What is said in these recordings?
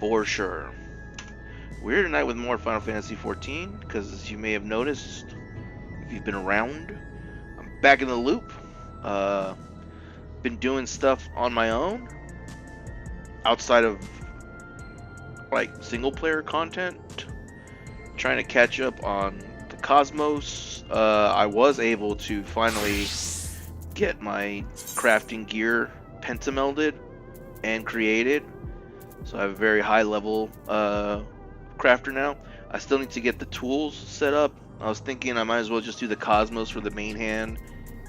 For sure. We're here tonight with more Final Fantasy XIV, because as you may have noticed, if you've been around, I'm back in the loop. Uh, been doing stuff on my own, outside of, like, single-player content, trying to catch up on the Cosmos. I was able to finally get my crafting gear pentamelded and created, so I have a very high level crafter now. I still need to get the tools set up. I was thinking I might as well just do the Cosmos for the main hand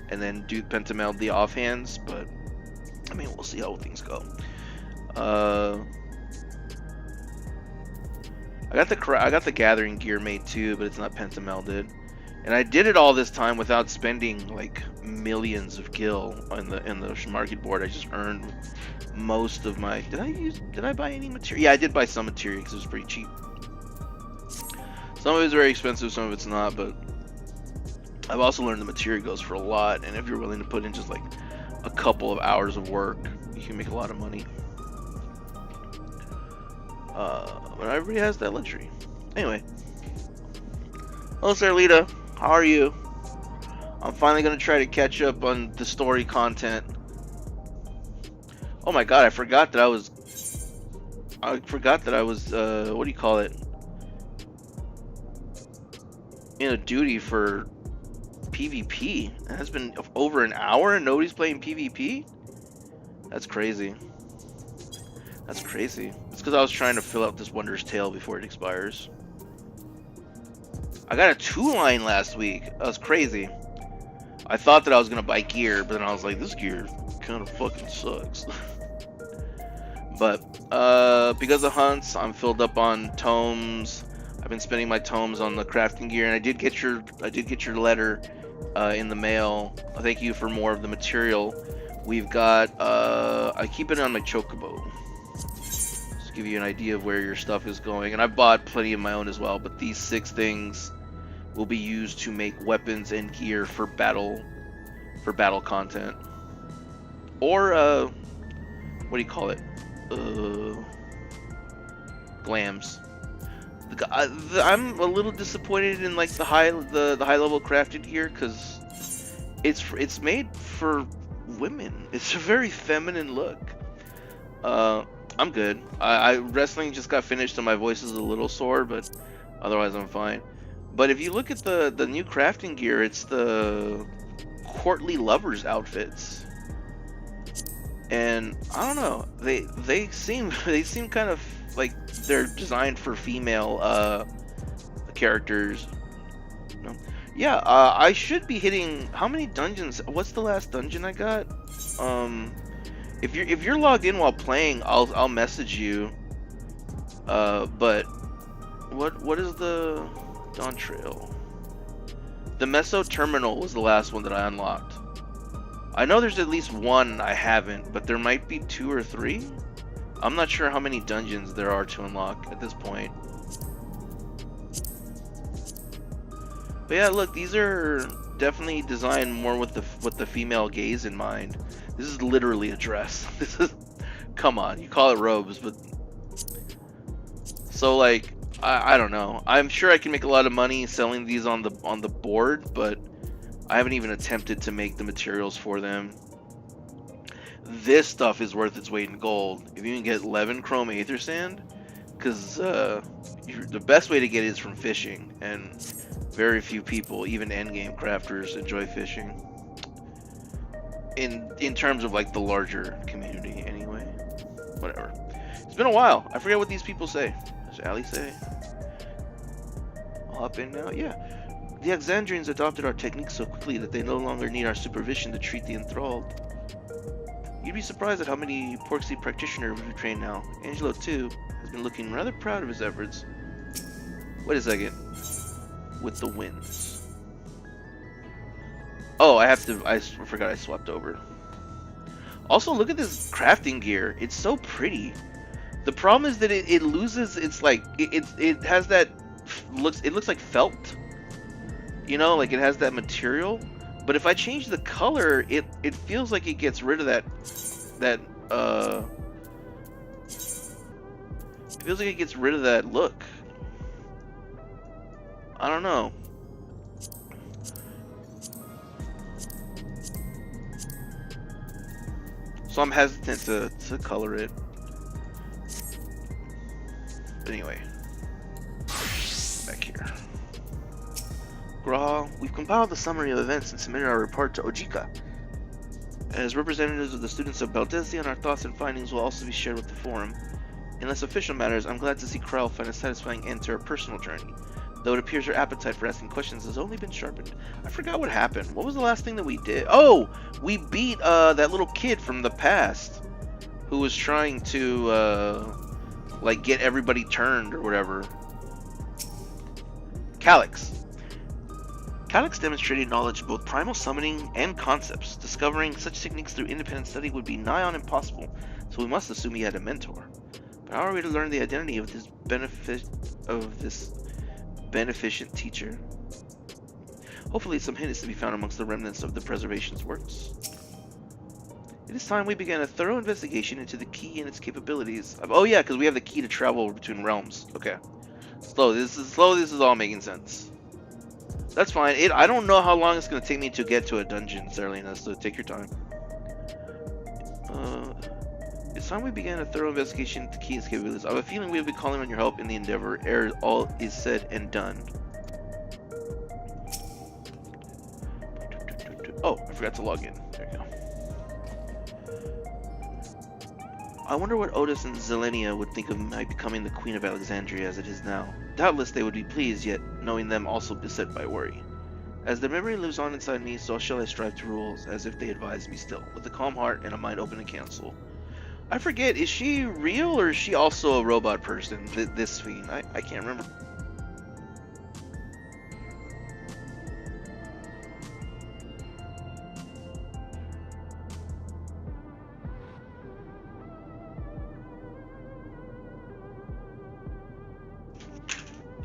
and then do pentameld the offhands, but I mean, we'll see how things go. I got the gathering gear made too, but it's not pentamelded. And I did it all this time without spending like millions of gil in the market board. I just earned most of my. Did I buy any material? Yeah, I did buy some material because it was pretty cheap. Some of it's very expensive, some of it's not, but I've also learned the material goes for a lot, and if you're willing to put in just like a couple of hours of work, you can make a lot of money. But everybody has that luxury. Anyway. Hello, Sarlita. How are you? I'm finally gonna try to catch up on the story content. Oh my god, I forgot that I was what do you call it? In a duty for PvP. It has been over an hour and nobody's playing PvP? That's crazy. That's crazy. It's because I was trying to fill out this Wondrous Tale before it expires. I got a 2-line last week. That was crazy. I thought that I was gonna buy gear, but then I was like, this gear kind of fucking sucks. But because of hunts, I'm filled up on tomes. I've been spending my tomes on the crafting gear, and I did get your letter in the mail. Thank you for more of the material. We've got I keep it on my chocobo. Just to give you an idea of where your stuff is going, and I bought plenty of my own as well. But these 6 things will be used to make weapons and gear for battle content, or what do you call it? Glams. I'm a little disappointed in like the high level crafted gear because it's made for women. It's a very feminine look. I'm good. I wrestling just got finished and my voice is a little sore, but otherwise I'm fine. But if you look at the new crafting gear, it's the courtly lovers outfits, and I don't know. They seem kind of like they're designed for female characters. No? Yeah, I should be hitting how many dungeons? What's the last dungeon I got? If you're logged in while playing, I'll message you. But what is the Dawn Trail? The Meso Terminal was the last one that I unlocked. I know there's at least one I haven't, but there might be 2 or 3. I'm not sure how many dungeons there are to unlock at this point. But yeah, look, these are definitely designed more with the female gaze in mind. This is literally a dress. This is, come on, you call it robes, but so like I don't know. I'm sure I can make a lot of money selling these on the board, but I haven't even attempted to make the materials for them. This stuff is worth its weight in gold. If you can get 11 chrome aether sand, because the best way to get it is from fishing, and very few people, even endgame crafters, enjoy fishing. In terms of like the larger community, anyway. Whatever. It's been a while. I forget what these people say. Does Ali say? I'll hop in now. Yeah. The Alexandrians adopted our techniques so quickly that they no longer need our supervision to treat the enthralled. You'd be surprised at how many Porksy practitioners we've trained now. Angelo, too, has been looking rather proud of his efforts. Wait a second. With the winds. Oh, I forgot I swapped over. Also, look at this crafting gear. It's so pretty. The problem is that it loses its like it has that it looks like felt. You know, like it has that material. But if I change the color, it feels like it gets rid of that It feels like it gets rid of that look. I don't know. So I'm hesitant to color it. But anyway, back here. Graal, we've compiled the summary of events and submitted our report to Ojika. As representatives of the students of Baldesion, our thoughts and findings will also be shared with the forum. In less official matters, I'm glad to see Krell find a satisfying end to her personal journey, though it appears her appetite for asking questions has only been sharpened. I forgot what happened. What was the last thing that we did? Oh! We beat that little kid from the past who was trying to like get everybody turned or whatever. Calyx. Calyx demonstrated knowledge of both primal summoning and concepts. Discovering such techniques through independent study would be nigh on impossible, so we must assume he had a mentor. But how are we to learn the identity of this beneficent teacher? Hopefully some hint is to be found amongst the remnants of the preservation's works. It is time we began a thorough investigation into the key and its capabilities. Oh yeah, because we have the key to travel between realms. Okay. Slow, this is all making sense. That's fine. I don't know how long it's going to take me to get to a dungeon, Serlina, so take your time. It's time we began a thorough investigation into the key and its capabilities. I have a feeling we will be calling on your help in the endeavor ere all is said and done. Oh, I forgot to log in. There you go. I wonder what Otis and Zelenia would think of my becoming the Queen of Alexandria as it is now. Doubtless they would be pleased, yet knowing them also beset by worry. As their memory lives on inside me, so shall I strive to rule, as if they advise me still, with a calm heart and a mind open to counsel. I forget, is she real or is she also a robot person, this fiend? I can't remember.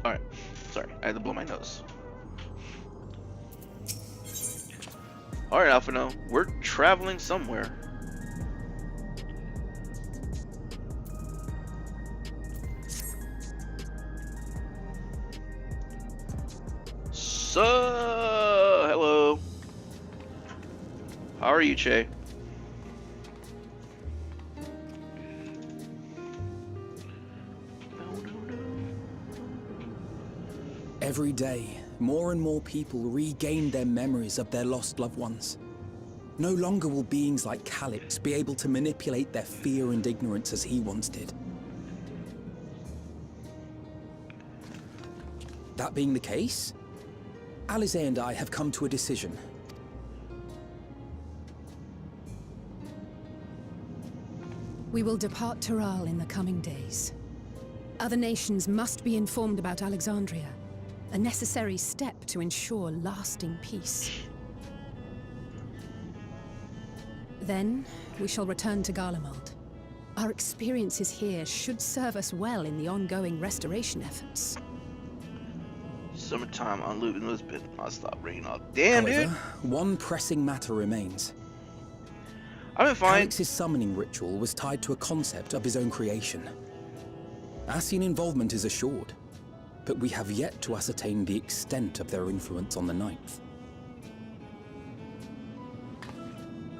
Alright, sorry, I had to blow my nose. Alright, Alphino, we're traveling somewhere. So, hello. How are you, Che? Every day, more and more people regain their memories of their lost loved ones. No longer will beings like Calyx be able to manipulate their fear and ignorance as he once did. That being the case, Alize and I have come to a decision. We will depart Taral in the coming days. Other nations must be informed about Alexandria, a necessary step to ensure lasting peace. Then, we shall return to Garlemald. Our experiences here should serve us well in the ongoing restoration efforts. Summertime on Loot in Lisbon. I'll stop ringing off. Damn, However, dude. one pressing matter remains. I've been fine. Calyx's summoning ritual was tied to a concept of his own creation. Ascian involvement is assured, but we have yet to ascertain the extent of their influence on the Ninth.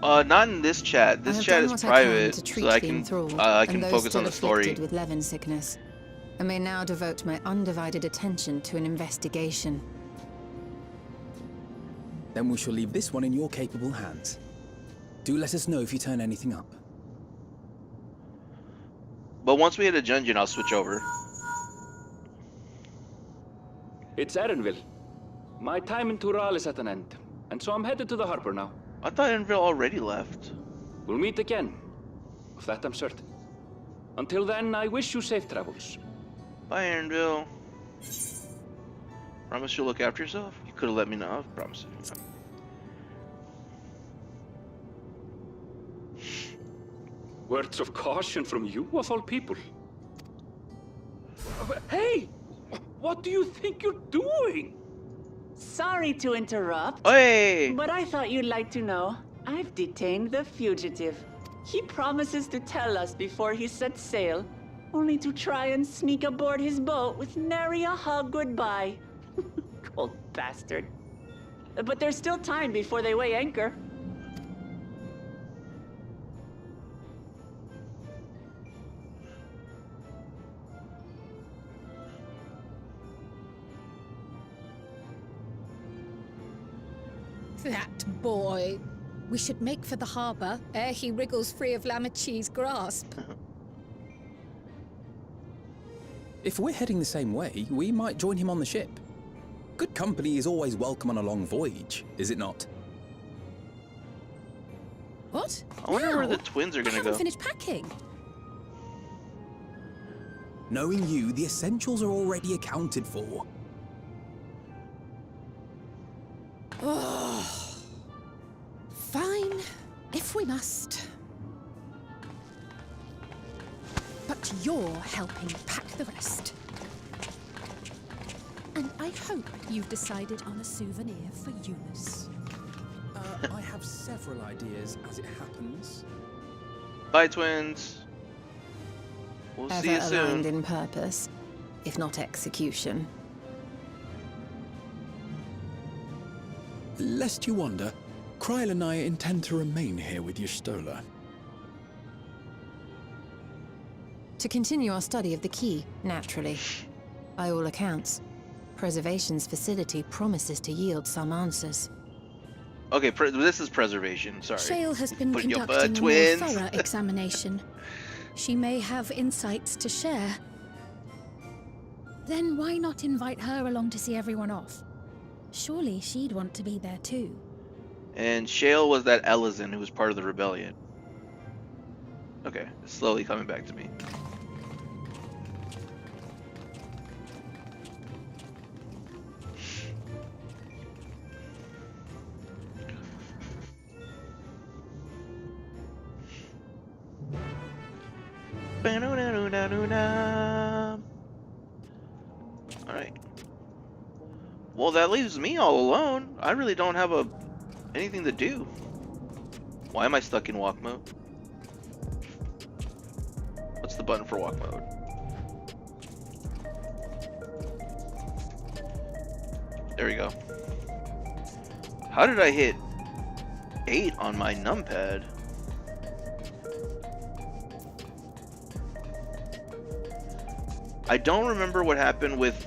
Not in this chat. This chat is private, so I can focus on the story. With Levin sickness, I may now devote my undivided attention to an investigation. Then we shall leave this one in your capable hands. Do let us know if you turn anything up. But once we hit a dungeon, I'll switch over. It's Erenville. My time in Tural is at an end, and so I'm headed to the harbor now. I thought Enville already left. We'll meet again. Of that I'm certain. Until then, I wish you safe travels. Bye, Enville. Promise you'll look after yourself? You could have let me know. I promise you. Words of caution from you, of all people. Hey! What do you think you're doing? Sorry to interrupt, Hey! but I thought you'd like to know. I've detained the fugitive. He promises to tell us before he sets sail only to try and sneak aboard his boat with nary a hug goodbye. Old bastard. But there's still time before they weigh anchor. That boy. We should make for the harbor ere he wriggles free of Lamachi's grasp. If we're heading the same way, we might join him on the ship. Good company is always welcome on a long voyage, is it not? What? I wonder where Now? the twins are I gonna haven't go. finished packing. Knowing you, the essentials are already accounted for. Oh. Fine, if we must. But you're helping pack the rest. And I hope you've decided on a souvenir for Eunice. I have several ideas as it happens. Bye, twins. We'll see you Ever aligned soon. in purpose, if not execution. Lest you wonder, Kryl and I intend to remain here with Y'shtola. To continue our study of the key, naturally. By all accounts, Preservation's facility promises to yield some answers. Okay, this is preservation. Sorry. Shale has been Put in your conducting butt, a more twins. thorough examination. She may have insights to share. Then why not invite her along to see everyone off? Surely she'd want to be there too. And Shale was that Elizin who was part of the rebellion. Okay, it's slowly coming back to me. Alright. Well, that leaves me all alone. I really don't have anything to do. Why am I stuck in walk mode? What's the button for walk mode? There we go. How did I hit 8 on my numpad? I don't remember what happened with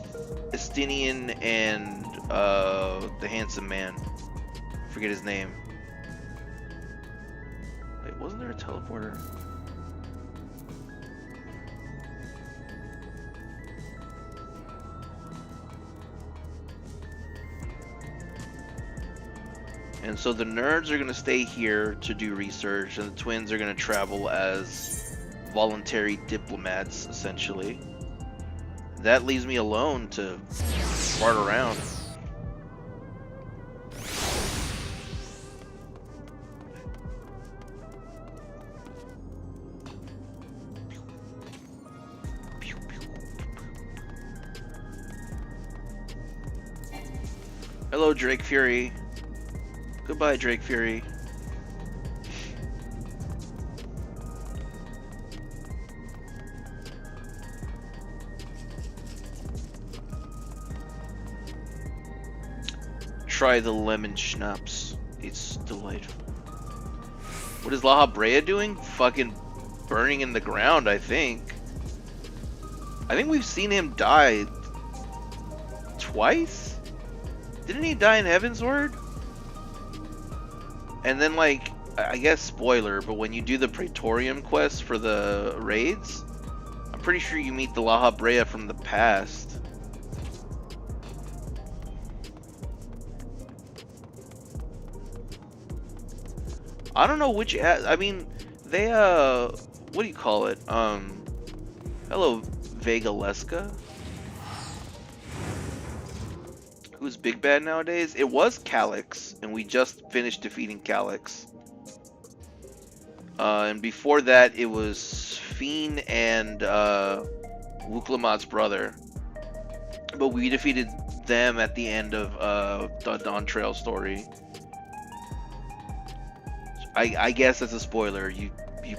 Estinian and the handsome man. Forget his name. Wait, wasn't there a teleporter? And so the nerds are going to stay here to do research, and the twins are going to travel as voluntary diplomats, essentially. That leaves me alone to fart around. Hello, Drake Fury. Goodbye, Drake Fury. Try the lemon schnapps. It's delightful. What is La Brea doing? Fucking burning in the ground, I think. I think we've seen him die twice? Didn't he die in Heaven's Word? And then, like, I guess spoiler, but when you do the Praetorium quest for the raids, I'm pretty sure you meet the La Brea from the past. I don't know which, I mean, they, what do you call it? Hello, Vegaleska? Who's big bad nowadays? It was Calyx, and we just finished defeating Calyx. And before that, it was Fiend and Wuklamat's brother. But we defeated them at the end of the Dawn Trail story. I guess that's a spoiler. You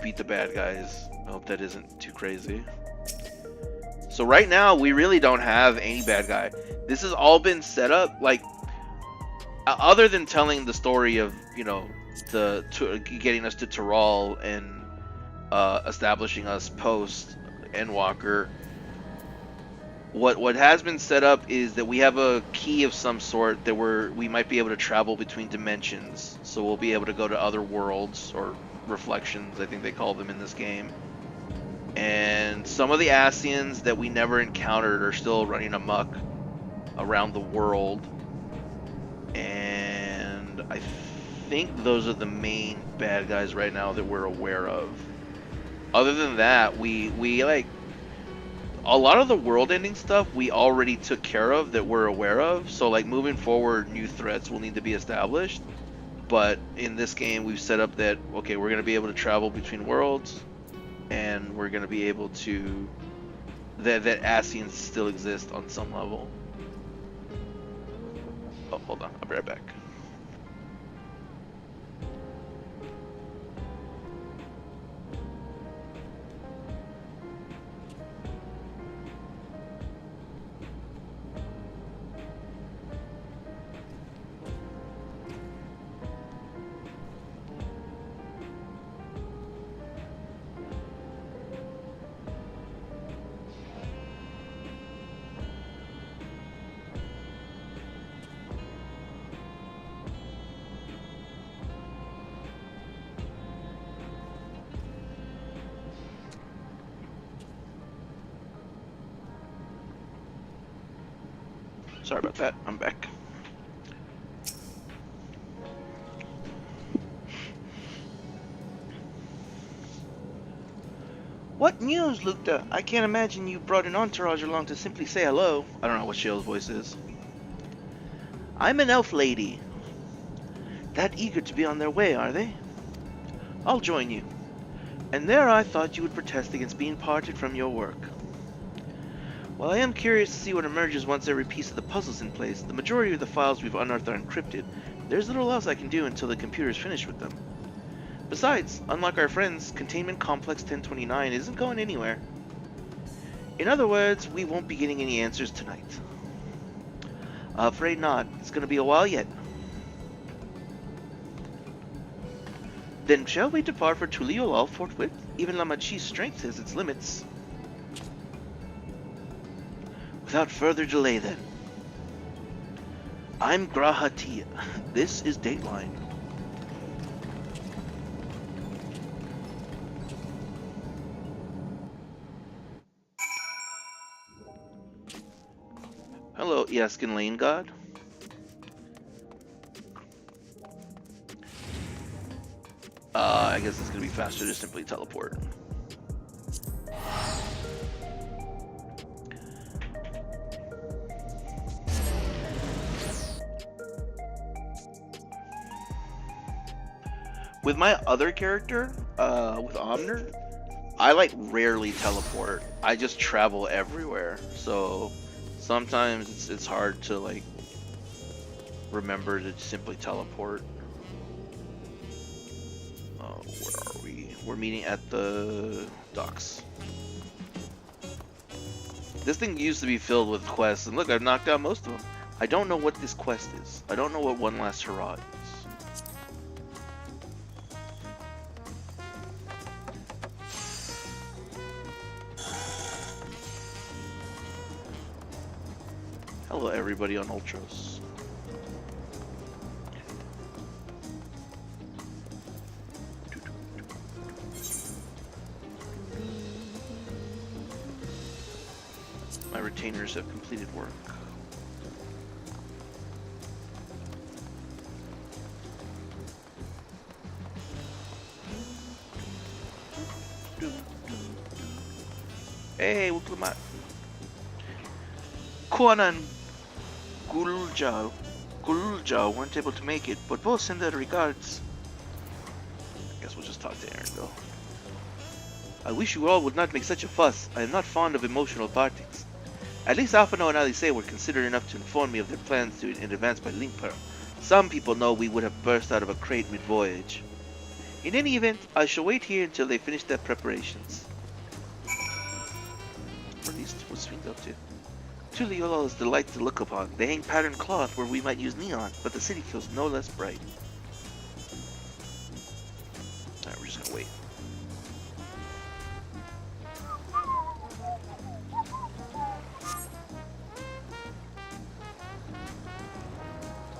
beat the bad guys. I hope that isn't too crazy. So right now, we really don't have any bad guy. This has all been set up, like, other than telling the story of, you know, getting us to Tyrell and establishing us post Endwalker. What has been set up is that we have a key of some sort that we might be able to travel between dimensions. So we'll be able to go to other worlds, or reflections, I think they call them in this game. And some of the Ascians that we never encountered are still running amok around the world. And I think those are the main bad guys right now that we're aware of. Other than that, we like a lot of the world-ending stuff we already took care of that we're aware of. So like moving forward, new threats will need to be established. But in this game, we've set up that okay, we're going to be able to travel between worlds, and we're going to be able to that Ascians still exist on some level. Oh, hold on, I'll be right back. Sorry about that, I'm back. What news, Lukta? I can't imagine you brought an entourage along to simply say hello. I don't know what Shale's voice is. I'm an elf lady. That eager to be on their way, are they? I'll join you. And there I thought you would protest against being parted from your work. While I am curious to see what emerges once every piece of the puzzle's in place, the majority of the files we've unearthed are encrypted. There's little else I can do until the computer's finished with them. Besides, unlike our friends, Containment Complex 1029 isn't going anywhere. In other words, we won't be getting any answers tonight. Afraid not. It's gonna be a while yet. Then shall we depart for Tuliolal forthwith? Even Lamachi's strength has its limits. Without further delay, then. I'm Grahatia. This is Dateline. Hello, Yaskin Lane God. I guess it's gonna be faster to simply teleport. With my other character, with Omner, I like rarely teleport. I just travel everywhere. So sometimes it's hard to like remember to simply teleport. Where are we? We're meeting at the docks. This thing used to be filled with quests, and look, I've knocked out most of them. I don't know what this quest is. I don't know what One Last Hurrah is. Hello everybody on Ultros. My retainers have completed work. Hey, Wuklamat. Kuanan Gulja weren't able to make it, but both send their regards. I guess we'll just talk to Aaronville. I wish you all would not make such a fuss. I am not fond of emotional partings. At least Alphano and Alice were considerate enough to inform me of their plans in advance by link pearl. Some people know we would have burst out of a crate mid-voyage. In any event, I shall wait here until they finish their preparations. what's Fiend up to? Tuliyola is delight to look upon. They hang patterned cloth where we might use neon, but the city feels no less bright. Alright, we're just gonna wait.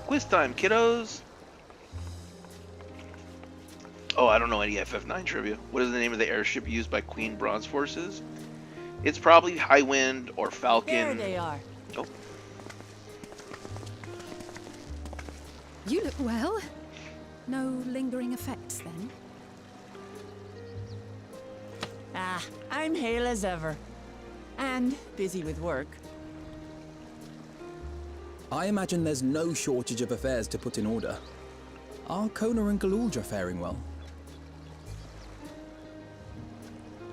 Quiz time, kiddos! Oh, I don't know any FF9 trivia. What is the name of the airship used by Queen Bronze Forces? It's probably High Wind or Falcon. There they are. Oh. You look well. No lingering effects, then? Ah, I'm hale as ever. And busy with work. I imagine there's no shortage of affairs to put in order. Are Kona and Galulja faring well?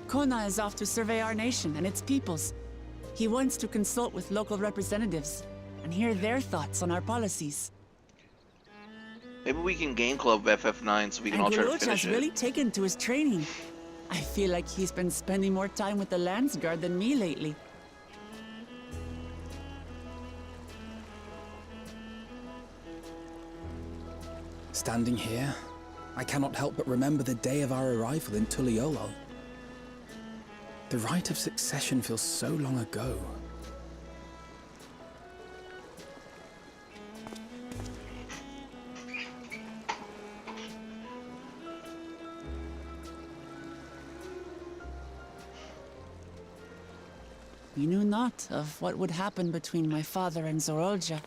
Kona is off to survey our nation and its peoples. He wants to consult with local representatives and hear their thoughts on our policies. Maybe we can game club FF9 so we can all try to finish has it. really taken to his training. I feel like he's been spending more time with the Landsguard than me lately. Standing here, I cannot help but remember the day of our arrival in Tuliyola. The rite of succession feels so long ago. We knew not of what would happen between my father and Zorolja,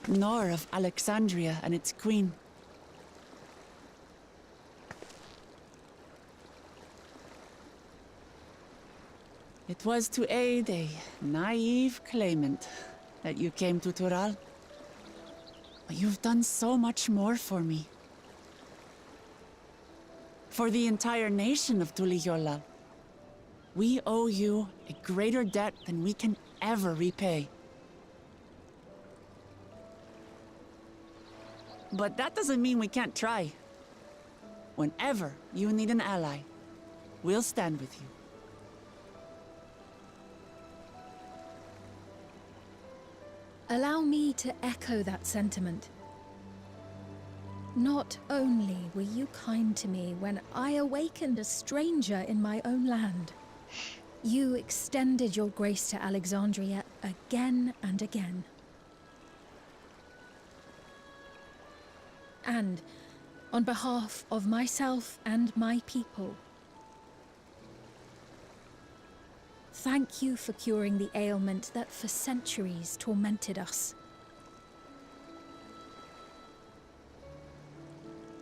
nor of Alexandria and its queen. It was to aid a naive claimant that you came to Tural. But you've done so much more for me. For the entire nation of Tuliyola. We owe you a greater debt than we can ever repay. But that doesn't mean we can't try. Whenever you need an ally, we'll stand with you. Allow me to echo that sentiment. Not only were you kind to me when I awakened a stranger in my own land, you extended your grace to Alexandria again and again. And on behalf of myself and my people, thank you for curing the ailment that for centuries tormented us.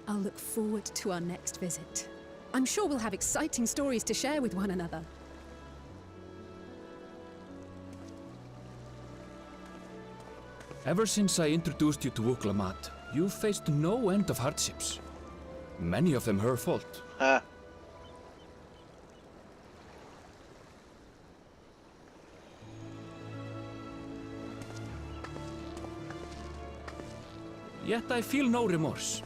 I'll look forward to our next visit. I'm sure we'll have exciting stories to share with one another. Ever since I introduced you to Wuklamat, you've faced no end of hardships. Many of them her fault. Yet I feel no remorse,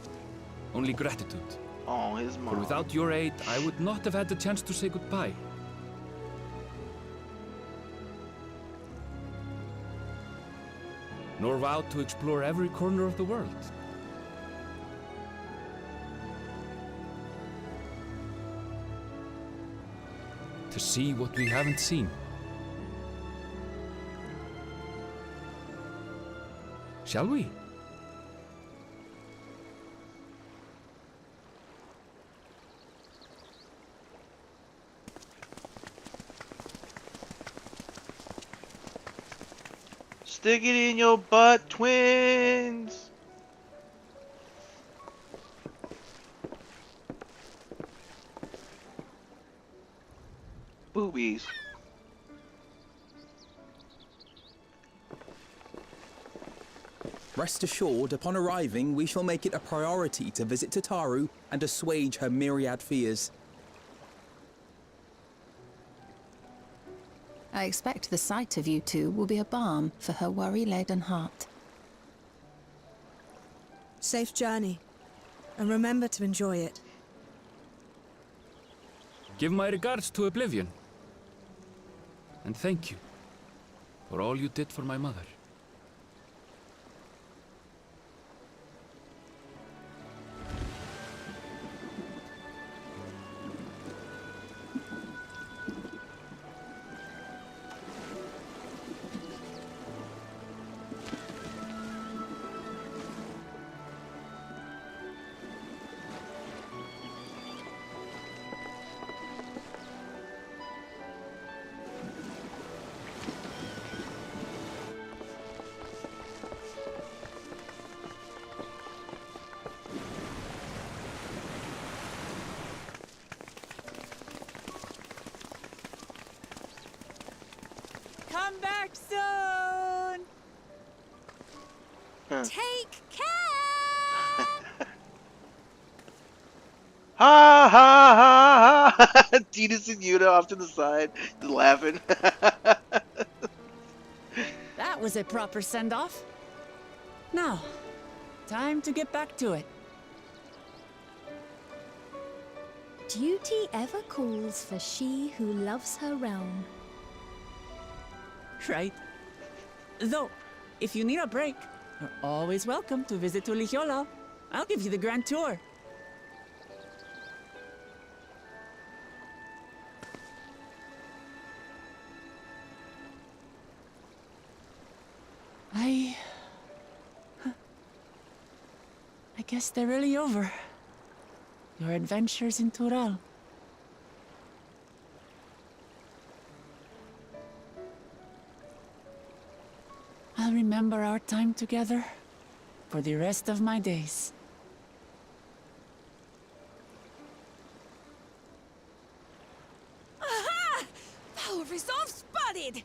only gratitude. Oh, his mom. For without your aid, I would not have had the chance to say goodbye. Nor vowed to explore every corner of the world. To see what we haven't seen. Shall we? Stick it in your butt, twins! Boobies. Rest assured, upon arriving, we shall make it a priority to visit Tataru and assuage her myriad fears. I expect the sight of you two will be a balm for her worry-laden heart. Safe journey, and remember to enjoy it. Give my regards to Oblivion. And thank you for all you did for my mother. Come back soon! Take care! Ha ha ha ha! Titus and Yuna off to the side, just laughing. That was a proper send-off. Now, time to get back to it. Duty ever calls for she who loves her realm. Right. Though, if you need a break, you're always welcome to visit Tuligiola. I'll give you the grand tour. I guess they're really over. Your adventures in Tural. I'll remember our time together for the rest of my days. Aha! Power resolve spotted!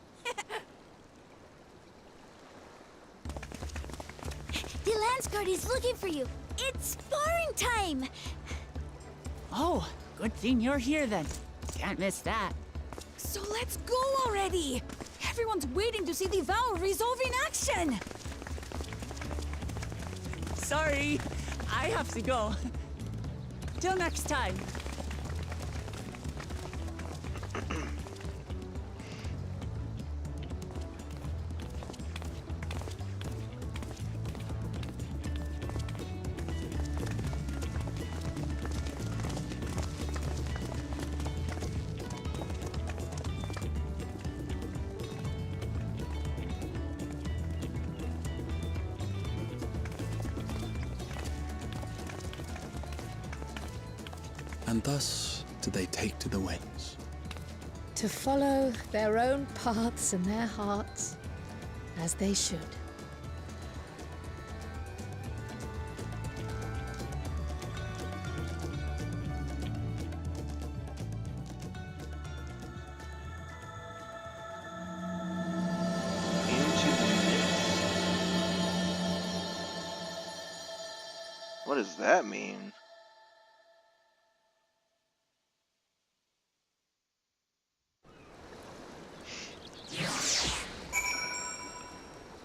The Landsguard is looking for you. It's sparring time. Oh, good thing you're here then. Can't miss that. So let's go already! Everyone's waiting to see the Vow resolve in action! Sorry, I have to go. Till next time. And thus did they take to the winds. To follow their own paths and their hearts, as they should. Into the mist. What does that mean?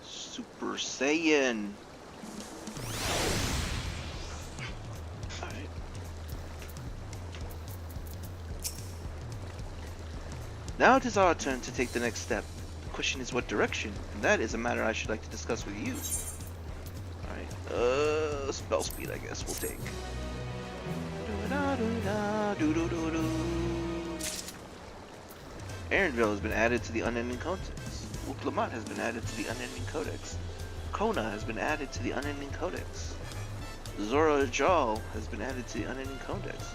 Super Saiyan. Alright. Now it is our turn to take the next step. The question is what direction, and that is a matter I should like to discuss with you. Alright, spell speed I guess we'll take. Aaronville has been added to the Unending Codex. Uklamat has been added to the Unending Codex. Kona has been added to the Unending Codex. Zora Jal has been added to the Unending Codex.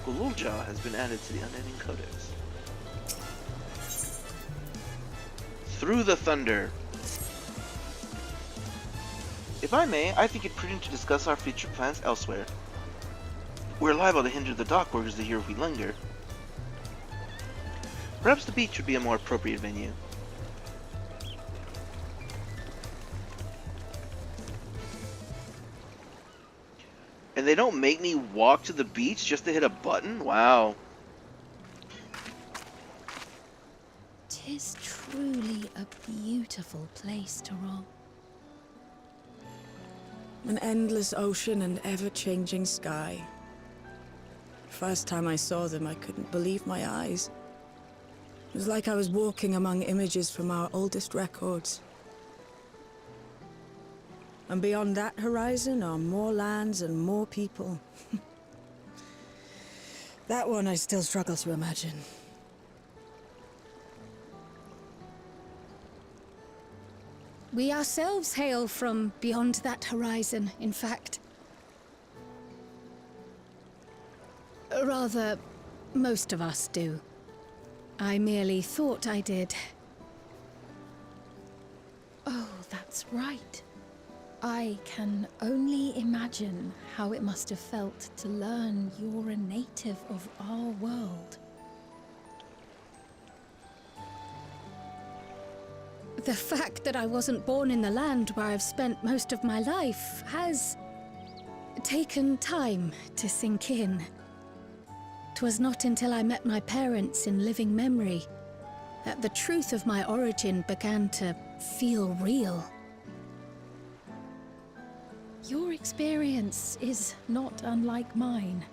Gululja has been added to the Unending Codex. Through the Thunder. If I may, I think it prudent to discuss our future plans elsewhere. We're liable to hinder the dock workers here if we linger. Perhaps the beach would be a more appropriate venue. And they don't make me walk to the beach just to hit a button? Wow. 'Tis truly a beautiful place to roam. An endless ocean and ever-changing sky. First time I saw them, I couldn't believe my eyes. was like I was walking among images from our oldest records. And beyond that horizon are more lands and more people. That one I still struggle to imagine. We ourselves hail from beyond that horizon, in fact. Rather, most of us do. I merely thought I did. Oh, that's right. I can only imagine how it must have felt to learn you're a native of our world. The fact that I wasn't born in the land where I've spent most of my life has taken time to sink in. 'Twas not until I met my parents in living memory that the truth of my origin began to feel real. Your experience is not unlike mine.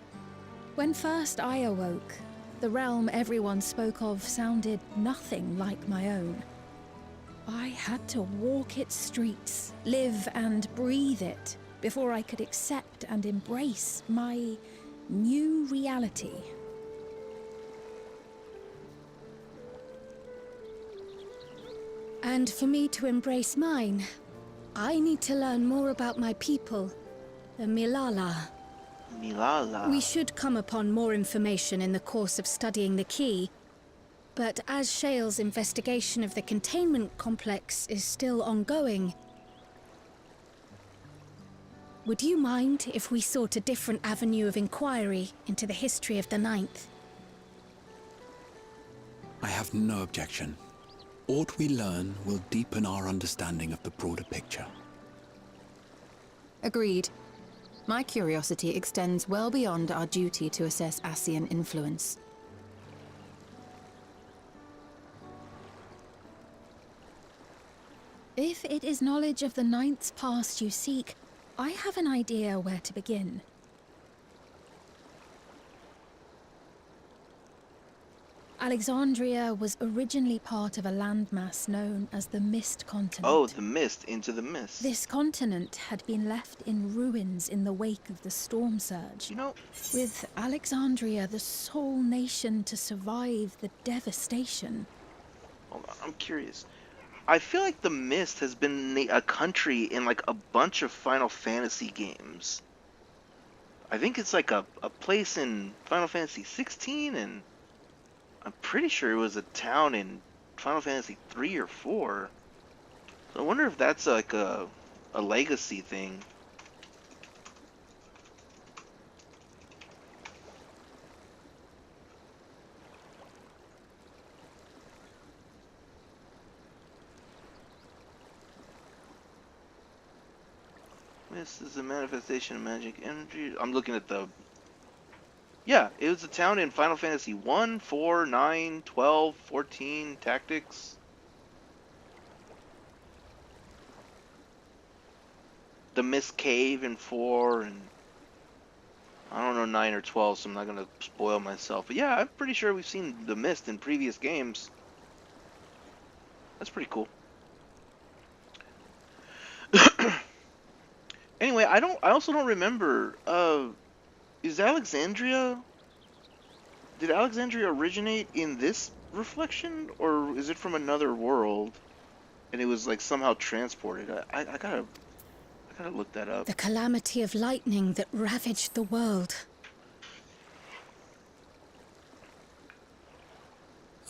When first I awoke, the realm everyone spoke of sounded nothing like my own. I had to walk its streets, live and breathe it, before I could accept and embrace my new reality. And for me to embrace mine, I need to learn more about my people, the Milala. Milala. We should come upon more information in the course of studying the key, but as Shale's investigation of the containment complex is still ongoing, would you mind if we sought a different avenue of inquiry into the history of the Ninth? I have no objection. Aught we learn will deepen our understanding of the broader picture. Agreed. My curiosity extends well beyond our duty to assess Ascian influence. If it is knowledge of the Ninth's past you seek, I have an idea where to begin. Alexandria was originally part of a landmass known as the Mist Continent. Oh, the mist, into the mist. This continent had been left in ruins in the wake of the storm surge. You know, with Alexandria the sole nation to survive the devastation. Hold on, I'm curious. I feel like the mist has been a country in like a bunch of Final Fantasy games. I think it's like a place in Final Fantasy 16, and I'm pretty sure it was a town in Final Fantasy 3 or 4. So I wonder if that's like a legacy thing. This is a manifestation of magic energy. I'm looking at the... Yeah, it was a town in Final Fantasy 1, 4, 9, 12, 14, Tactics. The Mist Cave in 4, and... I don't know 9 or 12, so I'm not going to spoil myself. But yeah, I'm pretty sure we've seen the Mist in previous games. That's pretty cool. Anyway, I also don't remember, is Alexandria... Did Alexandria originate in this reflection, or is it from another world, and it was like somehow transported? I gotta look that up. The calamity of lightning that ravaged the world.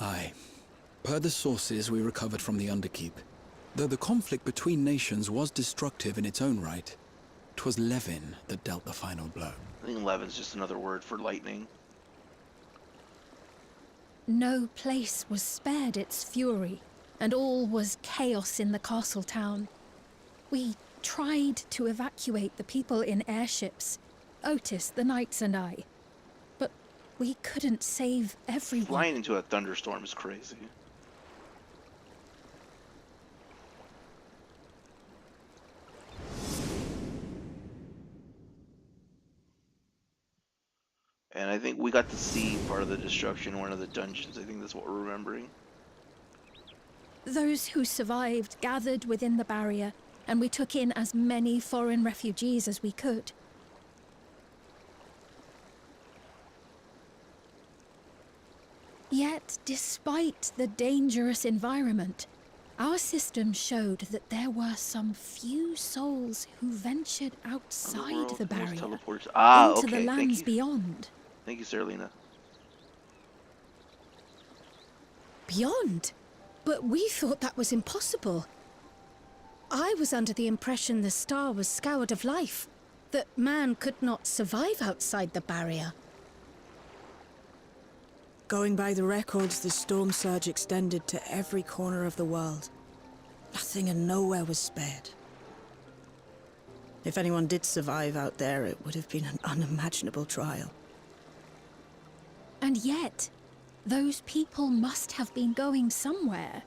Aye. Per the sources we recovered from the Underkeep, though the conflict between nations was destructive in its own right, 'twas Levin that dealt the final blow. I think Levin's just another word for lightning. No place was spared its fury, and all was chaos in the castle town. We tried to evacuate the people in airships, Otis, the knights, and I. But we couldn't save everyone. Flying into a thunderstorm is crazy. And I think we got to see part of the destruction in one of the dungeons. I think that's what we're remembering. Those who survived gathered within the barrier, and we took in as many foreign refugees as we could. Yet, despite the dangerous environment, our system showed that there were some few souls who ventured outside the barrier, into the lands beyond. Thank you, Serlina. Beyond? But we thought that was impossible. I was under the impression the star was scoured of life, that man could not survive outside the barrier. Going by the records, the storm surge extended to every corner of the world. Nothing and nowhere was spared. If anyone did survive out there, it would have been an unimaginable trial. And yet, those people must have been going somewhere.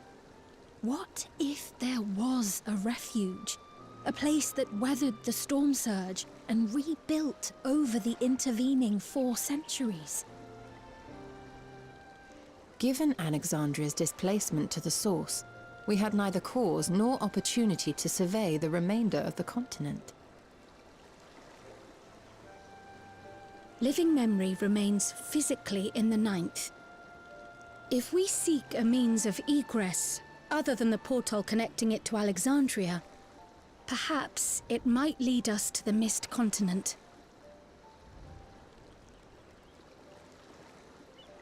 What if there was a refuge? A place that weathered the storm surge and rebuilt over the intervening 4 centuries? Given Alexandria's displacement to the source, we had neither cause nor opportunity to survey the remainder of the continent. Living memory remains physically in the 9th. If we seek a means of egress other than the portal connecting it to Alexandria, perhaps it might lead us to the Mist Continent.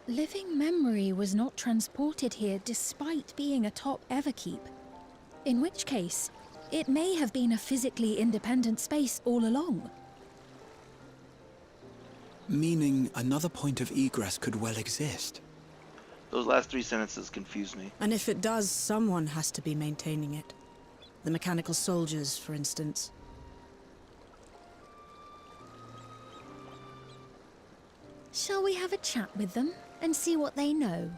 Living memory was not transported here despite being atop Everkeep. In which case, it may have been a physically independent space all along. Meaning another point of egress could well exist. Those last 3 sentences confuse me. And if it does, someone has to be maintaining it. The mechanical soldiers, for instance. Shall we have a chat with them and see what they know?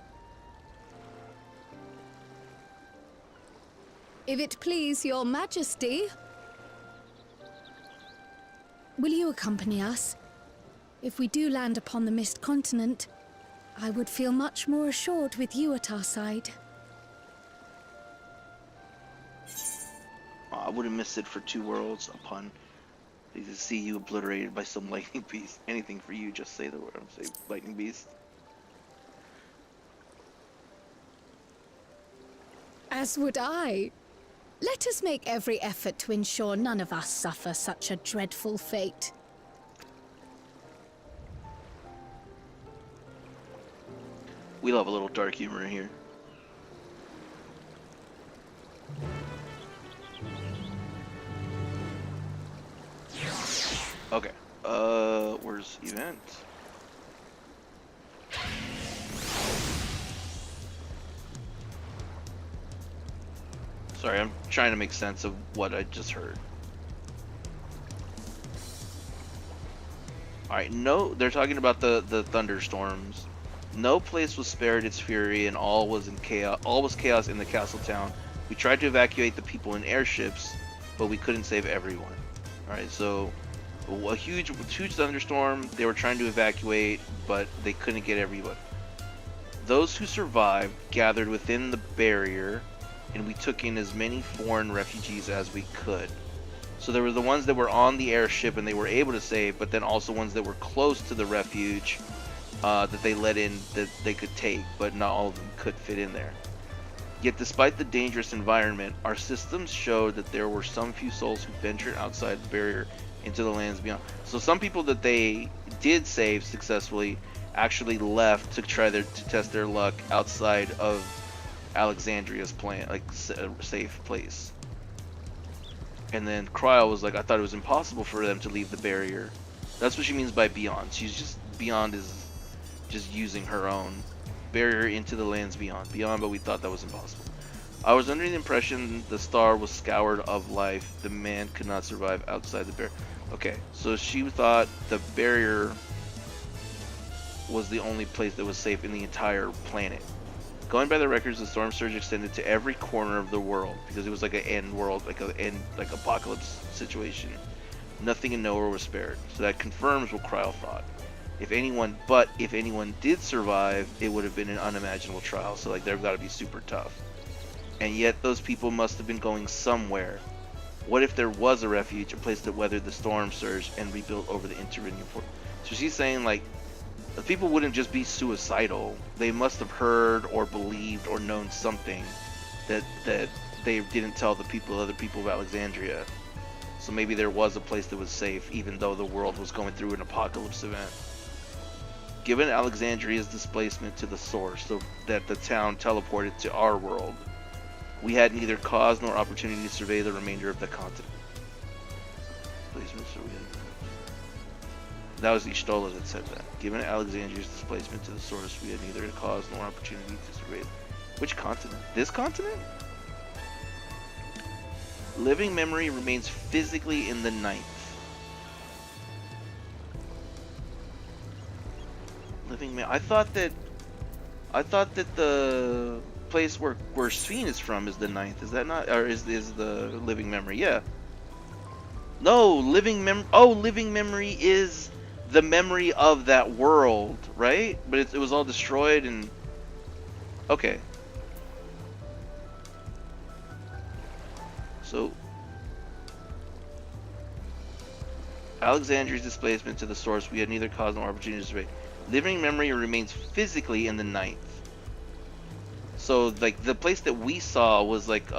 If it please your majesty. Will you accompany us? If we do land upon the Mist Continent, I would feel much more assured with you at our side. I wouldn't miss it for 2 worlds upon to see you obliterated by some lightning beast. Anything for you, just say the word. Say lightning beast. As would I. Let us make every effort to ensure none of us suffer such a dreadful fate. We love a little dark humor in here. Okay. Where's event? Sorry, I'm trying to make sense of what I just heard. Alright, no, they're talking about the thunderstorms. No place was spared its fury, and all was in chaos. All was chaos in the castle town. We tried to evacuate the people in airships, but we couldn't save everyone. Alright, so a huge thunderstorm. They were trying to evacuate, but they couldn't get everyone. Those who survived gathered within the barrier, and we took in as many foreign refugees as we could. So there were the ones that were on the airship and they were able to save, but then also ones that were close to the refuge that they let in that they could take, but not all of them could fit in there. Yet despite the dangerous environment, our systems showed that there were some few souls who ventured outside the barrier into the lands beyond. So some people that they did save successfully actually left to try to test their luck outside of Alexandria's plan, like a safe place. And then Cryle was like, I thought it was impossible for them to leave the barrier. That's what she means by beyond. She's just, beyond is just using her own barrier into the lands beyond, but we thought that was impossible. I was under the impression the star was scoured of life. The man could not survive outside the barrier. Okay, so she thought the barrier was the only place that was safe in the entire planet. Going by the records, the storm surge extended to every corner of the world because it was like an end world, like apocalypse situation. Nothing and nowhere was spared. So that confirms what Cryle thought. If anyone did survive, it would have been an unimaginable trial. So like they've got to be super tough. And yet those people must have been going somewhere. What if there was a refuge, a place that weathered the storm surge and rebuilt over the intervening port? So she's saying, like, the people wouldn't just be suicidal. They must have heard or believed or known something that they didn't tell the other people of Alexandria. So maybe there was a place that was safe, even though the world was going through an apocalypse event. Given Alexandria's displacement to the source, so that the town teleported to our world, we had neither cause nor opportunity to survey the remainder of the continent. That was Ishtola that said that. Given Alexandria's displacement to the source, we had neither cause nor opportunity to survey. Which continent? This continent? Living memory remains physically in the ninth. I thought that the place where Sphene is from is the ninth. Is that not, or is the living memory? Yeah. No, living memory is the memory of that world, right? But it was all destroyed and okay. So Alexandria's displacement to the source, we had neither cause nor opportunity to survey. Living memory remains physically in the ninth. So like the place that we saw was like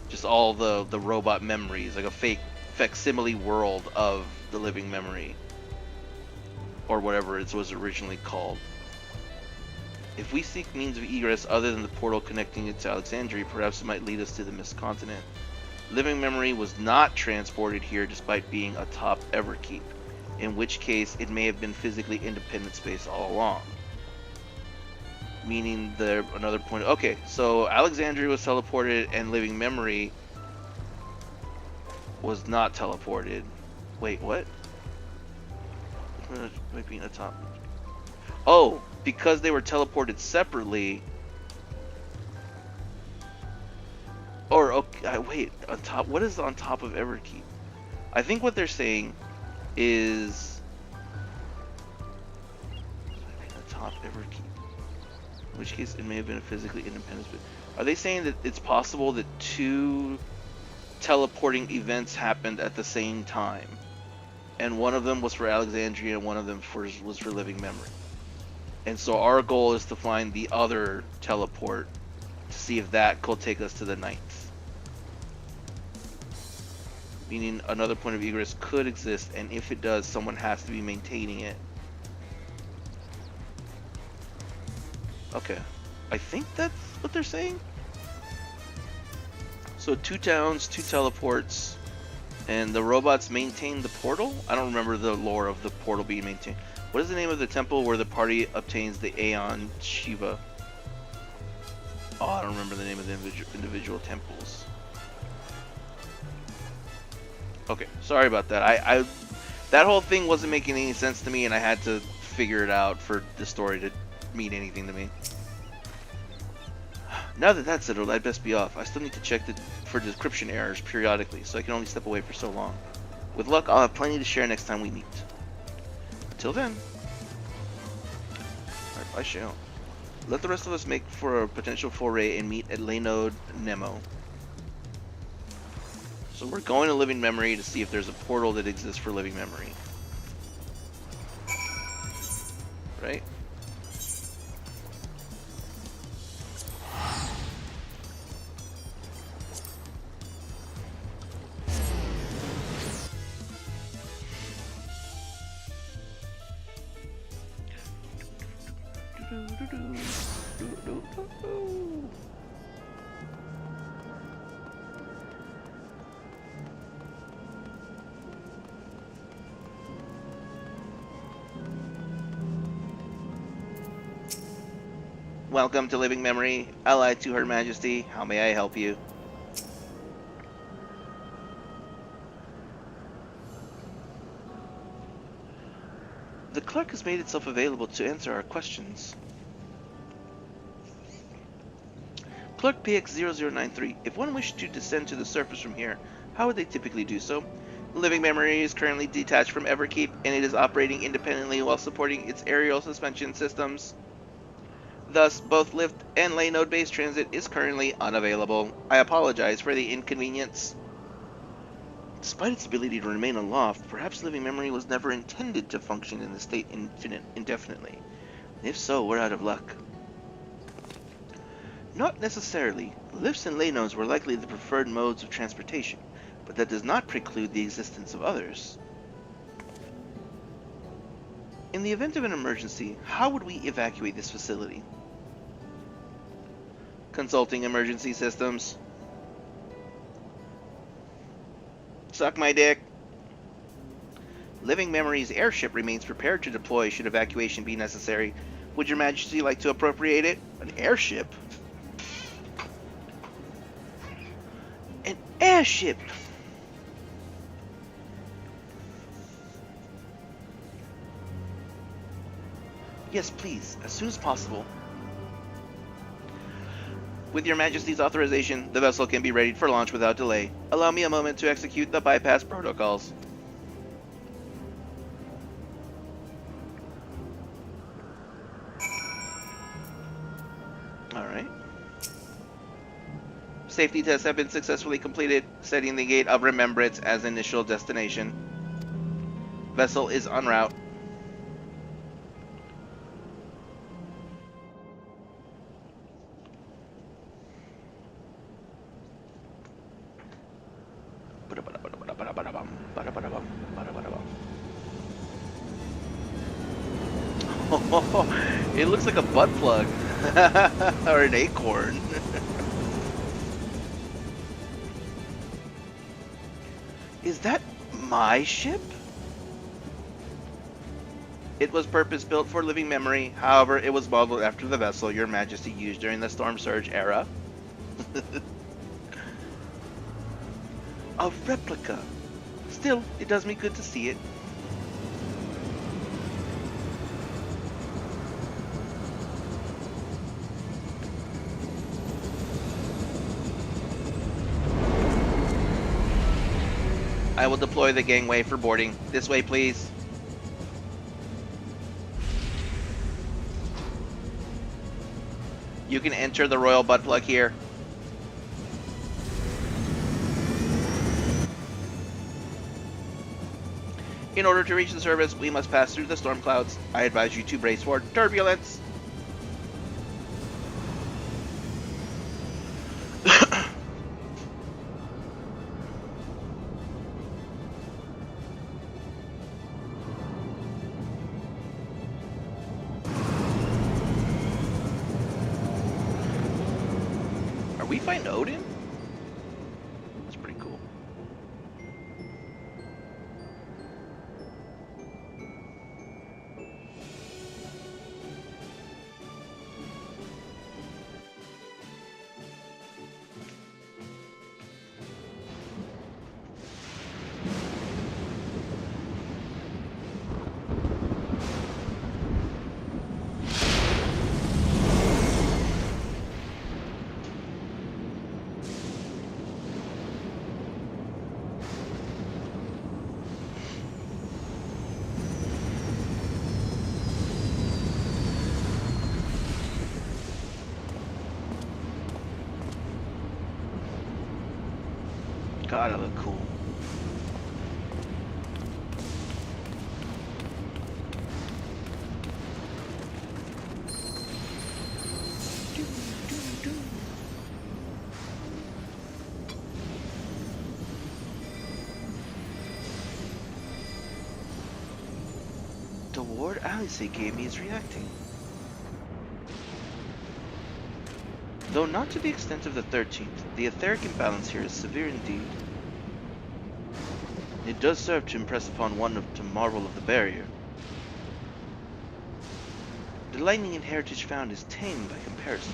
just all the robot memories, like a fake facsimile world of the living memory, or whatever it was originally called. If we seek means of egress other than the portal connecting it to Alexandria, perhaps it might lead us to the Mist Continent. Living memory was not transported here despite being atop Everkeep, in which case it may have been physically independent space all along. Meaning another point. Okay, so Alexandria was teleported and living memory was not teleported. Wait, what? Might be atop. Oh, because they were teleported separately. Or okay, wait, on top. What is on top of Everkeep? I think what they're saying is atop Everkeep. In which case, it may have been a physically independent space. Are they saying that it's possible that two teleporting events happened at the same time, and one of them was for Alexandria and one of them was for living memory? And so our goal is to find the other teleport to see if that could take us to the ninth. Meaning another point of egress could exist, and if it does, someone has to be maintaining it. Okay, I think that's what they're saying. So 2 towns, 2 teleports, and the robots maintain the portal? I don't remember the lore of the portal being maintained. What is the name of the temple where the party obtains the Aeon Shiva? Oh, I don't remember the name of the individual temples. Okay, sorry about that. I that whole thing wasn't making any sense to me, and I had to figure it out for the story to mean anything to me. Now that that's settled, I'd best be off. I still need to check for decryption errors periodically, so I can only step away for so long. With luck, I'll have plenty to share next time we meet. Until then. Alright, I shall. Let the rest of us make for a potential foray and meet at Laynode Nemo. So we're going to living memory to see if there's a portal that exists for living memory. Right? Welcome to Living Memory, allied to Her Majesty. How may I help you? The clerk has made itself available to answer our questions. Clerk PX0093, if one wished to descend to the surface from here, how would they typically do so? Living Memory is currently detached from Everkeep, and it is operating independently while supporting its aerial suspension systems. Thus, both lift and lay node-based transit is currently unavailable. I apologize for the inconvenience. Despite its ability to remain aloft, perhaps living memory was never intended to function in the state indefinitely. If so, we're out of luck. Not necessarily. Lifts and lay nodes were likely the preferred modes of transportation, but that does not preclude the existence of others. In the event of an emergency, how would we evacuate this facility? Consulting emergency systems. Suck my dick. Living Memory's airship remains prepared to deploy should evacuation be necessary. Would Your Majesty like to appropriate it? An airship? An airship! Yes, please, as soon as possible. With Your Majesty's authorization, the vessel can be readied for launch without delay. Allow me a moment to execute the bypass protocols. Alright. Safety tests have been successfully completed, setting the Gate of Remembrance as initial destination. Vessel is en route. It looks like a butt plug or an acorn. Is that my ship? It was purpose-built for living memory. However, it was modeled after the vessel Your Majesty used during the Storm Surge era. A replica. Still, it does me good to see it. I will deploy the gangway for boarding. This way, please. You can enter the royal butt plug here. In order to reach the surface, we must pass through the storm clouds. I advise you to brace for turbulence. Are we find Odin? That's pretty cool. God, I look cool. The ward Alice gave me is reacting. Though not to the extent of the 13th, the etheric imbalance here is severe indeed. It does serve to impress upon one to marvel of the barrier. The lightning and heritage found is tame by comparison.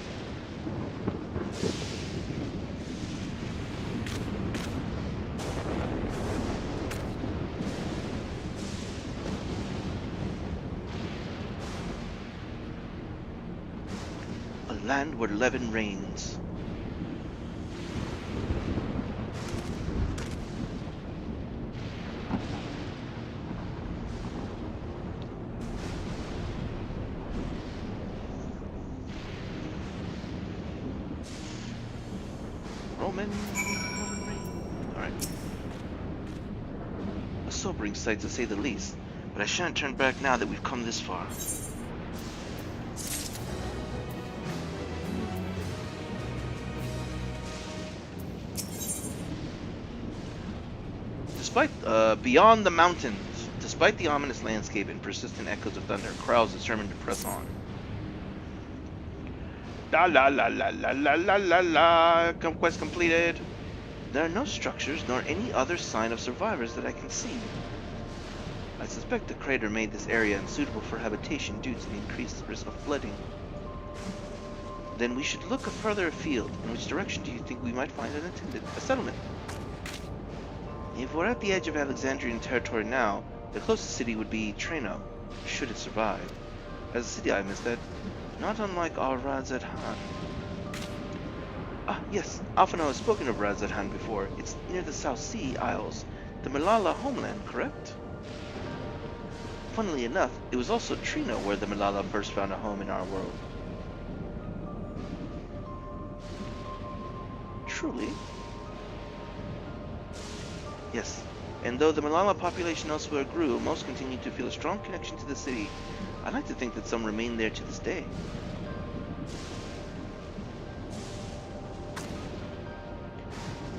A land where Levin reigns. gentlemen. Alright. A sobering sight to say the least, but I shan't turn back now that we've come this far. Beyond the mountains, despite the ominous landscape and persistent echoes of thunder, Krau's determined to press on. La la la la la la la la la. Quest completed. There are no structures nor any other sign of survivors that I can see. I suspect the crater made this area unsuitable for habitation due to the increased risk of flooding. Then we should look further afield. In which direction do you think we might find a settlement? If we're at the edge of Alexandrian territory now, the closest city would be Treno, should it survive. As a city, I miss that. Not unlike our Razadhan. Ah, yes, Alphino has spoken of Razadhan before. It's near the South Sea Isles, the Malala homeland, correct? Funnily enough, it was also Treno where the Malala first found a home in our world. Truly? Yes, and though the Malala population elsewhere grew, most continued to feel a strong connection to the city. I like to think that some remain there to this day.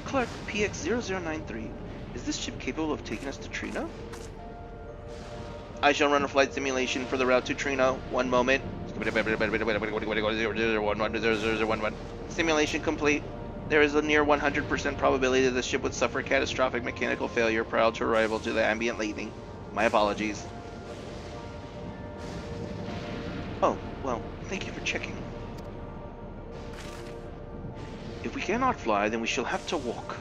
Clark, PX0093, is this ship capable of taking us to Treno? I shall run a flight simulation for the route to Treno. One moment. Simulation complete. There is a near 100% probability that the ship would suffer catastrophic mechanical failure prior to arrival to the ambient lighting. My apologies. Oh, well, thank you for checking. If we cannot fly, then we shall have to walk.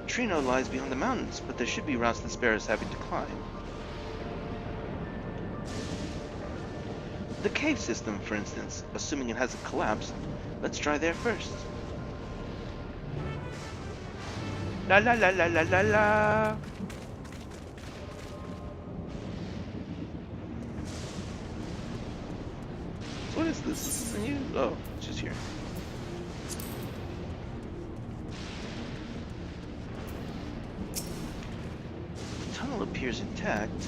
Treno lies beyond the mountains, but there should be routes that spare us having to climb. The cave system, for instance, assuming it hasn't collapsed, let's try there first. La la la la la la la. So what is this? This is new? Oh, it's just here. The tunnel appears intact.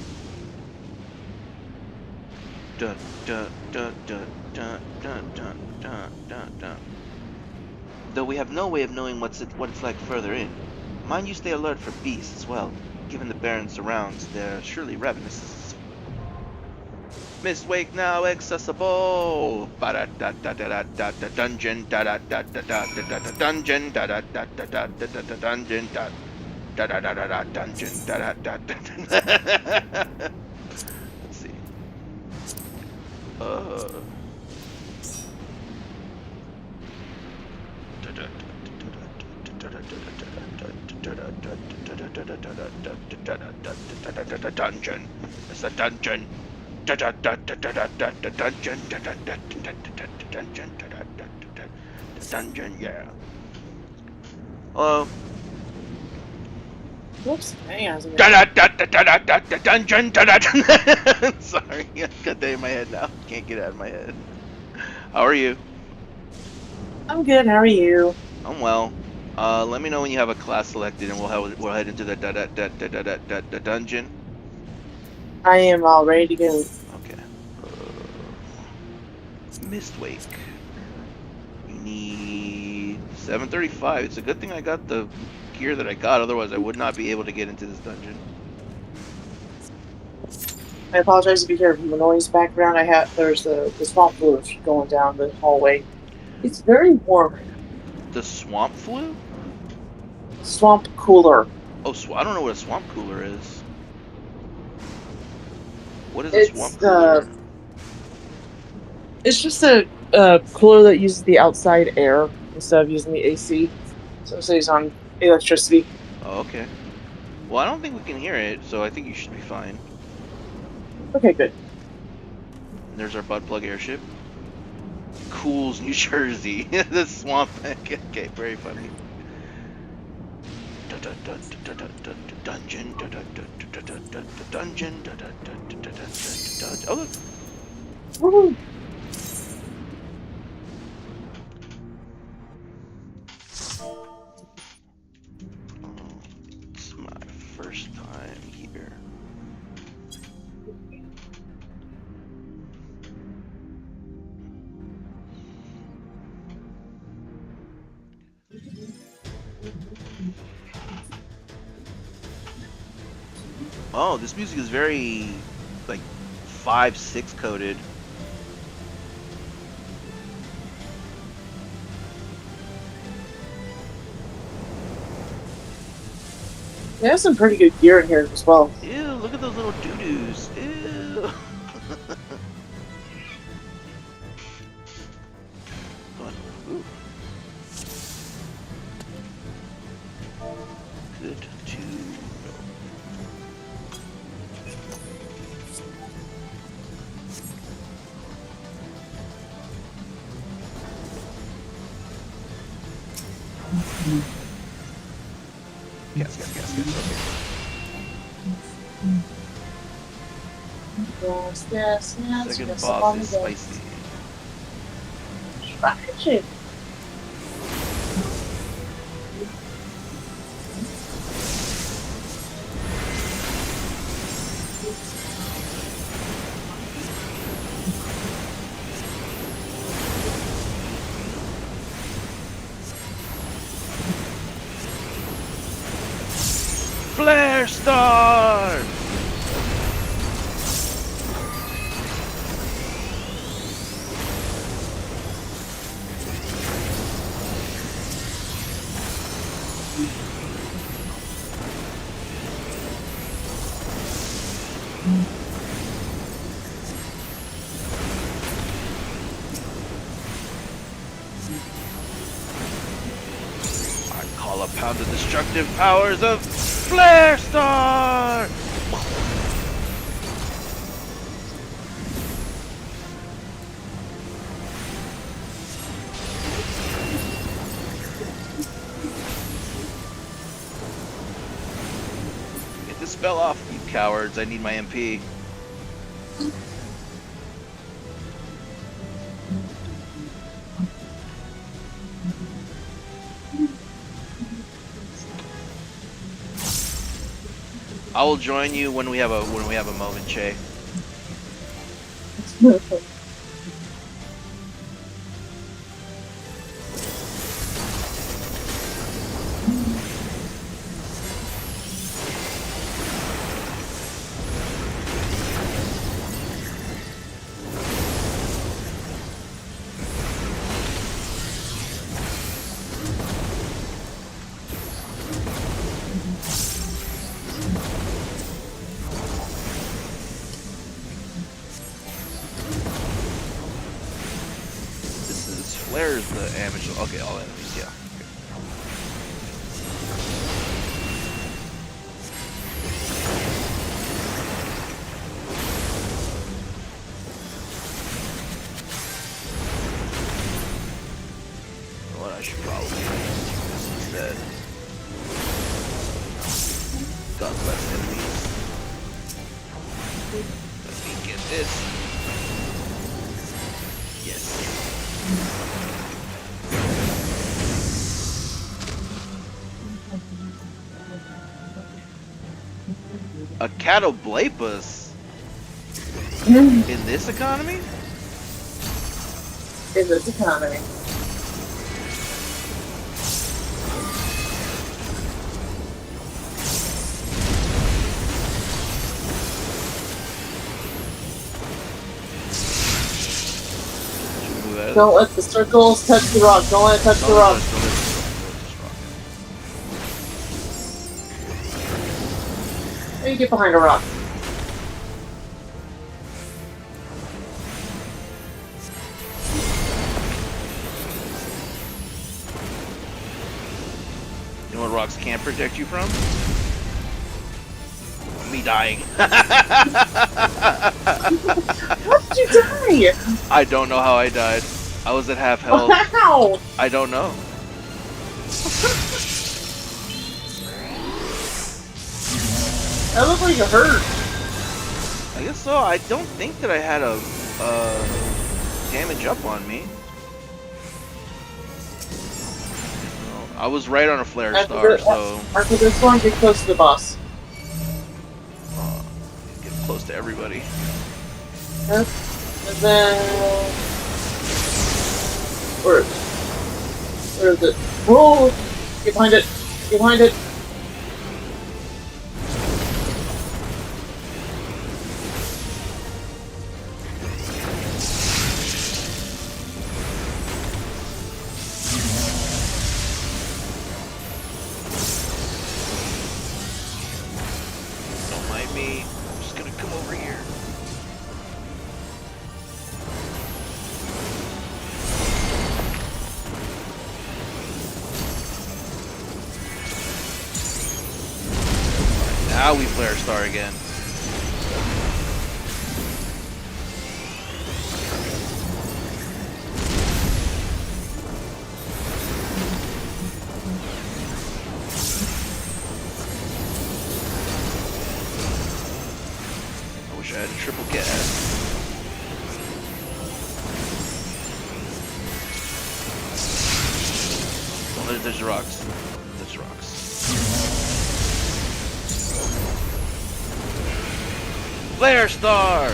Dun dun dun dun dun dun dun dun dun dun. Though we have no way of knowing what it's like further in. Mind you stay alert for beasts as well. Given the barren surrounds, they're surely ravenous. Mistwake now accessible. Dungeon. Dungeon. Dungeon. Let's see. Dungeon. It's a dungeon. Dungeon, yeah. Hello. Whoops, hang on. Dungeon. Sorry, got that in my head now. Can't get it out of my head. How are you? I'm good. How are you? I'm well. Let me know when you have a class selected, and we'll head into the dungeon. I am all ready to go. Okay. Mistwake. You need 735. It's a good thing I got the gear that I got, otherwise I would not be able to get into this dungeon. I apologize if you hear the noise background. There's the swamp flu going down the hallway. It's very warm. The swamp flu? Swamp cooler. Oh, I don't know what a swamp cooler is. What is a swamp cooler? It's just a cooler that uses the outside air instead of using the AC. So it stays on electricity. Oh, okay. Well, I don't think we can hear it, so I think you should be fine. Okay, good. There's our butt plug airship. Cools, New Jersey. The swamp. Okay, very funny. Dungeon. Dungeon. Oh, look. Woohoo! first time here. Oh, this music is very, like, 5/6 coded. They have some pretty good gear in here as well. Ew, look at those little doo-doos. Ew. Ooh. Good to know. Yes. Yes. Second boss is spicy. Spicy. Flare Star! I call upon the destructive powers of Flare Star! Get this spell off, you cowards. I need my MP. I will join you when we have a moment, Che. Flare's the amateur. Okay, all enemies, yeah. You know what, I should probably use this instead. Got less enemies. Let me get this. Yes. A Catoblepus in this economy? In this economy. Don't let the circles touch the rock. Don't let it touch the rock. How do you get behind a rock? You know what rocks can't protect you from? Me dying. How did you die? I don't know how I died. I was at half health. Wow! I don't know. That looked like it hurt. I guess so. I don't think that I had a damage up on me. I was right on a flare star, so... After this one, get close to the boss. close to everybody. And then where is it? Oh, get behind it! Get behind it! Don't mind me. I'm just gonna come over here. Now we play our star again. I wish I had a triple gas. Oh, there's rocks. There's rocks. Flare Star!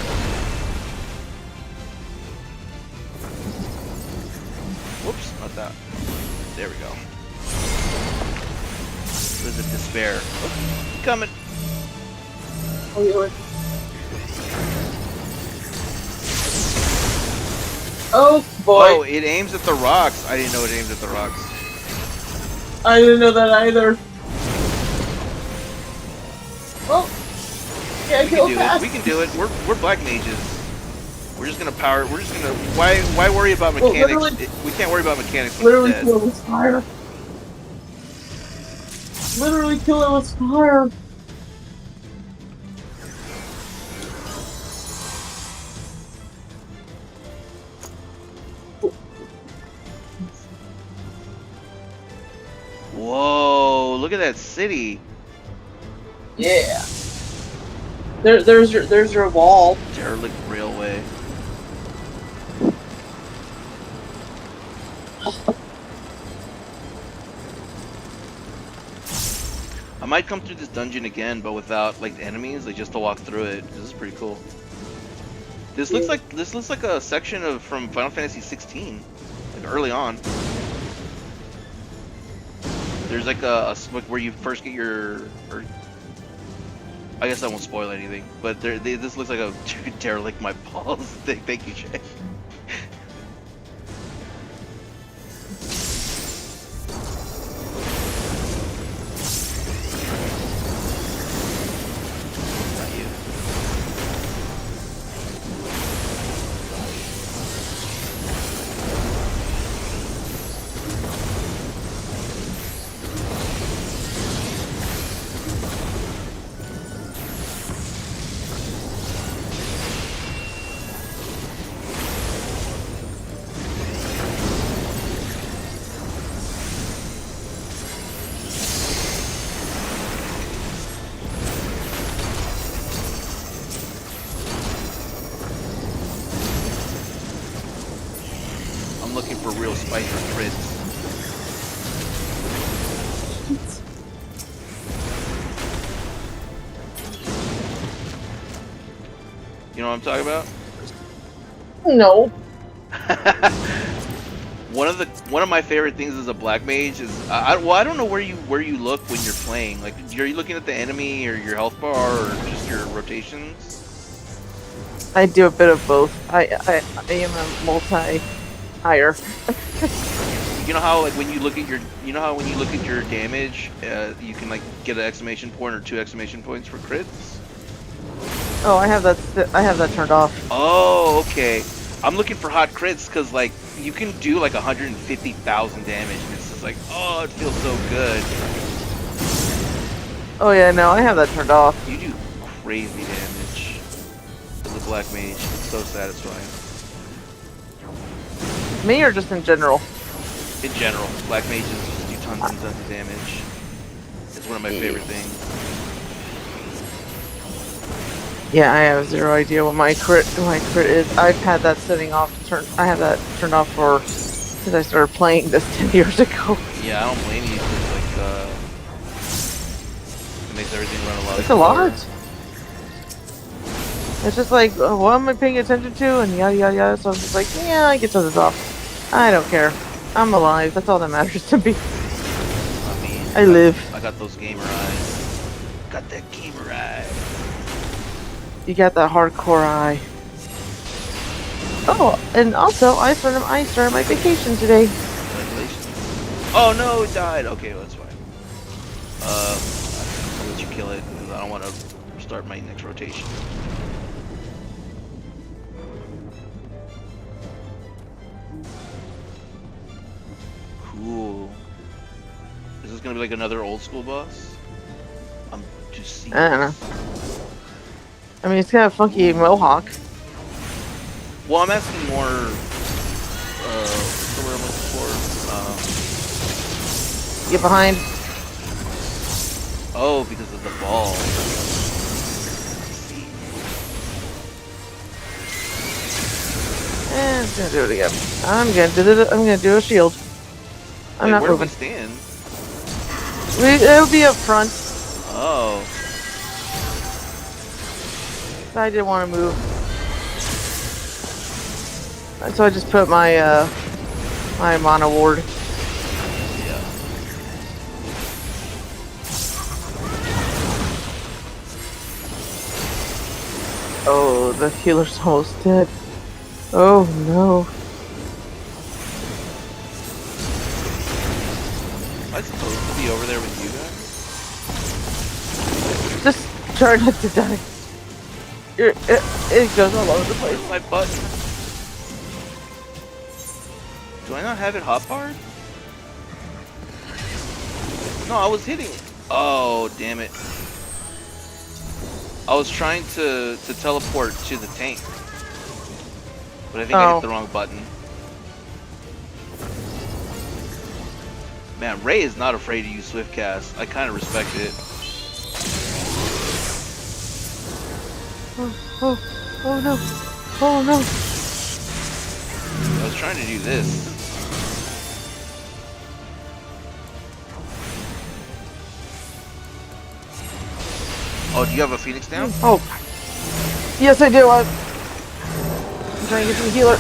Whoops, not that. There we go. There's a despair. Oh, coming. Oh, yeah. Oh boy! Oh, it aims at the rocks. I didn't know it aimed at the rocks. I didn't know that either. Oh! Yeah, We can do it. We can do it. We're black mages. We're just gonna power. We're just gonna. Why worry about mechanics? We can't worry about mechanics when Literally it's kill dead. it with fire. Literally kill it with fire. Whoa! Look at that city. Yeah. There's your wall. Derelict railway. I might come through this dungeon again, but without like enemies, like just to walk through it. This is pretty cool. This looks like a section of from Final Fantasy 16, like early on. There's like like where you first get your, or I guess I won't spoil anything, but this looks like a derelict my balls thing. Thank you, Jay. Looking for real spicy crits. You know what I'm talking about? No. One of my favorite things as a black mage is I don't know where you look when you're playing. Like, are you looking at the enemy or your health bar or just your rotations? I do a bit of both. I am a multi-hire. You know how like when you look at your damage, you can like get an exclamation point or 2 exclamation points for crits. Oh, I have that turned off. Oh, okay. I'm looking for hot crits because like you can do like 150,000 damage, and it's just like, oh, it feels so good. Oh yeah, no, I have that turned off. You do crazy damage as a black mage. It's so satisfying. Me or just in general? In general, black mages just do tons and tons of damage. It's one of my favorite things. Yeah, I have zero idea what my crit is. I've had that setting off. I have that turned off since I started playing this 10 years ago. Yeah, I don't blame you. Cause like it makes everything run a lot. It's a lot. It's just like, what am I paying attention to? And yada yada yada. So I'm just like, yeah, I can turn this off. I don't care. I'm alive. That's all that matters to me. I mean, I live. I got those gamer eyes. Got that gamer eye. You got that hardcore eye. Oh, and also, I started my vacation today. Congratulations. Oh no, it died. Okay, well, that's fine. I'll let you kill it because I don't want to start my next rotation. Cool. Is this gonna be like another old school boss? I'm just seeing. I don't know. I mean, it's kind of funky mohawk. Well, I'm asking more. What's the word I'm looking for? Get behind. Oh, because of the ball. I'm gonna do it again. I'm gonna do a shield. I'm not moving. Where do we stand? It'll be up front. Oh. I didn't want to move. So I just put my my mono ward. Yeah. Oh, the healer's almost dead. Oh no. Am I supposed to be over there with you guys? Just try not to die. It goes all over the place. Where's my button? Do I not have it hotbarred? No, I was hitting it. Oh, damn it. I was trying to teleport to the tank. But I think I hit the wrong button. Man, Ray is not afraid to use Swift Cast. I kind of respect it. Oh no. Oh no. I was trying to do this. Oh, do you have a Phoenix down? Oh. Yes, I do. I'm trying to get to the healer.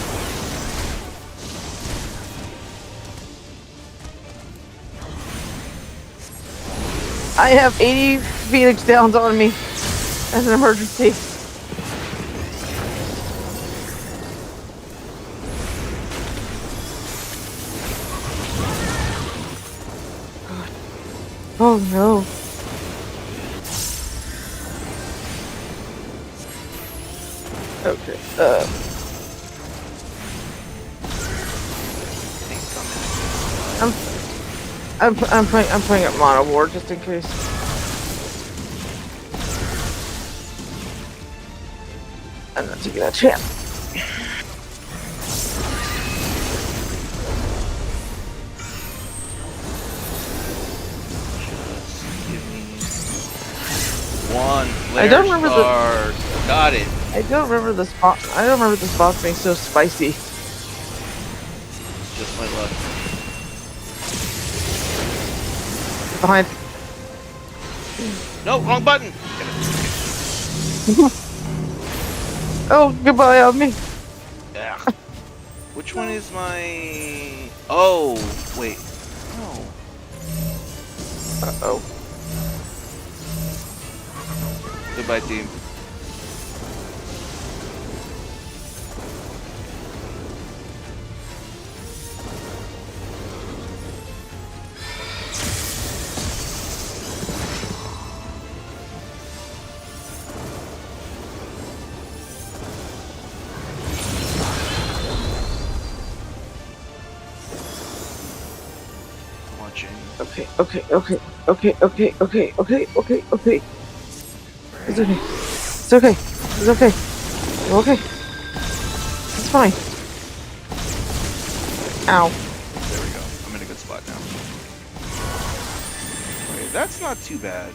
I have 80 Phoenix downs on me as an emergency. Oh no. Okay. I'm playing up mono ward just in case. I'm not taking that chance. One flare I don't remember star. Got it. I don't remember the spot. I don't remember this boss being so spicy. Just my luck. Behind. No, wrong button. Oh, goodbye on me. Yeah. Which one is my? Oh, wait. No. Uh-oh. Goodbye, team. Okay. It's okay. It's okay. It's okay. We're okay. It's fine. Ow. There we go. I'm in a good spot now. Okay, that's not too bad.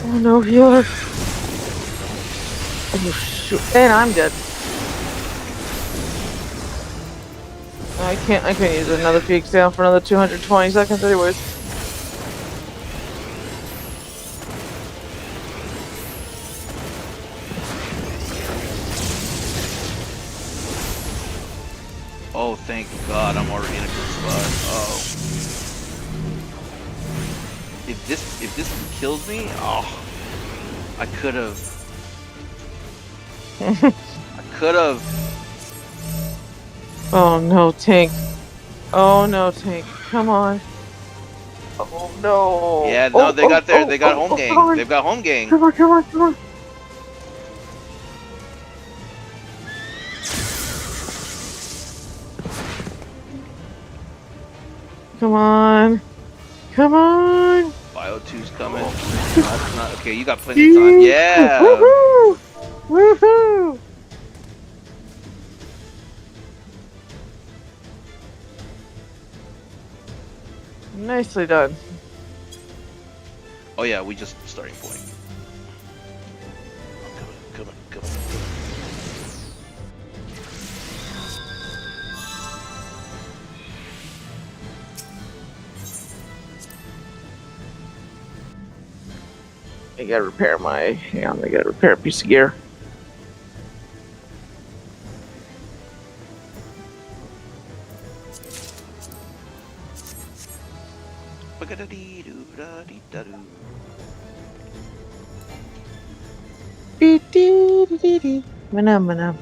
Oh no, healer. Oh shoot. And I'm dead. I can't use another Phoenix down for another 220 seconds anyways. thank God I'm already in a good spot. Oh. If this kills me, oh, I could have. I could have. Oh no, tank. Oh no, tank. Come on. Oh no. Yeah, no, they got their, they got home gang. Come on. They've got home gang. Come on, come on, come on. Come on. Come on. Bio 2's coming. Not, okay, you got plenty of time. Yeah. Woohoo! Woohoo! Nicely done. Oh yeah, we just starting point. Come on, come on, come on. I gotta repair my. Hang on, I gotta repair a piece of gear. Manam.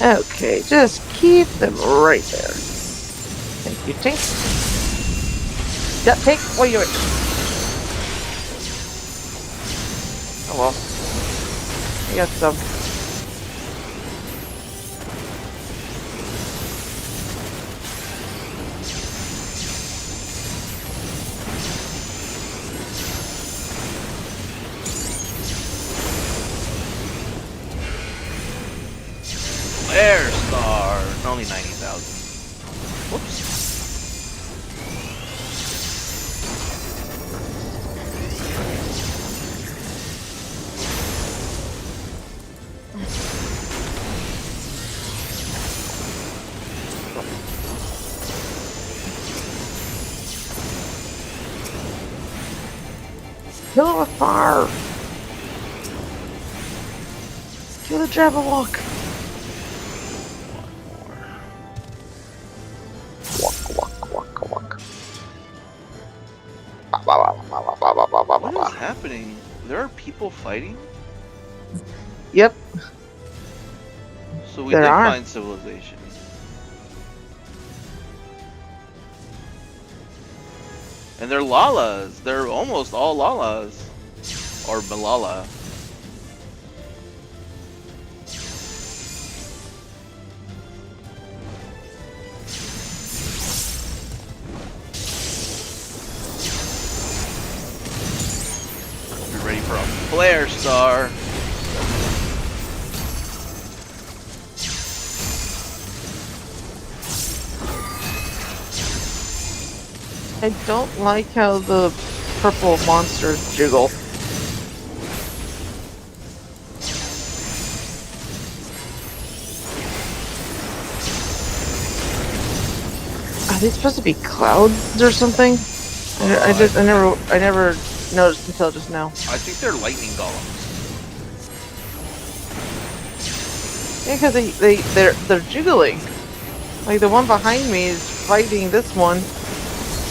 Okay, just keep them right there. Thank you, Tink. Yeah, Tink, what are you doing? Oh well. I got some. Flare Star! Only 90,000. Whoops. Kill it with fire! Kill the Jabberwock! What is happening? There are people fighting? Yep. So we There did are. find civilization. And they're Lalas. They're almost all Lalas. Or Malala. Be ready for a flare star. I don't like how the purple monsters jiggle. Are they supposed to be clouds or something? I never noticed until just now. I think they're lightning golems. Yeah, because they're jiggling. Like the one behind me is fighting this one,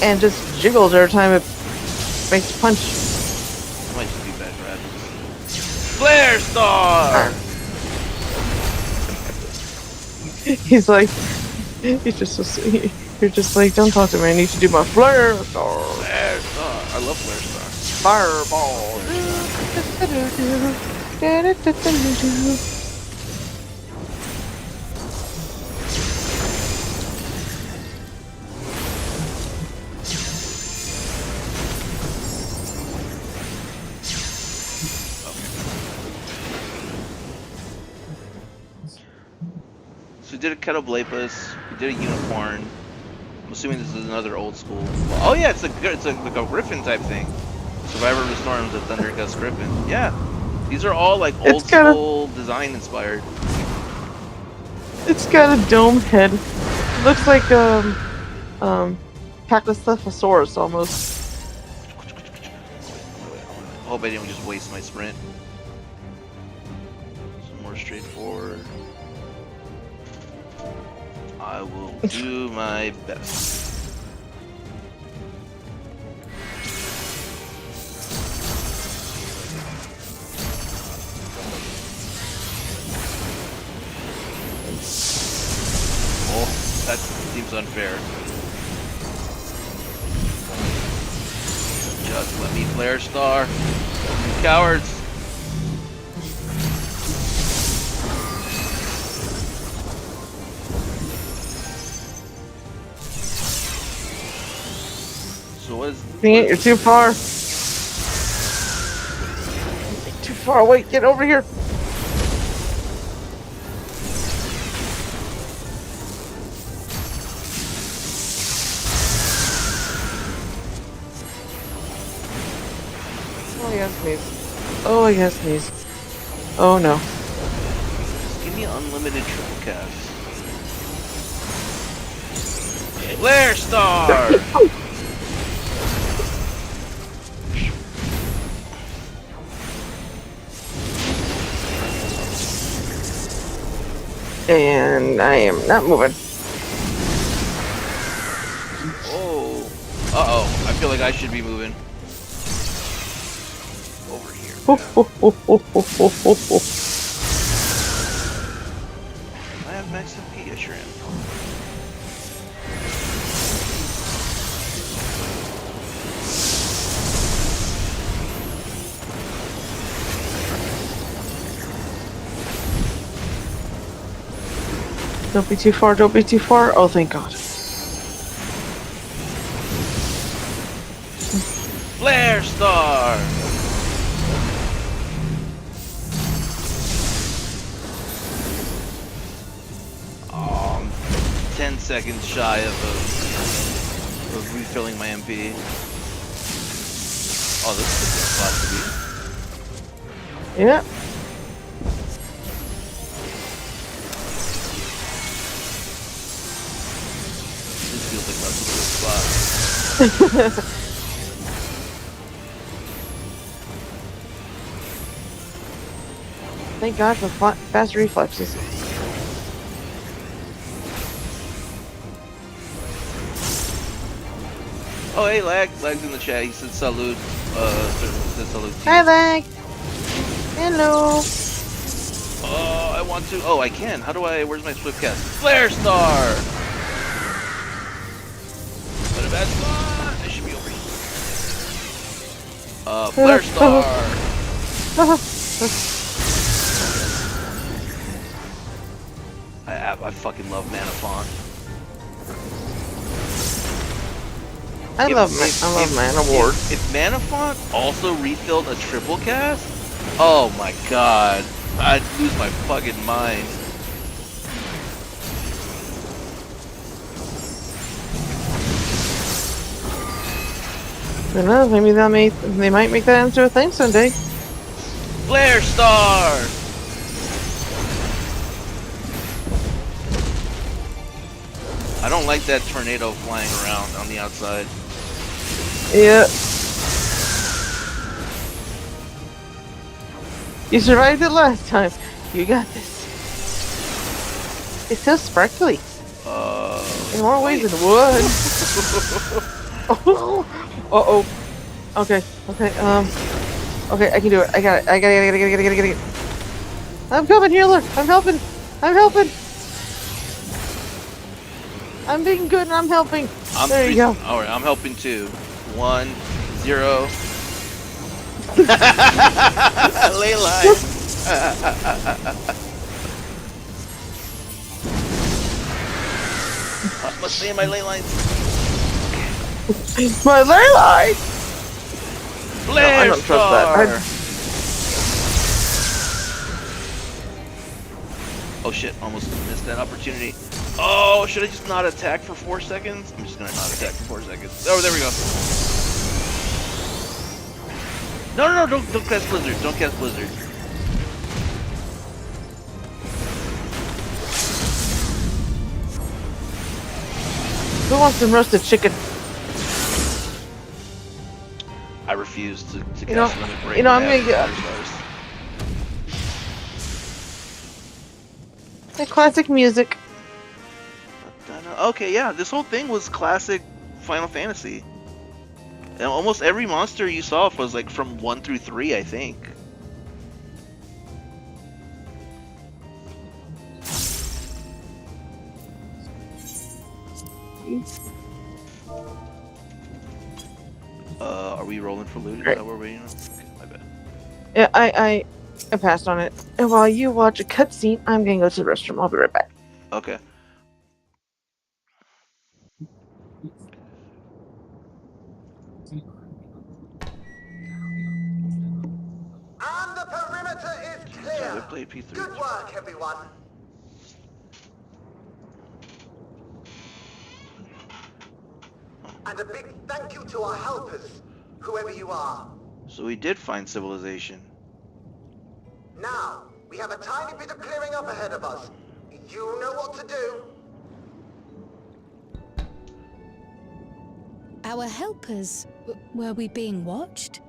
and just jiggles every time it makes a punch. Might just be bad rabbits. Flare star! He's like, he's just so sweet. You're just like, don't talk to me. I need to do my flare star. Flare star. I love flare star. Fireball. So we did a Kettleblapas, we did a unicorn. I'm assuming this is another old school. Oh yeah, it's like a Griffin type thing. Survivor of the Storms, the Thunder Gust Griffin. Yeah, these are all like old school design inspired. It's got a dome head. It looks like Pachycephalosaurus almost. hope I didn't just waste my sprint. Some more straightforward. I will do my best. Oh, that seems unfair. Just let me flare star. You cowards. So what is... Dang it, you're too far. Too far. Wait, get over here. Oh, yes, sneeze. Oh, yes, sneeze. Oh, no. Just give me unlimited triple cast. Flare star! And I am not moving. Oh. Uh-oh. I feel like I should be moving. Over here. I have max MP, I sure am. Don't be too far, don't be too far. Oh, thank God. Flare star! Oh, I'm 10 seconds shy of refilling my MP. Oh, this is a good spot to be. Yeah. This feels like that's a good spot. Thank God for fast reflexes. Oh, hey, Lag's in the chat. He said salute. Said salute. Hi, Lag. Hello. Oh, I want to. Oh, I can. How do I? Where's my swift cast? Flare star. What a bad spot. I should be over here. Flare star. I fucking love Mana Font. I love Mana Ward. If Mana Font also refilled a triple cast, oh my god, I'd lose my fucking mind. Who knows? Maybe they might make that into a thing someday. Flare star. I don't like that tornado flying around on the outside. Yeah. You survived it last time. You got this. It's so sparkly. In more ways than one. Uh-oh. Okay. Okay, okay, I can do it. I got it. I got it. I'm coming, healer. I'm helping. I'm being good and I'm helping. There you go. Alright, I'm helping too. 1, 0. Ley line. Must stay in my ley lines. My ley line. Flare I don't trust that. Oh shit, almost missed that opportunity. Oh, should I just not attack for 4 seconds? I'm just gonna not attack for 4 seconds. Oh, there we go. No, don't cast Blizzard. Don't cast Blizzard. Who wants some roasted chicken? I refuse. refuse to You know, cast Limit Break. you know, when I'm I gonna have get Thunder Stars. the classic music. Okay, yeah, this whole thing was classic Final Fantasy. And almost every monster you saw was like from 1 through 3, I think. Are we rolling for loot? Is Great. that what we're waiting on? Okay, my bad. Yeah, I passed on it. And while you watch a cutscene, I'm gonna go to the restroom. I'll be right back. Okay. And the perimeter is clear. I played P3. Good work, everyone. And a big thank you to our helpers, whoever you are. So we did find civilization. Now, we have a tiny bit of clearing up ahead of us. You know what to do. Our helpers, were we being watched?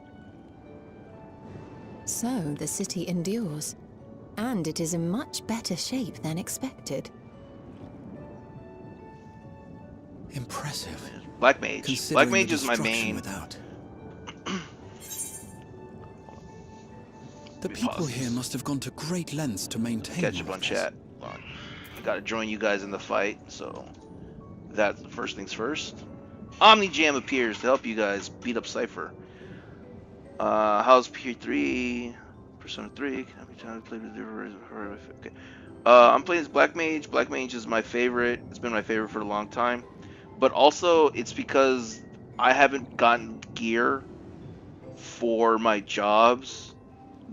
So the city endures, and it is in much better shape than expected. Impressive. Black Mage. Black Considering Mage the is my destruction main. without. The Let me people pause here this. must have gone to great lengths to maintain Catch all up of on this. chat. Hold on. I gotta join you guys in the fight, so that's the first things first. Omni Jam appears to help you guys beat up Cypher. How's P3? Persona 3. How many times I played with different? Okay. I'm playing as Black Mage. Black Mage is my favorite. It's been my favorite for a long time. But also, it's because I haven't gotten gear for my jobs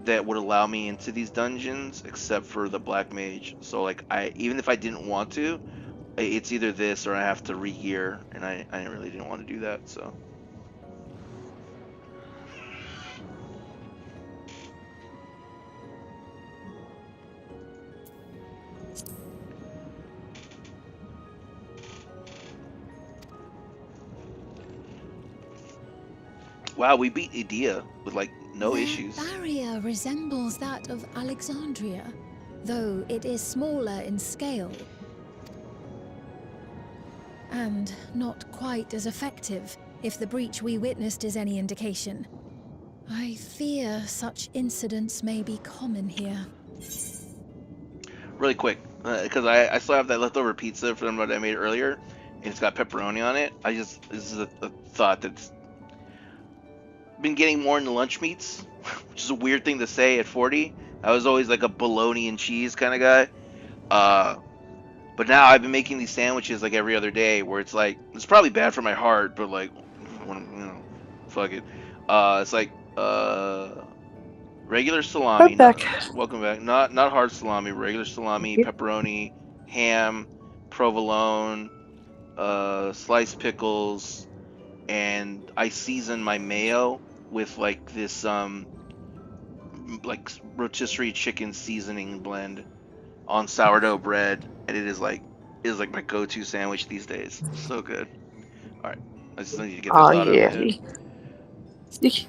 that would allow me into these dungeons, except for the Black Mage. So, like, even if I didn't want to, it's either this or I have to re-gear, and I really didn't want to do that, so. Wow, we beat Idea with, like, no Their issues. barrier resembles that of Alexandria, though it is smaller in scale. And not quite as effective, if the breach we witnessed is any indication. I fear such incidents may be common here. Really quick, because I still have that leftover pizza from what I made earlier, and it's got pepperoni on it. This is a thought that's been getting more into lunch meats, which is a weird thing to say at 40. I was always like a bologna and cheese kind of guy. But now I've been making these sandwiches like every other day, where it's like, it's probably bad for my heart, but like, fuck it. It's like regular salami. I'm back. Welcome back. Not hard salami. Regular salami, pepperoni, ham, provolone, sliced pickles, and I season my mayo with like this like rotisserie chicken seasoning blend on sourdough bread, and it is like my go-to sandwich these days. So good. All right, I just need to get that Oh thought out of my yeah, head.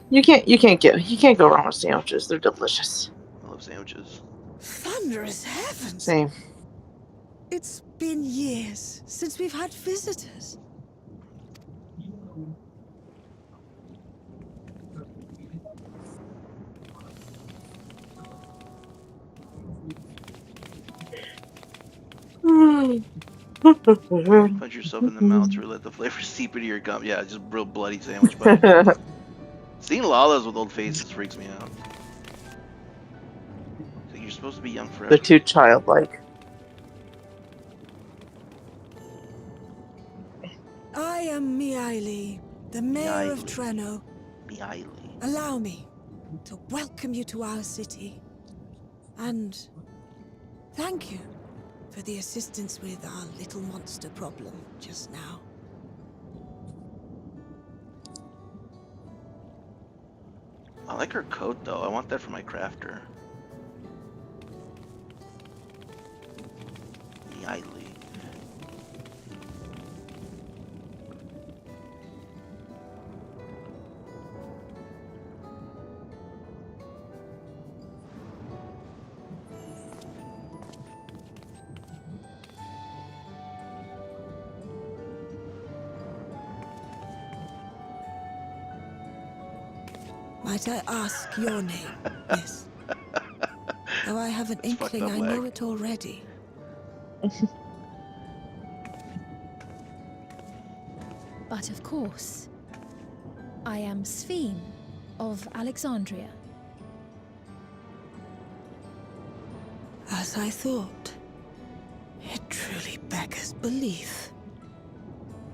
you can't go wrong with sandwiches. They're delicious. I love sandwiches. Thunderous heavens! Same. It's been years since we've had visitors. Punch yourself in the mouth to let the flavor seep into your gum. Yeah, just real bloody sandwich. But seeing Lalas with old faces freaks me out. So you're supposed to be young forever. They're too childlike. I am Miaili, the mayor of Miaili. Treno. Miaili. Allow me to welcome you to our city. And thank you for the assistance with our little monster problem just now. I like her coat though. I want that for my crafter. Miaili. Might I ask your name, miss? Though I have an inkling I know it already. But of course, I am Sphene of Alexandria. As I thought. It truly beggars belief.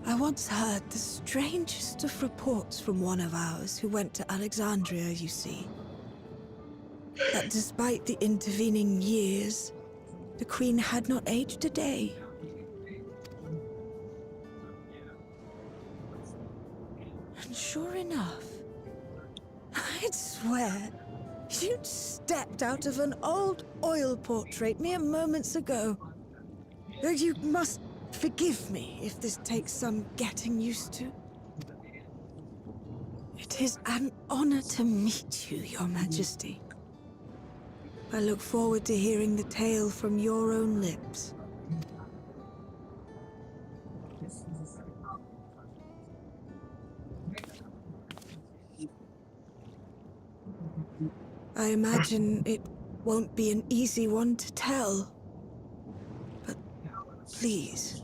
I once heard the strangest of reports from one of ours who went to Alexandria, you see. That despite the intervening years, the Queen had not aged a day. And sure enough, I'd swear, you'd stepped out of an old oil portrait mere moments ago. Though you must forgive me if this takes some getting used to. It is an honor to meet you, Your Majesty. I look forward to hearing the tale from your own lips. I imagine it won't be an easy one to tell. But please.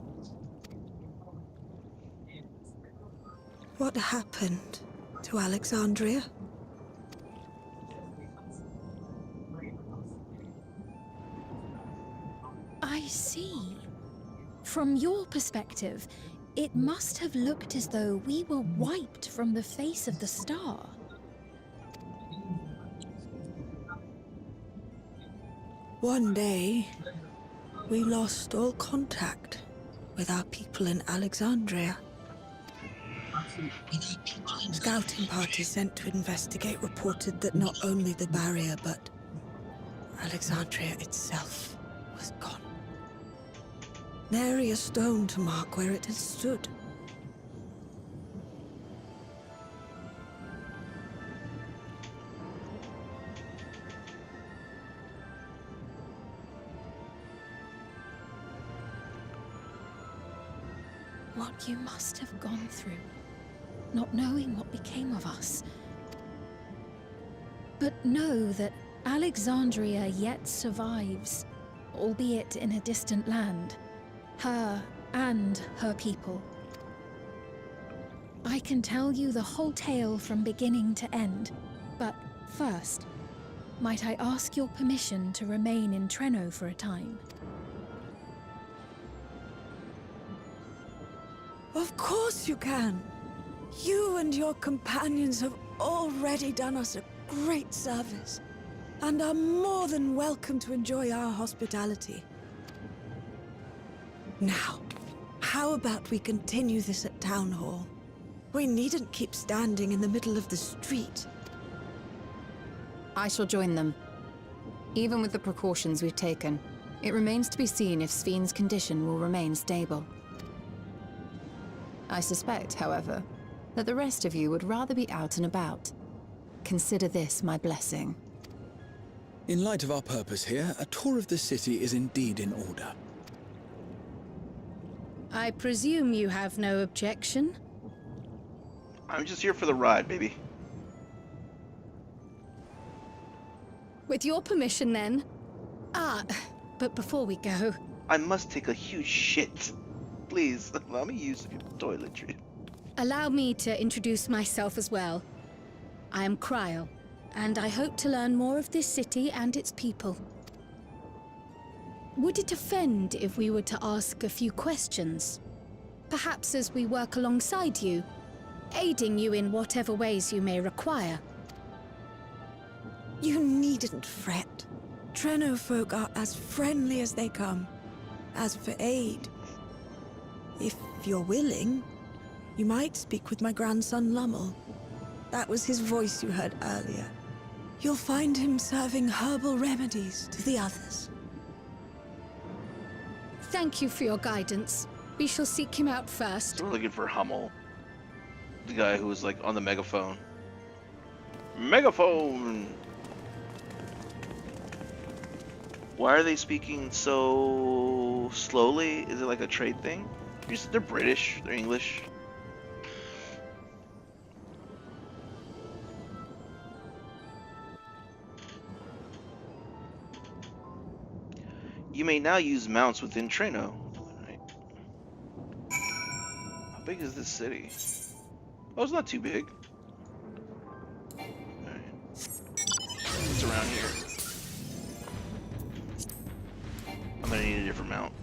What happened to Alexandria? I see. From your perspective, it must have looked as though we were wiped from the face of the star. One day, we lost all contact with our people in Alexandria. Scouting parties sent to investigate reported that not only the barrier, but Alexandria itself was gone. Nary a stone to mark where it had stood. What you must have gone through, not knowing what became of us. But know that Alexandria yet survives, albeit in a distant land. Her and her people. I can tell you the whole tale from beginning to end, but first, might I ask your permission to remain in Treno for a time? Of course you can. You and your companions have already done us a great service, and are more than welcome to enjoy our hospitality. Now, how about we continue this at Town Hall? We needn't keep standing in the middle of the street. I shall join them. Even with the precautions we've taken, it remains to be seen if Sphene's condition will remain stable. I suspect, however, that the rest of you would rather be out and about. Consider this my blessing. In light of our purpose here, a tour of the city is indeed in order. I presume you have no objection? I'm just here for the ride, baby. With your permission, then. But before we go... I must take a huge shit. Please, allow me to use your toiletry. Allow me to introduce myself as well. I am Kryl, and I hope to learn more of this city and its people. Would it offend if we were to ask a few questions? Perhaps as we work alongside you, aiding you in whatever ways you may require. You needn't fret. Treno folk are as friendly as they come. As for aid, if you're willing, you might speak with my grandson Lummel. That was his voice you heard earlier. You'll find him serving herbal remedies to the others. Thank you for your guidance. We shall seek him out first. So we're looking for Hummel. The guy who was like on the megaphone. Megaphone! Why are they speaking so slowly? Is it like a trade thing? They're British, they're English. You may now use mounts within Treno. Right. How big is this city? Oh, it's not too big. Alright. It's around here. I'm gonna need a different mount.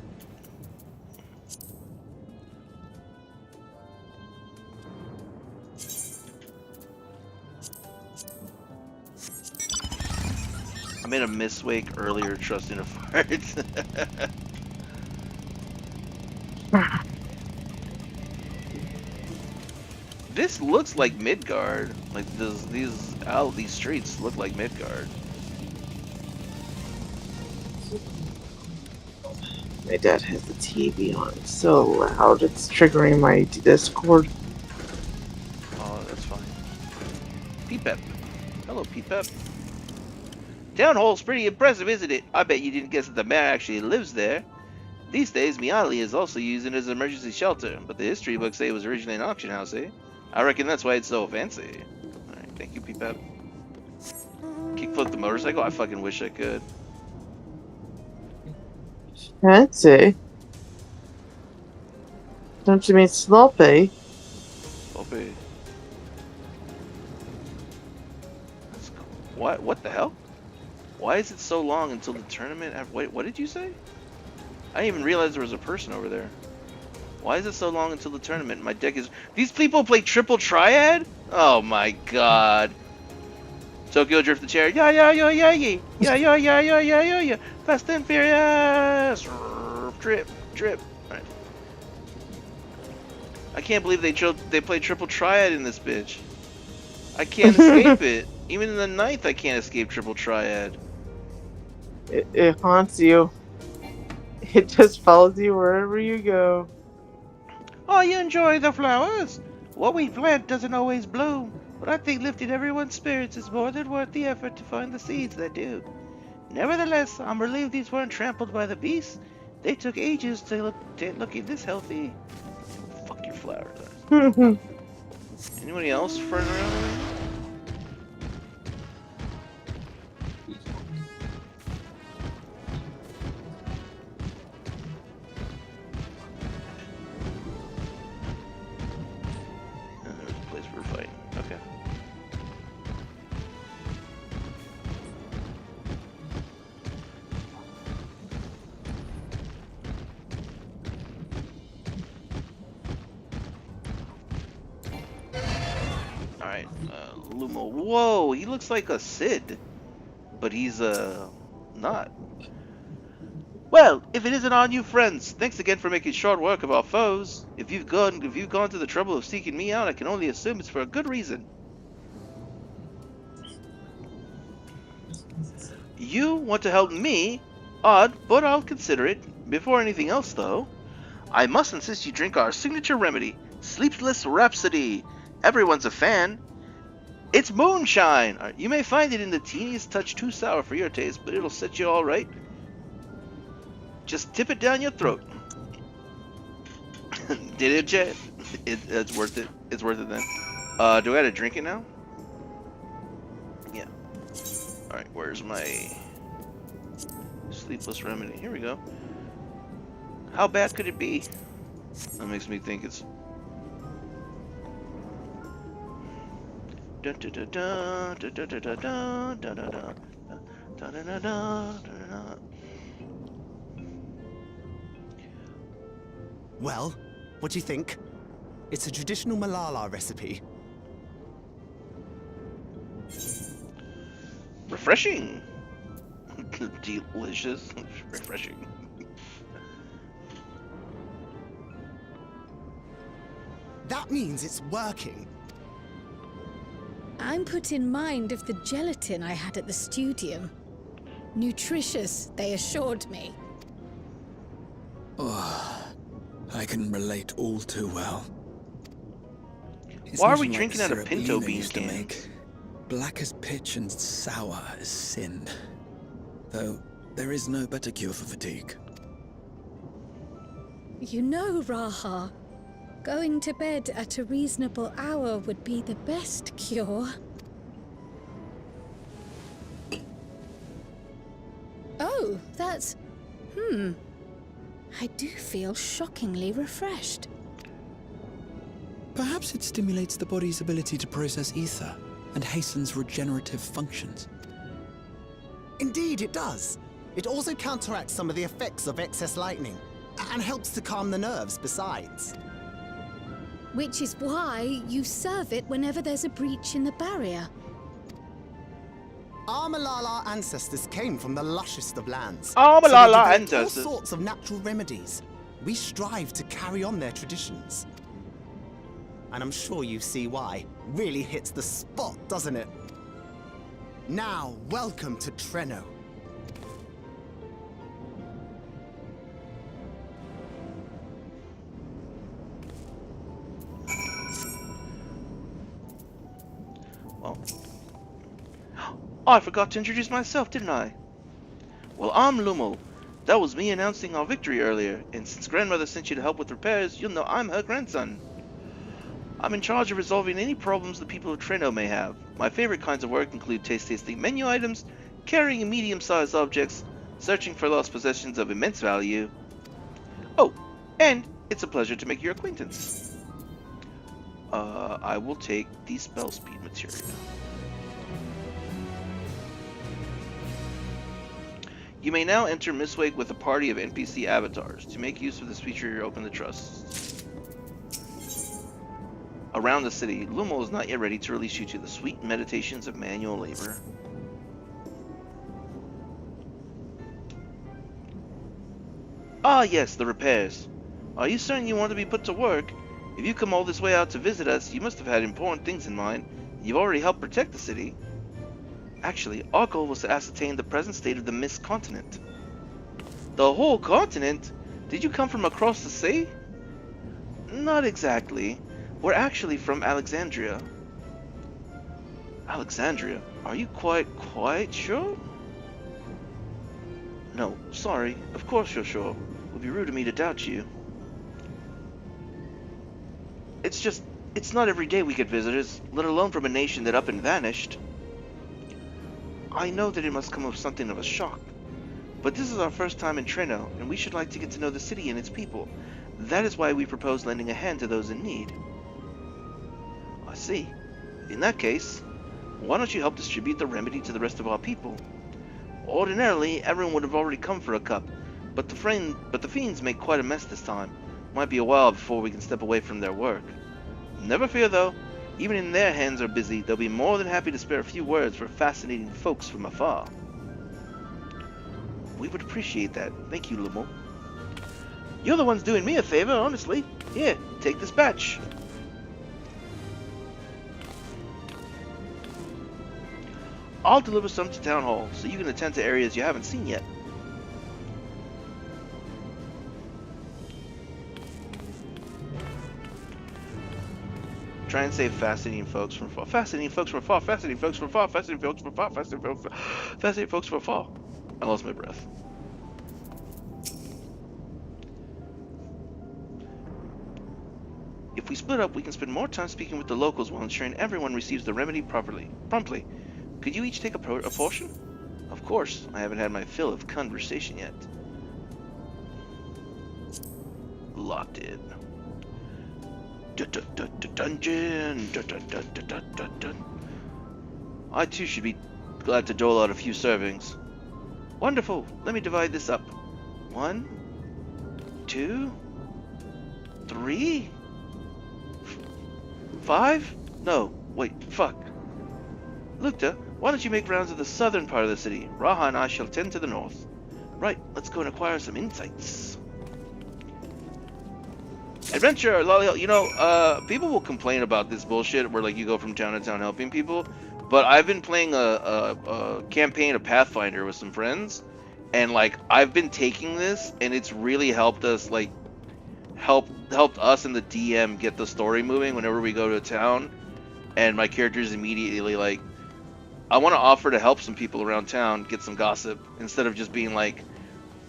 I made a miswake earlier trusting a fart. This looks like Midgard. Like these streets look like Midgard. My dad has the TV on so loud it's triggering my Discord. Oh, that's fine. Peepep. Hello, Peepep. Town Hall's pretty impressive, isn't it? I bet you didn't guess that the mayor actually lives there. These days, Miali is also used as an emergency shelter, but the history books say it was originally an auction house, eh? I reckon that's why it's so fancy. Alright, thank you, Peepep. Kickflip the motorcycle? I fucking wish I could. Fancy? Don't you mean sloppy? Sloppy. That's cool. What the hell? Why is it so long until the tournament? Wait, what did you say? I didn't even realize there was a person over there. Why is it so long until the tournament? My deck is... These people play triple triad? Oh my god. Tokyo Drift the chair. Yeah, yeah, yeah, yeah, yeah. Yeah, yeah, yeah, yeah, yeah, yeah, yeah. Fast and Furious. Drip, drip. Alright. I can't believe they play triple triad in this bitch. I can't escape it. Even in the 9th, I can't escape triple triad. It haunts you. It just follows you wherever you go. Oh, you enjoy the flowers? What we plant doesn't always bloom, but I think lifting everyone's spirits is more than worth the effort to find the seeds that do. Nevertheless, I'm relieved these weren't trampled by the beasts. They took ages to looking this healthy. Fuck your flowers. Anybody else running around? Lumo. Whoa, he looks like a Cid, but he's not. Well, if it isn't on you, friends, thanks again for making short work of our foes. If you've gone to the trouble of seeking me out, I can only assume it's for a good reason. You want to help me? Odd, but I'll consider it. Before anything else, though, I must insist you drink our signature remedy, Sleepless Rhapsody. Everyone's a fan. It's moonshine! You may find it in the teeniest touch too sour for your taste, but it'll set you all right. Just tip it down your throat. Did it, Jet? It's worth it. It's worth it then. Do I have to drink it now? Yeah. Alright, where's my Sleepless Remedy? Here we go. How bad could it be? That makes me think it's... Well, what do you think? It's a traditional Malala recipe. Refreshing. Delicious. Refreshing. That means it's working. I'm put in mind of the gelatin I had at the studium. Nutritious, they assured me. Oh, I can relate all too well. It's Why are we nothing like drinking the out of syrup pinto Lena bean used to cans? make. Black as pitch and sour as sin. Though there is no better cure for fatigue. You know, Raha, going to bed at a reasonable hour would be the best cure. Oh, that's... I do feel shockingly refreshed. Perhaps it stimulates the body's ability to process ether and hastens regenerative functions. Indeed, it does. It also counteracts some of the effects of excess lightning, and helps to calm the nerves besides. Which is why you serve it whenever there's a breach in the barrier. Our Malala ancestors came from the lushest of lands. Our so they Malala developed ancestors. all sorts of natural remedies. We strive to carry on their traditions. And I'm sure you see why. Really hits the spot, doesn't it? Now, welcome to Treno. Well, I forgot to introduce myself, didn't I? Well, I'm Lummel. That was me announcing our victory earlier, and since Grandmother sent you to help with repairs, you'll know I'm her grandson. I'm in charge of resolving any problems the people of Treno may have. My favorite kinds of work include tasting menu items, carrying medium-sized objects, searching for lost possessions of immense value. Oh, and it's a pleasure to make your acquaintance. I will take the spell speed material. You may now enter Mistwake with a party of NPC avatars. To make use of this feature, open the trust. Around the city, Lummel is not yet ready to release you to the sweet meditations of manual labor. Ah yes, the repairs. Are you certain you want to be put to work? If you come all this way out to visit us, you must have had important things in mind. You've already helped protect the city. Actually, our goal was to ascertain the present state of the Mist Continent. The whole continent? Did you come from across the sea? Not exactly. We're actually from Alexandria. Alexandria? Are you quite sure? No, sorry. Of course you're sure. It would be rude of me to doubt you. It's not every day we get visitors, let alone from a nation that up and vanished. I know that it must come with something of a shock, but this is our first time in Treno, and we should like to get to know the city and its people. That is why we propose lending a hand to those in need. I see. In that case, why don't you help distribute the remedy to the rest of our people? Ordinarily, everyone would have already come for a cup, but the fiends make quite a mess this time. Might be a while before we can step away from their work. Never fear though, even in their hands are busy, they'll be more than happy to spare a few words for fascinating folks from afar. We would appreciate that. Thank you, Lummel. You're the ones doing me a favor, honestly. Here, take this batch. I'll deliver some to Town Hall, so you can attend to areas you haven't seen yet. Try and save fascinating folks from far. Fascinating folks from far. Fascinating folks from far. Fascinating folks from far. Fascinating folks from far. I lost my breath. If we split up, we can spend more time speaking with the locals while ensuring everyone receives the remedy promptly. Could you each take a portion? Of course, I haven't had my fill of conversation yet. Locked in. Dungeon. I too should be glad to dole out a few servings. Wonderful. Let me divide this up. 1, 2, 3, 5? No, wait, fuck. Lukta, why don't you make rounds of the southern part of the city? Raha and I shall tend to the north. Right, let's go and acquire some insights. Adventure, lolly, you know, people will complain about this bullshit where, like, you go from town to town helping people, but I've been playing a campaign of Pathfinder with some friends, and, like, I've been taking this, and it's really helped us, like, helped us and the DM get the story moving whenever we go to a town, and my character's immediately, like, I want to offer to help some people around town get some gossip, instead of just being like,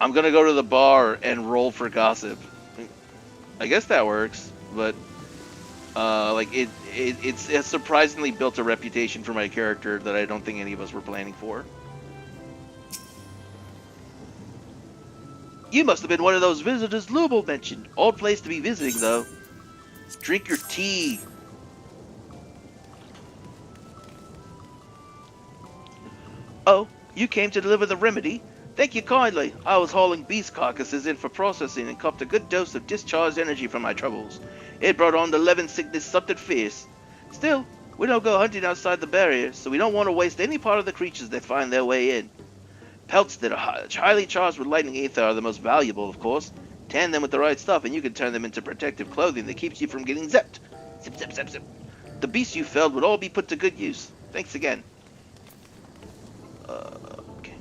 I'm gonna go to the bar and roll for gossip. I guess that works, but like it's surprisingly built a reputation for my character that I don't think any of us were planning for. You must have been one of those visitors Lubel mentioned. Old place to be visiting, though. Drink your tea. Oh, you came to deliver the remedy? Thank you kindly. I was hauling beast carcasses in for processing and copped a good dose of discharged energy from my troubles. It brought on the Levin sickness something fierce. Still, we don't go hunting outside the barrier, so we don't want to waste any part of the creatures that find their way in. Pelts that are highly charged with lightning ether are the most valuable, of course. Tan them with the right stuff and you can turn them into protective clothing that keeps you from getting zapped. Zip, zip, zip, zip. The beasts you felled would all be put to good use. Thanks again. Okay.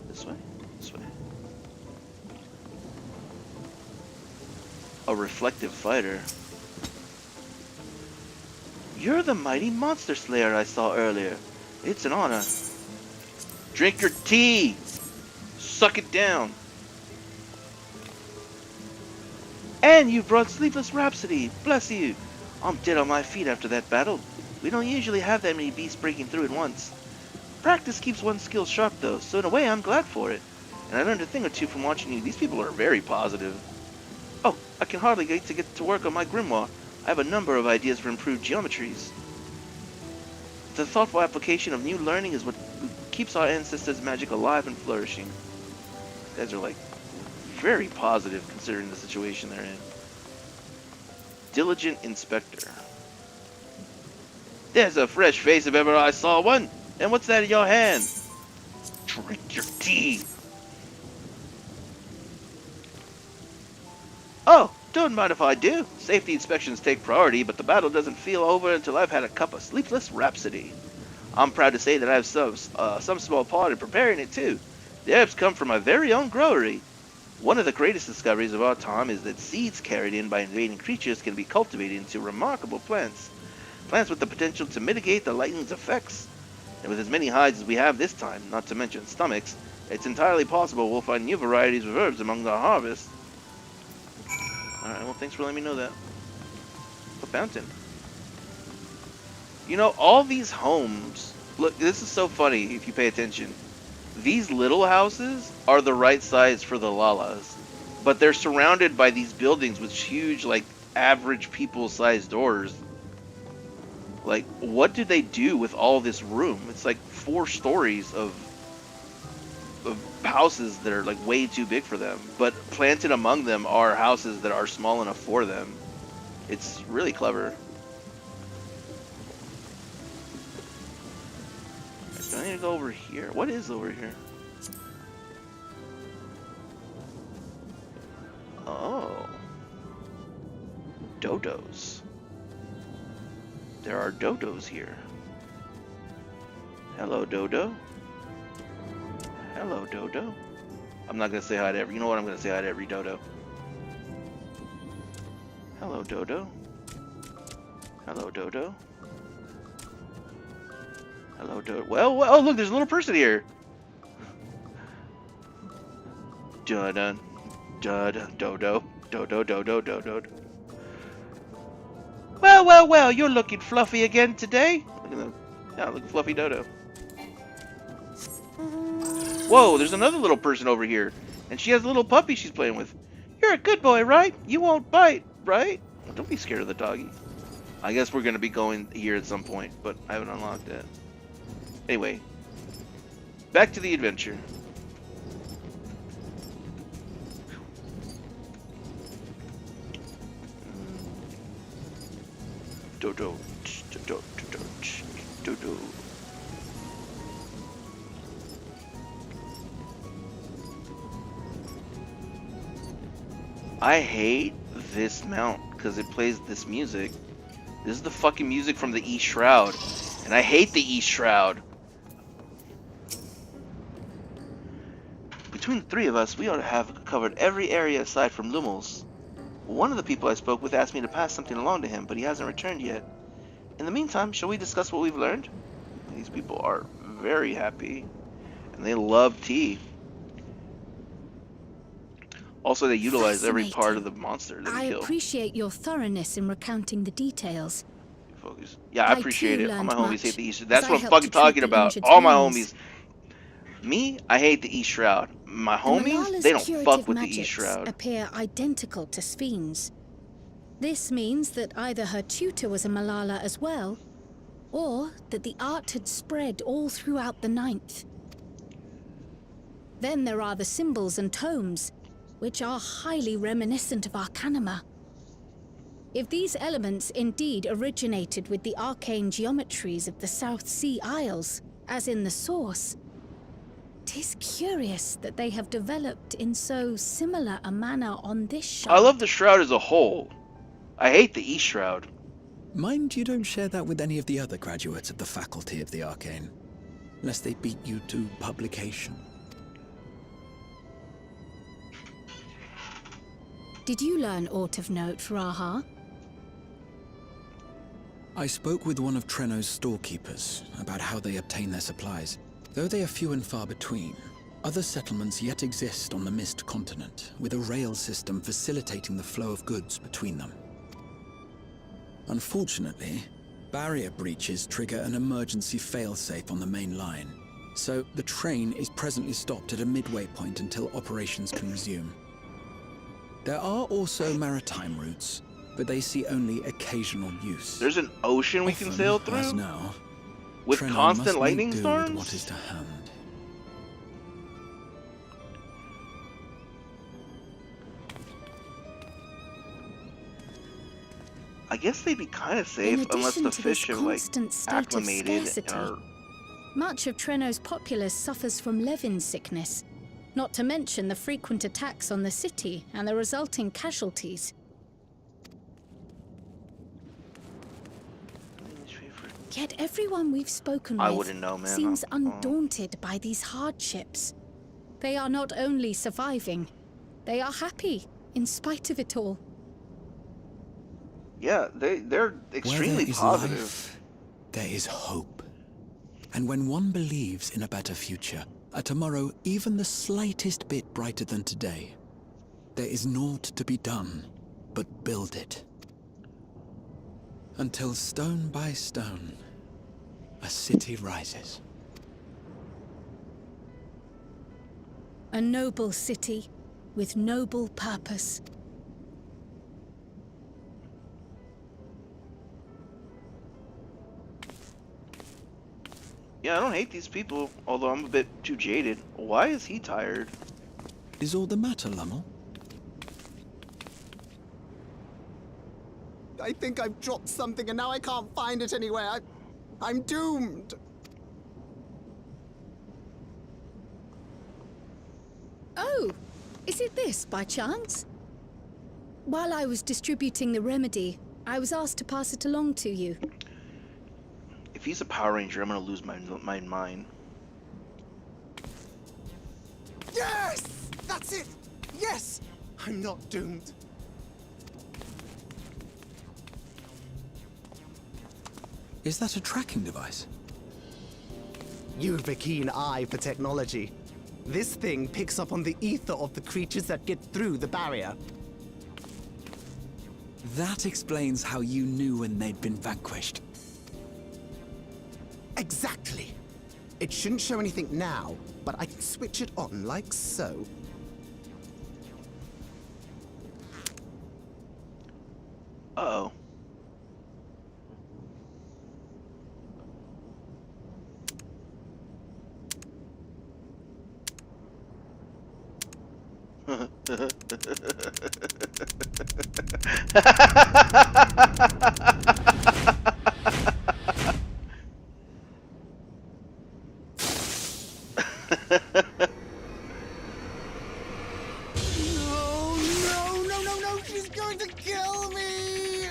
This way? This way. A reflective fighter. You're the mighty monster slayer I saw earlier. It's an honor. Drink your tea! Suck it down! And you brought Sleepless Rhapsody! Bless you! I'm dead on my feet after that battle. We don't usually have that many beasts breaking through at once. Practice keeps one's skills sharp though, so in a way I'm glad for it. And I learned a thing or two from watching you. These people are very positive. Oh, I can hardly wait to get to work on my grimoire. I have a number of ideas for improved geometries. The thoughtful application of new learning is what keeps our ancestors' magic alive and flourishing. These guys are like very positive considering the situation they're in. Diligent Inspector. There's a fresh face if ever I saw one. And what's that in your hand? Drink your tea. Oh, don't mind if I do. Safety inspections take priority, but the battle doesn't feel over until I've had a cup of Sleepless Rhapsody. I'm proud to say that I have some small part in preparing it too. The herbs come from my very own growery. One of the greatest discoveries of our time is that seeds carried in by invading creatures can be cultivated into remarkable plants. Plants with the potential to mitigate the lightning's effects. And with as many hides as we have this time, not to mention stomachs, it's entirely possible we'll find new varieties of herbs among our harvest. Alright, well thanks for letting me know that. A fountain. You know, all these homes, look, this is so funny if you pay attention. These little houses are the right size for the Lalas, but they're surrounded by these buildings with huge, like, average people-sized doors. Like, what do they do with all this room? It's like 4 stories of houses that are, like, way too big for them, but planted among them are houses that are small enough for them. It's really clever. Do I need to go over here? What is over here? Oh. Dodos. There are dodos here. Hello, Dodo. Hello, Dodo. I'm not going to say hi to every... You know what? I'm going to say hi to every Dodo. Hello, Dodo. Hello, Dodo. Hello, Dodo. Well, oh, look, there's a little person here. Dun-dun. Dun-dun. Dodo. Dodo, Dodo, Dodo. Well, well, well, you're looking fluffy again today. Look at them. Yeah, look at Fluffy Dodo. Whoa, there's another little person over here. And she has a little puppy she's playing with. You're a good boy, right? You won't bite, right? Well, don't be scared of the doggy. I guess we're going to be going here at some point, but I haven't unlocked it. Anyway, back to the adventure. Dodo, Dodo, Dodo, Dodo. I hate this mount because it plays this music. This is the fucking music from the East Shroud, and I hate the East Shroud. Between the 3 of us, we ought to have covered every area aside from Lummel's. One of the people I spoke with asked me to pass something along to him, but he hasn't returned yet. In the meantime, shall we discuss what we've learned? These people are very happy, and they love tea. Also, they utilize every part of the monster that they kill. I appreciate your thoroughness in recounting the details. Focus. Yeah, I appreciate it. All my homies hate the East. That's what I'm helped fucking to treat talking the about. injured All my wounds. homies. Me, I hate the East Shroud. my The homies, Malala's they don't curative fuck with the magics E-Shroud. appear identical to Spheen's. This means that either her tutor was a Malala as well, or that the art had spread all throughout the Ninth. Then there are the symbols and tomes, which are highly reminiscent of Arcanima. If these elements indeed originated with the arcane geometries of the South Sea Isles, as in the source, 'tis curious that they have developed in so similar a manner on this shard. I love the Shroud as a whole. I hate the E-Shroud. Mind you don't share that with any of the other graduates of the Faculty of the Arcane, lest they beat you to publication. Did you learn aught of note, Raha? I spoke with one of Treno's storekeepers about how they obtain their supplies. Though they are few and far between, other settlements yet exist on the Mist Continent, with a rail system facilitating the flow of goods between them. Unfortunately, barrier breaches trigger an emergency failsafe on the main line, so the train is presently stopped at a midway point until operations can resume. There are also maritime routes, but they see only occasional use. There's an ocean we can sail Often, as through? now, With Treno constant must make lightning do with storms? what is to hand. I guess they'd be kind of safe unless the fish have like acclimated and are... Much of Treno's populace suffers from Levin sickness, not to mention the frequent attacks on the city and the resulting casualties. Yet everyone we've spoken I with wouldn't know, man. seems undaunted by these hardships. They are not only surviving, they are happy in spite of it all. Yeah, they're extremely Where there is positive. life, there is hope. And when one believes in a better future, a tomorrow even the slightest bit brighter than today, there is naught to be done but build it. Until stone by stone, a city rises. A noble city with noble purpose. Yeah, I don't hate these people, although I'm a bit too jaded. Why is he tired? Is all the matter, Lummel? I think I've dropped something and now I can't find it anywhere. I'm doomed. Oh, is it this by chance? While I was distributing the remedy, I was asked to pass it along to you. If he's a Power Ranger, I'm gonna lose my mind. Yes! That's it! Yes! I'm not doomed. Is that a tracking device? You've a keen eye for technology. This thing picks up on the ether of the creatures that get through the barrier. That explains how you knew when they'd been vanquished. Exactly. It shouldn't show anything now, but I can switch it on like so. Uh-oh. No, she's going to kill me!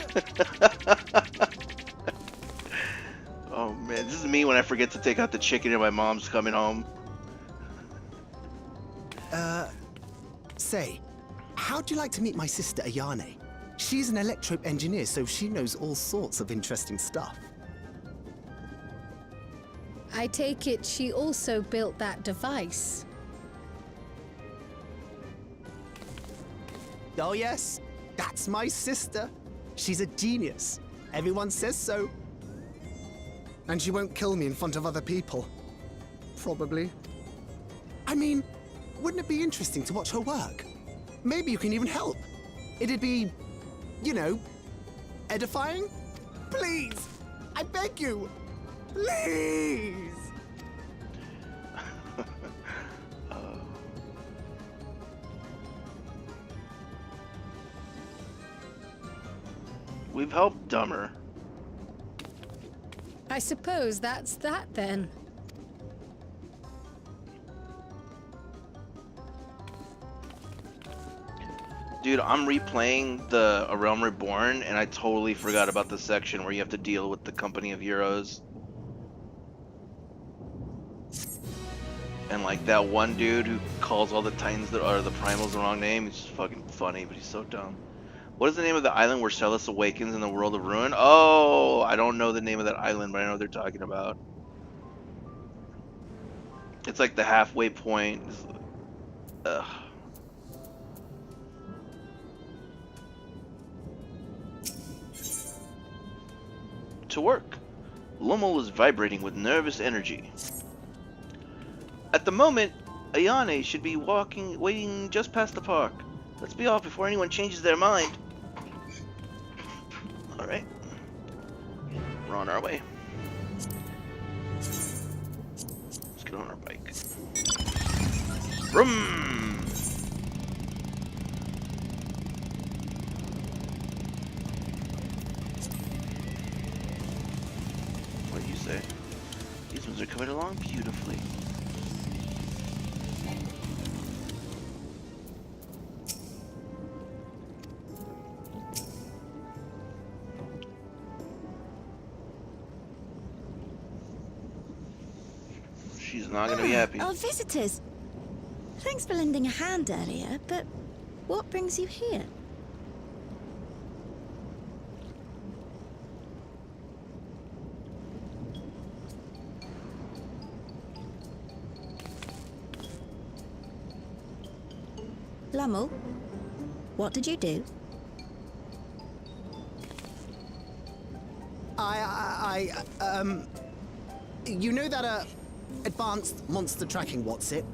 Oh man, this is me when I forget to take out the chicken and my mom's coming home. Say, how'd you like to meet my sister Ayane? She's an electro engineer, so she knows all sorts of interesting stuff. I take it she also built that device. Oh yes, that's my sister. She's a genius. Everyone says so. And she won't kill me in front of other people. Probably. I mean, wouldn't it be interesting to watch her work? Maybe you can even help. It'd be, you know, edifying? Please! I beg you! Please! We've helped Dumber. I suppose that's that then. Dude, I'm replaying the A Realm Reborn, and I totally forgot about the section where you have to deal with the Company of Heroes. And like that one dude who calls all the Titans that are the Primals the wrong name, he's fucking funny, but he's so dumb. What is the name of the island where Celis awakens in the world of ruin? Oh, I don't know the name of that island, but I know what they're talking about. It's like the halfway point. Ugh. To work. Lummel is vibrating with nervous energy. At the moment, Ayane should be waiting just past the park. Let's be off before anyone changes their mind. Alright. We're on our way. Let's get on our bike. Vroom! What do you say? These ones are coming along beautifully. She's not gonna be happy. Our visitors. Thanks for lending a hand earlier, but what brings you here? Lummel, what did you do? You know that, advanced monster tracking, what's it?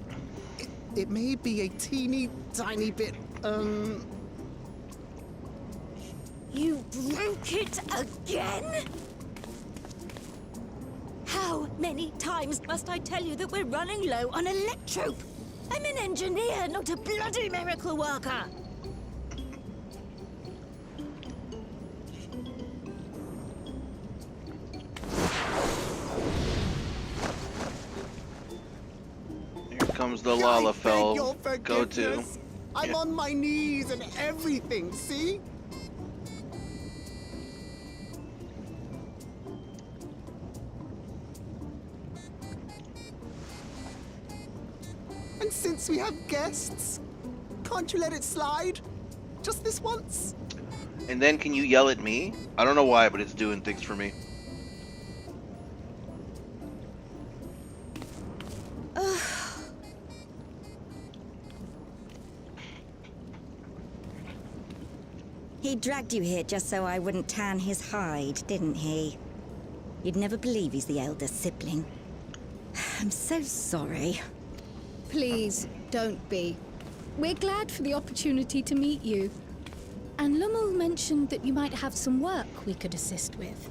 It may be a teeny tiny bit, You broke it again? How many times must I tell you that we're running low on electrope? I'm an engineer, not a bloody miracle worker. Comes the Lalafell go-to. I'm on my knees and everything, see? And since we have guests, can't you let it slide? Just this once? And then can you yell at me? I don't know why, but it's doing things for me. He dragged you here just so I wouldn't tan his hide, didn't he? You'd never believe he's the elder sibling. I'm so sorry. Please, don't be. We're glad for the opportunity to meet you. And Lummel mentioned that you might have some work we could assist with.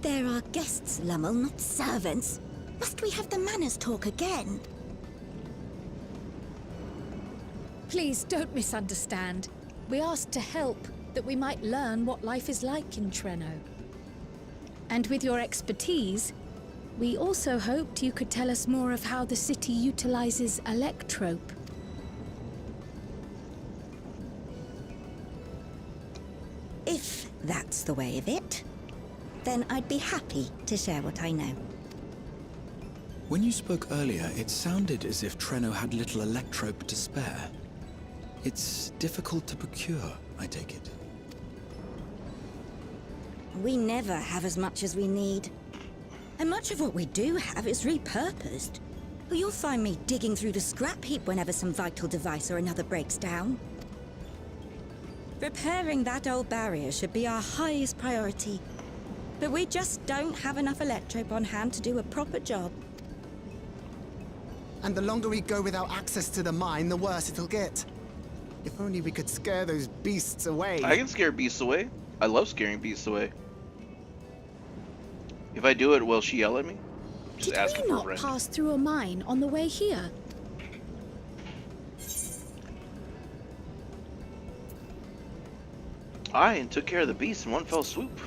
There are guests, Lummel, not servants. Must we have the manners talk again? Please don't misunderstand. We asked to help, that we might learn what life is like in Treno. And with your expertise, we also hoped you could tell us more of how the city utilizes electrope. If that's the way of it, then I'd be happy to share what I know. When you spoke earlier, it sounded as if Treno had little electrope to spare. It's difficult to procure, I take it. We never have as much as we need. And much of what we do have is repurposed. You'll find me digging through the scrap heap whenever some vital device or another breaks down. Repairing that old barrier should be our highest priority. But we just don't have enough electrope on hand to do a proper job. And the longer we go without access to the mine, the worse it'll get. If only we could scare those beasts away. I can scare beasts away. I love scaring beasts away. If I do it, will she yell at me? Just Did asking we for a not friend. pass through a mine on the way here? Aye, and took care of the beast in one fell swoop.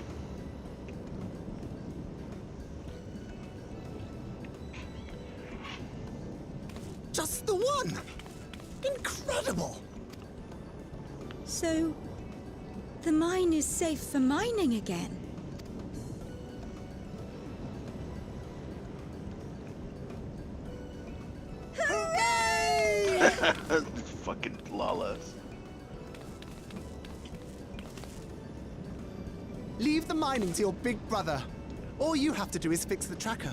Just the one! Incredible! So, the mine is safe for mining again? Hooray! Fucking lawless. Leave the mining to your big brother. All you have to do is fix the tracker.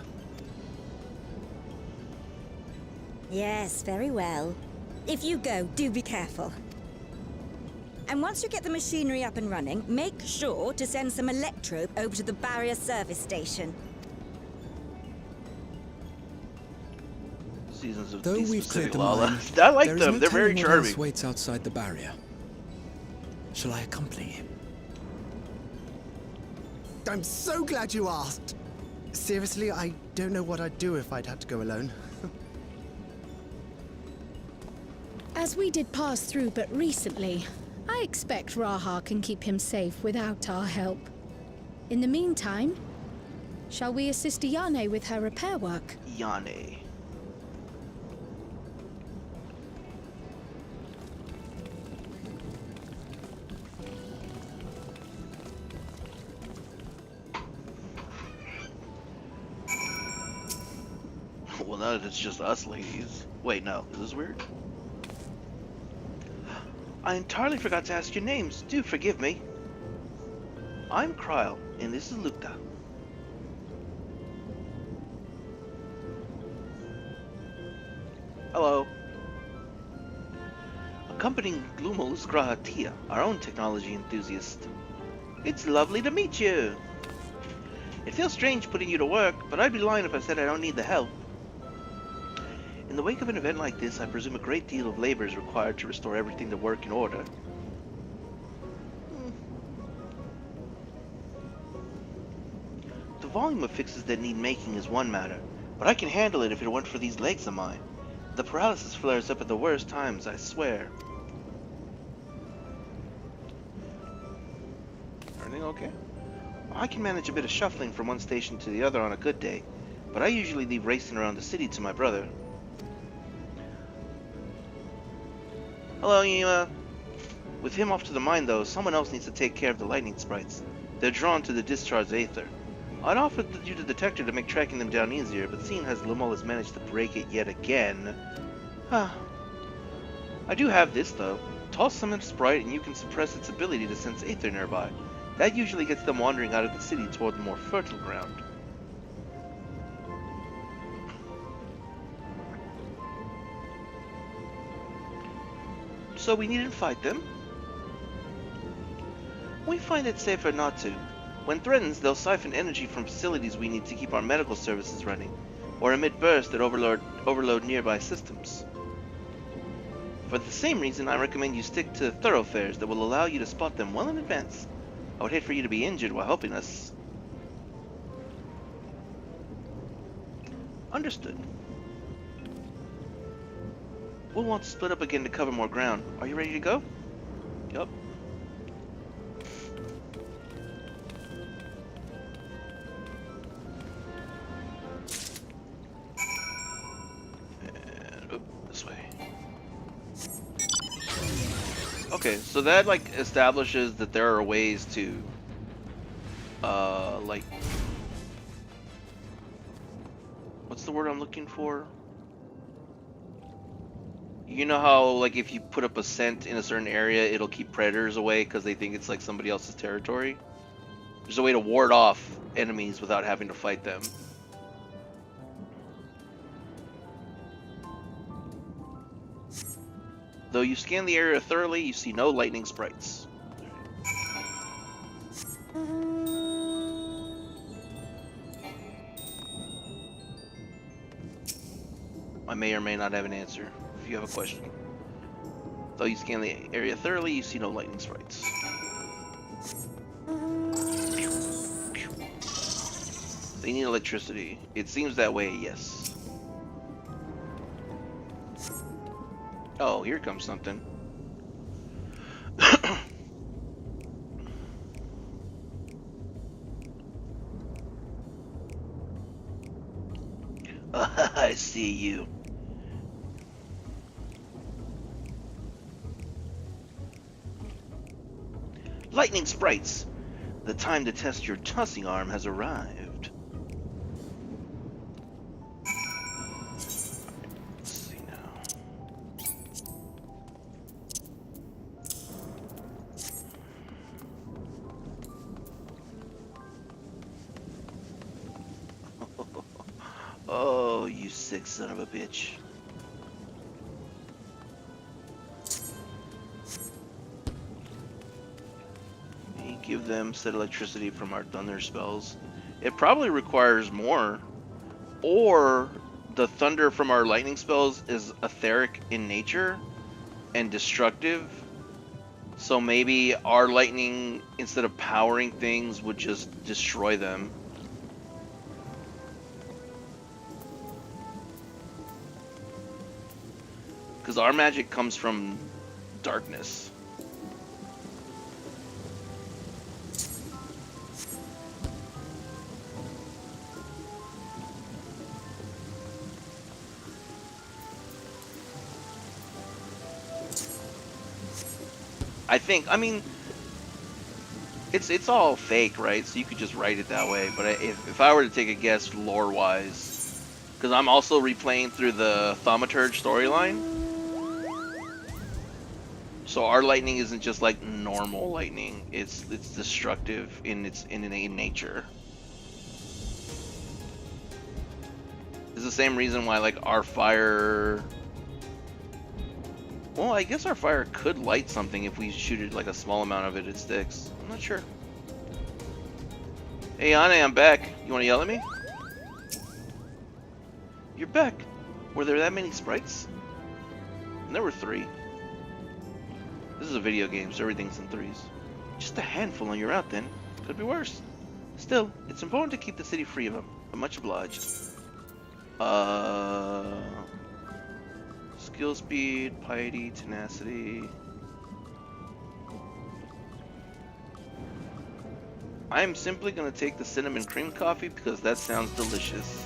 Yes, very well. If you go, do be careful. And once you get the machinery up and running, make sure to send some electrobe over to the barrier service station. Seasons of Though these we've specific cleared the mine, lawless. I like there is them. no They're very telling what else charming. waits outside the barrier. Shall I accompany him? I'm so glad you asked. Seriously, I don't know what I'd do if I'd had to go alone. As we did pass through but recently, I expect Raha can keep him safe without our help. In the meantime, shall we assist Yane with her repair work? Yane. Well, now that it's just us ladies. Wait, no. Is this weird? I entirely forgot to ask your names. Do forgive me. I'm Kryle, and this is Lukta. Hello. Accompanying Glumul is Grahatia, our own technology enthusiast. It's lovely to meet you. It feels strange putting you to work, but I'd be lying if I said I don't need the help. In the wake of an event like this, I presume a great deal of labor is required to restore everything to work in order. The volume of fixes that need making is one matter, but I can handle it if it weren't for these legs of mine. The paralysis flares up at the worst times, I swear. Everything okay? I can manage a bit of shuffling from one station to the other on a good day, but I usually leave racing around the city to my brother. Hello, Yima. With him off to the mine, though, someone else needs to take care of the lightning sprites. They're drawn to the discharged aether. I'd offered you the detector to make tracking them down easier, but seeing as Lumol has managed to break it yet again... I do have this, though. Toss summon a sprite and you can suppress its ability to sense aether nearby. That usually gets them wandering out of the city toward the more fertile ground. So we needn't fight them? We find it safer not to. When threatened, they'll siphon energy from facilities we need to keep our medical services running, or emit bursts that overload nearby systems. For the same reason, I recommend you stick to thoroughfares that will allow you to spot them well in advance. I would hate for you to be injured while helping us. Understood. We'll want to split up again to cover more ground. Are you ready to go? Yup. And this way. Okay, so that like establishes that there are ways to like, what's the word I'm looking for? You know how, like, if you put up a scent in a certain area, it'll keep predators away because they think it's, like, somebody else's territory? There's a way to ward off enemies without having to fight them. Though you scan the area thoroughly, you see no lightning sprites. My may or may not have an answer if you have a question. Though you scan the area thoroughly, you see no lightning sprites. They need electricity. It seems that way, yes. Oh, here comes something. I see you. Lightning sprites! The time to test your tossing arm has arrived. Let's see now. Oh, you sick son of a bitch. We give them said electricity from our thunder spells. It probably requires more. Or the thunder from our lightning spells is etheric in nature and destructive. So maybe our lightning, instead of powering things, would just destroy them. Because our magic comes from darkness. I mean, it's all fake, right? So you could just write it that way. But if I were to take a guess, lore-wise, because I'm also replaying through the Thaumaturge storyline, so our lightning isn't just like normal lightning. It's destructive in its innate nature. It's the same reason why like our fire. Well, I guess our fire could light something if we shoot it like a small amount of it. It sticks. I'm not sure. Hey, Anne, I'm back. You want to yell at me? You're back. Were there that many sprites? And there were 3. This is a video game, so everything's in 3s. Just a handful and you're out then. Could be worse. Still, it's important to keep the city free of them. I'm much obliged. Skill speed, piety, tenacity. I'm simply gonna take the cinnamon cream coffee because that sounds delicious.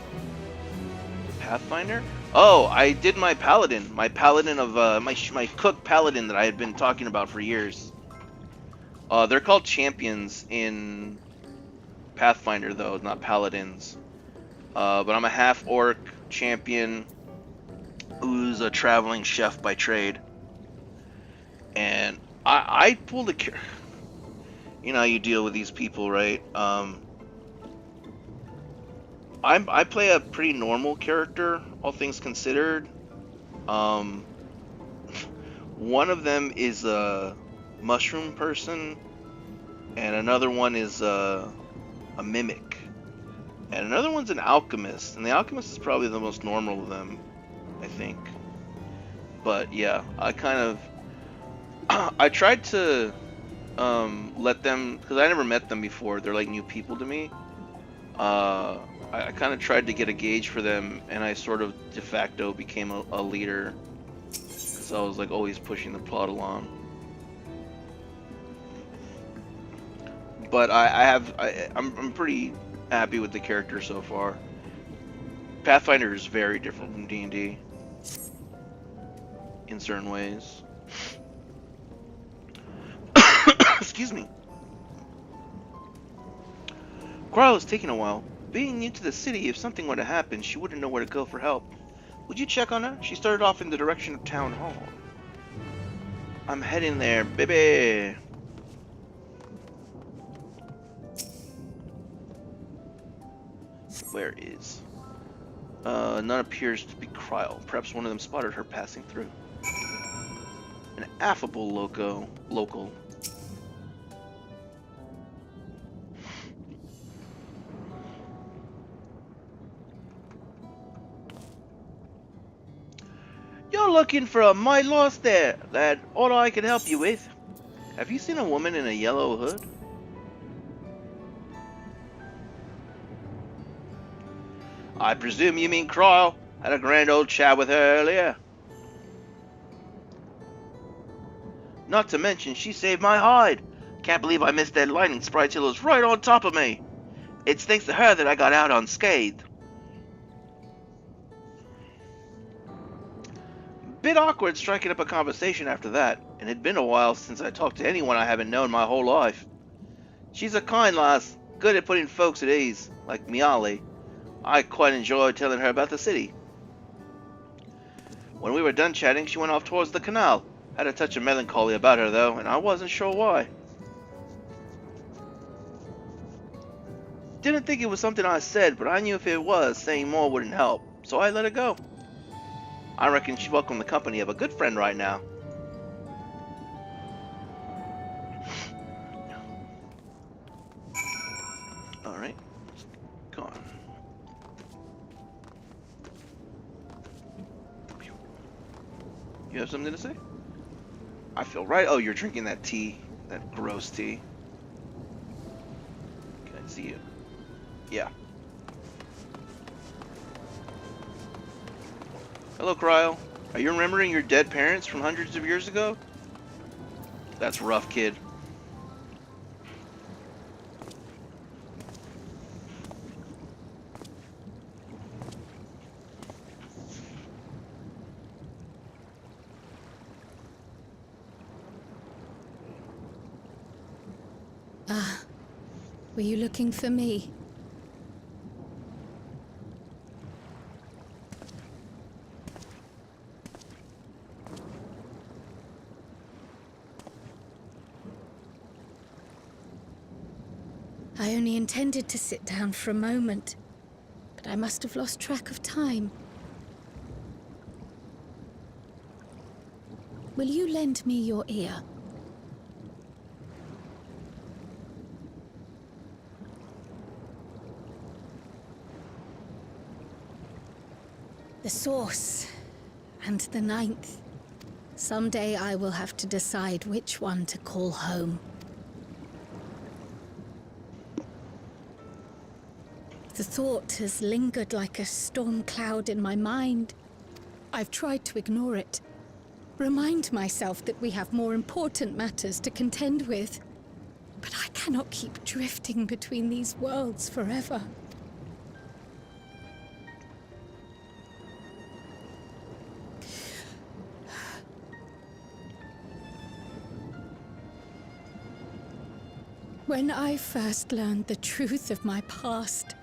Pathfinder? Oh, I did my paladin. My paladin of my cook paladin that I had been talking about for years. They're called champions in Pathfinder though, not paladins. But I'm a half orc champion who's a traveling chef by trade. And I pulled a you know how you deal with these people, right? I play a pretty normal character, all things considered. One of them is a mushroom person, and another one is a mimic, and another one's an alchemist. And the alchemist is probably the most normal of them, I think. But yeah, I kind of I tried to let them, because I never met them before. They're like new people to me. I kind of tried to get a gauge for them, and I sort of de facto became a leader, because I was like always pushing the plot along. But I'm pretty happy with the character so far. Pathfinder is very different from D&D in certain ways. Excuse me. Coral is taking a while. Being new to the city, if something were to happen, she wouldn't know where to go for help. Would you check on her? She started off in the direction of Town Hall. I'm heading there, baby. Where is? None appears to be Kryle. Perhaps one of them spotted her passing through. An affable local. looking for a mite lost there, lad. All I can help you with. Have you seen a woman in a yellow hood? I presume you mean Cryle. Had a grand old chat with her earlier. Not to mention, she saved my hide. Can't believe I missed that lightning sprite till it was right on top of me. It's thanks to her that I got out unscathed. Bit awkward striking up a conversation after that, and it'd been a while since I talked to anyone I haven't known my whole life. She's a kind lass, good at putting folks at ease, like Miali. I quite enjoyed telling her about the city. When we were done chatting, she went off towards the canal. Had a touch of melancholy about her, though, and I wasn't sure why. Didn't think it was something I said, but I knew if it was, saying more wouldn't help, so I let it go. I reckon she'd welcome the company of a good friend right now. Alright. Go on. You have something to say? I feel right. Oh, you're drinking that tea. That gross tea. Can I see you? Yeah. Hello, Cryle. Are you remembering your dead parents from hundreds of years ago? That's rough, kid. Ah, were you looking for me? I only intended to sit down for a moment, but I must have lost track of time. Will you lend me your ear? The Source and the Ninth. Someday I will have to decide which one to call home. The thought has lingered like a storm cloud in my mind. I've tried to ignore it, remind myself that we have more important matters to contend with. But I cannot keep drifting between these worlds forever. When I first learned the truth of my past,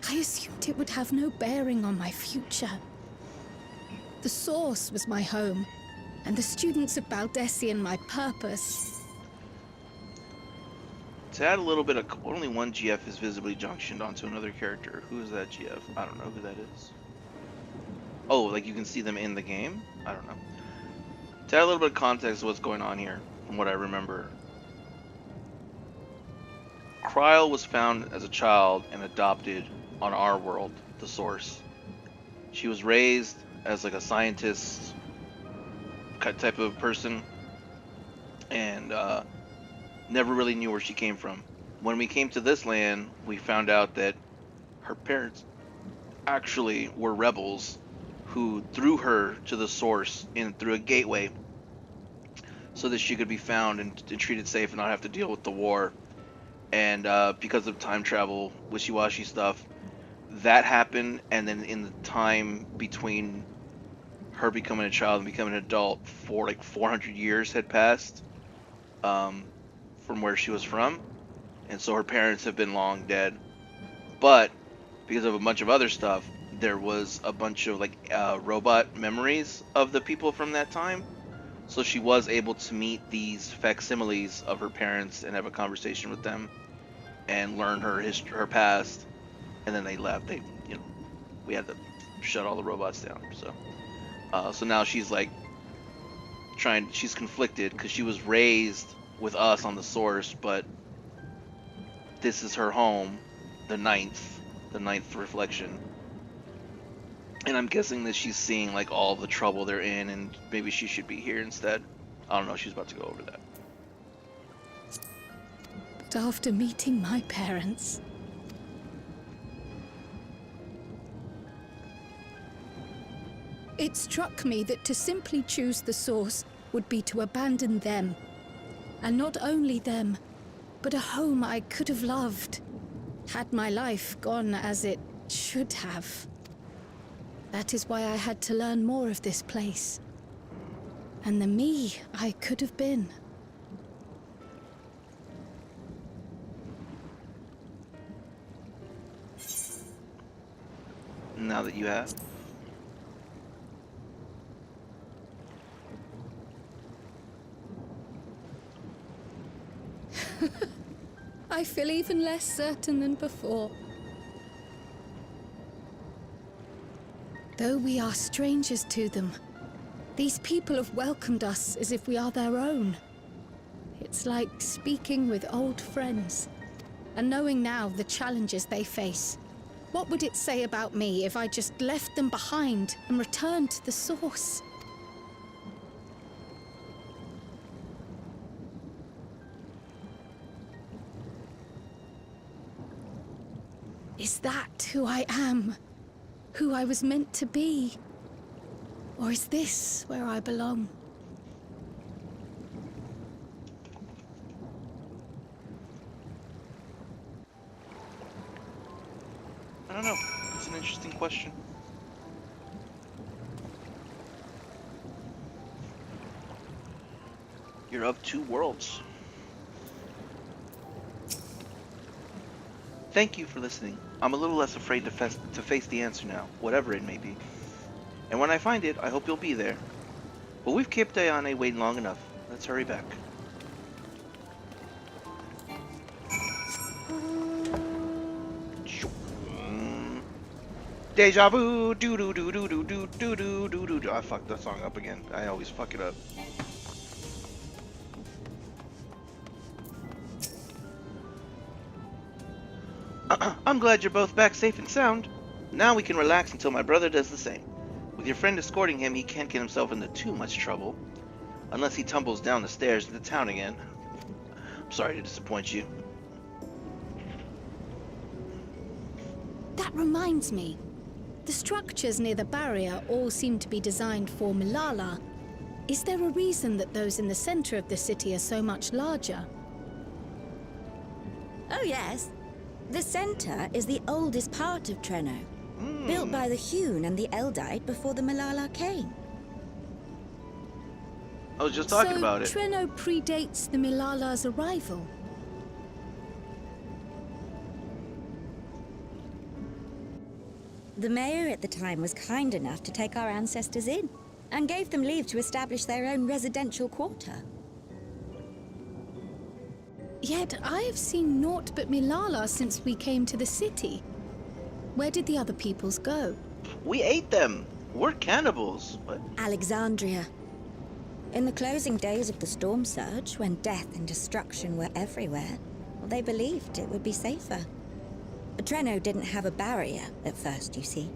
I assumed it would have no bearing on my future. The Source was my home, and the students of Baldessian my purpose. To add a little bit of... Only one GF is visibly junctioned onto another character. Who is that GF? I don't know who that is. Oh, like you can see them in the game? I don't know. To add a little bit of context of what's going on here, from what I remember. Cryle was found as a child and adopted on our world, the Source. She was raised as like a scientist type of person, and never really knew where she came from. When we came to this land, we found out that her parents actually were rebels who threw her to the Source in through a gateway so that she could be found and treated safe and not have to deal with the war. And because of time travel, wishy-washy stuff, that happened, and then in the time between her becoming a child and becoming an adult, for like 400 years had passed from where she was from, and so her parents have been long dead. But because of a bunch of other stuff, there was a bunch of like robot memories of the people from that time, so she was able to meet these facsimiles of her parents and have a conversation with them and learn her history, her past. And then they left. They, we had to shut all the robots down. So now she's like she's conflicted because she was raised with us on the Source, but this is her home, the ninth reflection. And I'm guessing that she's seeing like all the trouble they're in, and maybe she should be here instead. I don't know. She's about to go over that. But after meeting my parents, it struck me that to simply choose the source would be to abandon them. And not only them, but a home I could have loved, had my life gone as it should have. That is why I had to learn more of this place. And the me I could have been. Now that you have. I feel even less certain than before. Though we are strangers to them, these people have welcomed us as if we are their own. It's like speaking with old friends, and knowing now the challenges they face. What would it say about me if I just left them behind and returned to the source? Is that who I am? Who I was meant to be? Or is this where I belong? I don't know. It's an interesting question. You're of two worlds. Thank you for listening. I'm a little less afraid to face the answer now, whatever it may be. And when I find it, I hope you'll be there. But we've kept Diane waiting long enough. Let's hurry back. Deja vu, do do do do do do do do do do. I fucked that song up again. I always fuck it up. I'm glad you're both back safe and sound. Now we can relax until my brother does the same. With your friend escorting him, he can't get himself into too much trouble. Unless he tumbles down the stairs into town again. I'm sorry to disappoint you. That reminds me. The structures near the barrier all seem to be designed for Milala. Is there a reason that those in the center of the city are so much larger? Oh yes. The center is the oldest part of Treno. Built by the Hewn and the Eldite before the Milala came. I was just talking about it. So Treno predates the Milala's arrival? The mayor at the time was kind enough to take our ancestors in, and gave them leave to establish their own residential quarter. Yet I have seen naught but Milala since we came to the city. Where did the other peoples go? We ate them. We're cannibals. What? Alexandria. In the closing days of the storm surge, when death and destruction were everywhere, they believed it would be safer. Treno didn't have a barrier at first, you see.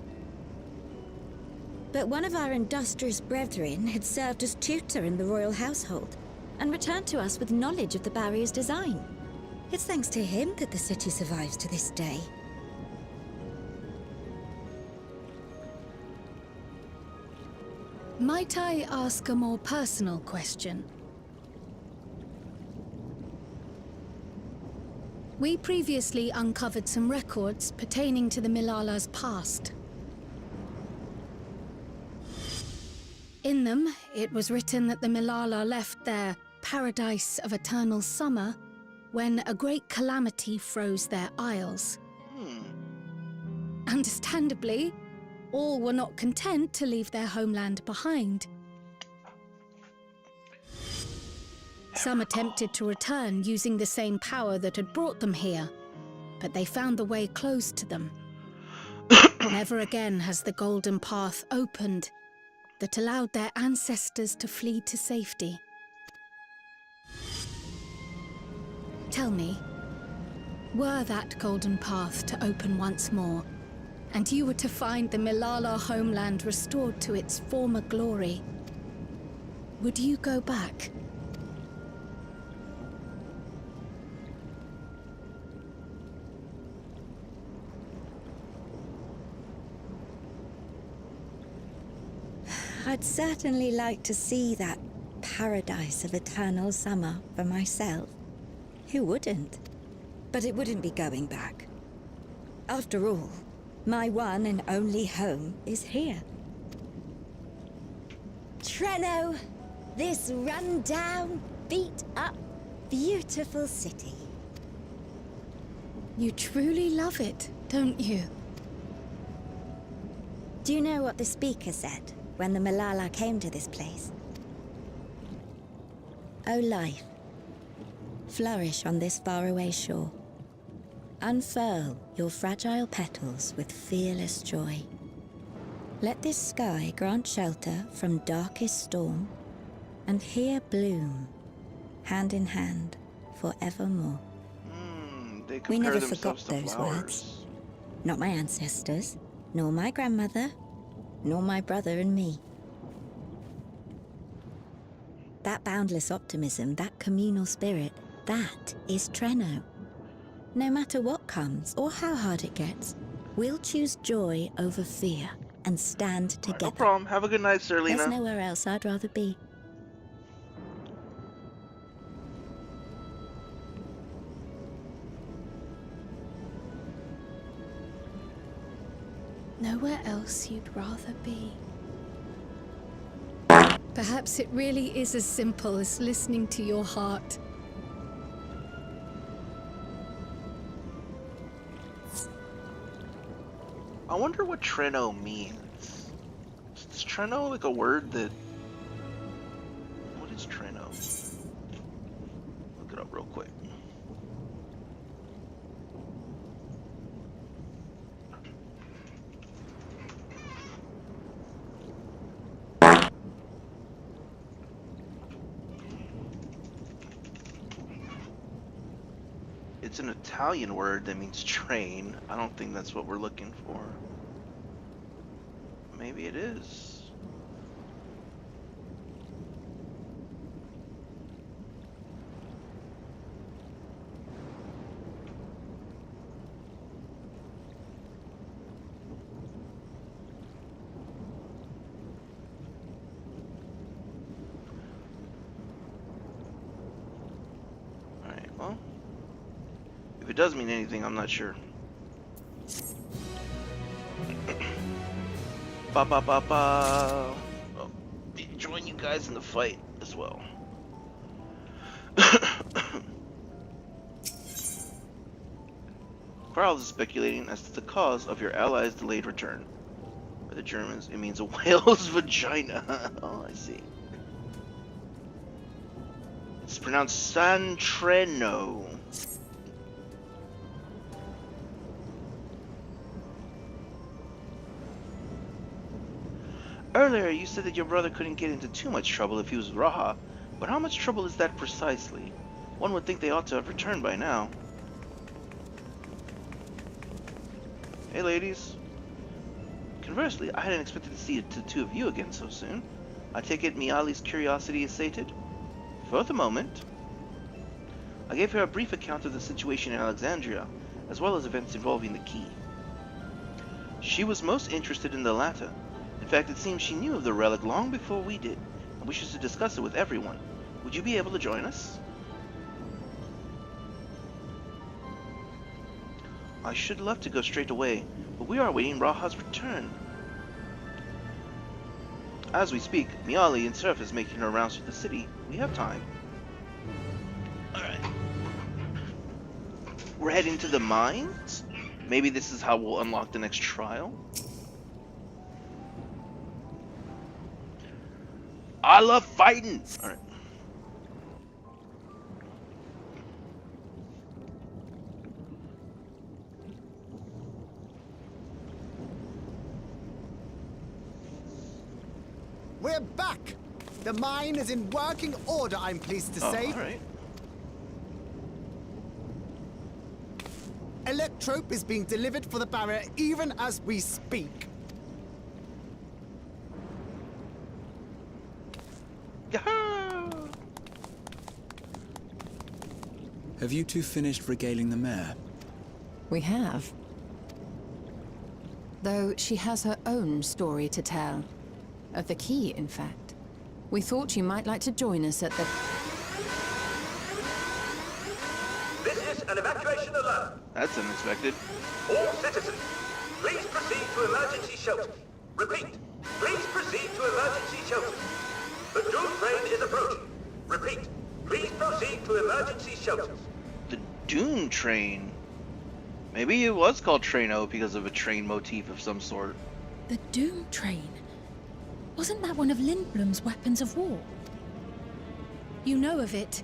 But one of our industrious brethren had served as tutor in the royal household, and returned to us with knowledge of the barrier's design. It's thanks to him that the city survives to this day. Might I ask a more personal question? We previously uncovered some records pertaining to the Milala's past. In them, it was written that the Milala left their paradise of eternal summer when a great calamity froze their isles. Understandably, all were not content to leave their homeland behind. Some attempted to return using the same power that had brought them here, but they found the way closed to them. Never again has the golden path opened that allowed their ancestors to flee to safety. Tell me, were that golden path to open once more, and you were to find the Milala homeland restored to its former glory, would you go back? I'd certainly like to see that paradise of eternal summer for myself. Who wouldn't? But it wouldn't be going back. After all, my one and only home is here. Treno, this run-down, beat-up, beautiful city. You truly love it, don't you? Do you know what the speaker said when the Milala came to this place? O life, flourish on this faraway shore. Unfurl your fragile petals with fearless joy. Let this sky grant shelter from darkest storm, and here bloom, hand in hand, forevermore. We never forgot those words. Not my ancestors, nor my grandmother, nor my brother and me. That boundless optimism, that communal spirit, that is Treno. No matter what comes or how hard it gets, we'll choose joy over fear and stand together. No problem. Have a good night, Serlina. There's nowhere else I'd rather be. Nowhere else you'd rather be. Perhaps it really is as simple as listening to your heart. I wonder what Treno means. Is Treno like a word that... What is Treno? Look it up real quick. It's an Italian word that means train. I don't think that's what we're looking for. Maybe it is. Alright, well. If it does mean anything, I'm not sure. Ba ba ba ba. I'll join you guys in the fight as well. Quarles is speculating as to the cause of your allies' delayed return. For the Germans, it means a whale's vagina. Oh, I see. It's pronounced San Treno. Earlier, you said that your brother couldn't get into too much trouble if he was Raha, but how much trouble is that precisely? One would think they ought to have returned by now. Hey ladies. Conversely, I hadn't expected to see the two of you again so soon. I take it Miali's curiosity is sated? For the moment. I gave her a brief account of the situation in Alexandria, as well as events involving the key. She was most interested in the latter. In fact, it seems she knew of the relic long before we did, and wishes to discuss it with everyone. Would you be able to join us? I should love to go straight away, but we are awaiting Raha's return. As we speak, Miali and Surf is making her rounds through the city. We have time. Alright. We're heading to the mines? Maybe this is how we'll unlock the next trial? I love fighting! Alright. We're back! The mine is in working order, I'm pleased to say. Alright. Electrope is being delivered for the barrier even as we speak. Have you two finished regaling the mare? We have. Though she has her own story to tell. Of the key, in fact. We thought you might like to join us at the... This is an evacuation alert. That's unexpected. All citizens, please proceed to emergency shelters. Repeat, please proceed to emergency shelters. The Doom train is approaching. Repeat, please proceed to emergency shelters. The Doom train? Maybe it was called Traino because of a train motif of some sort. The Doom train? Wasn't that one of Lindblum's weapons of war? You know of it.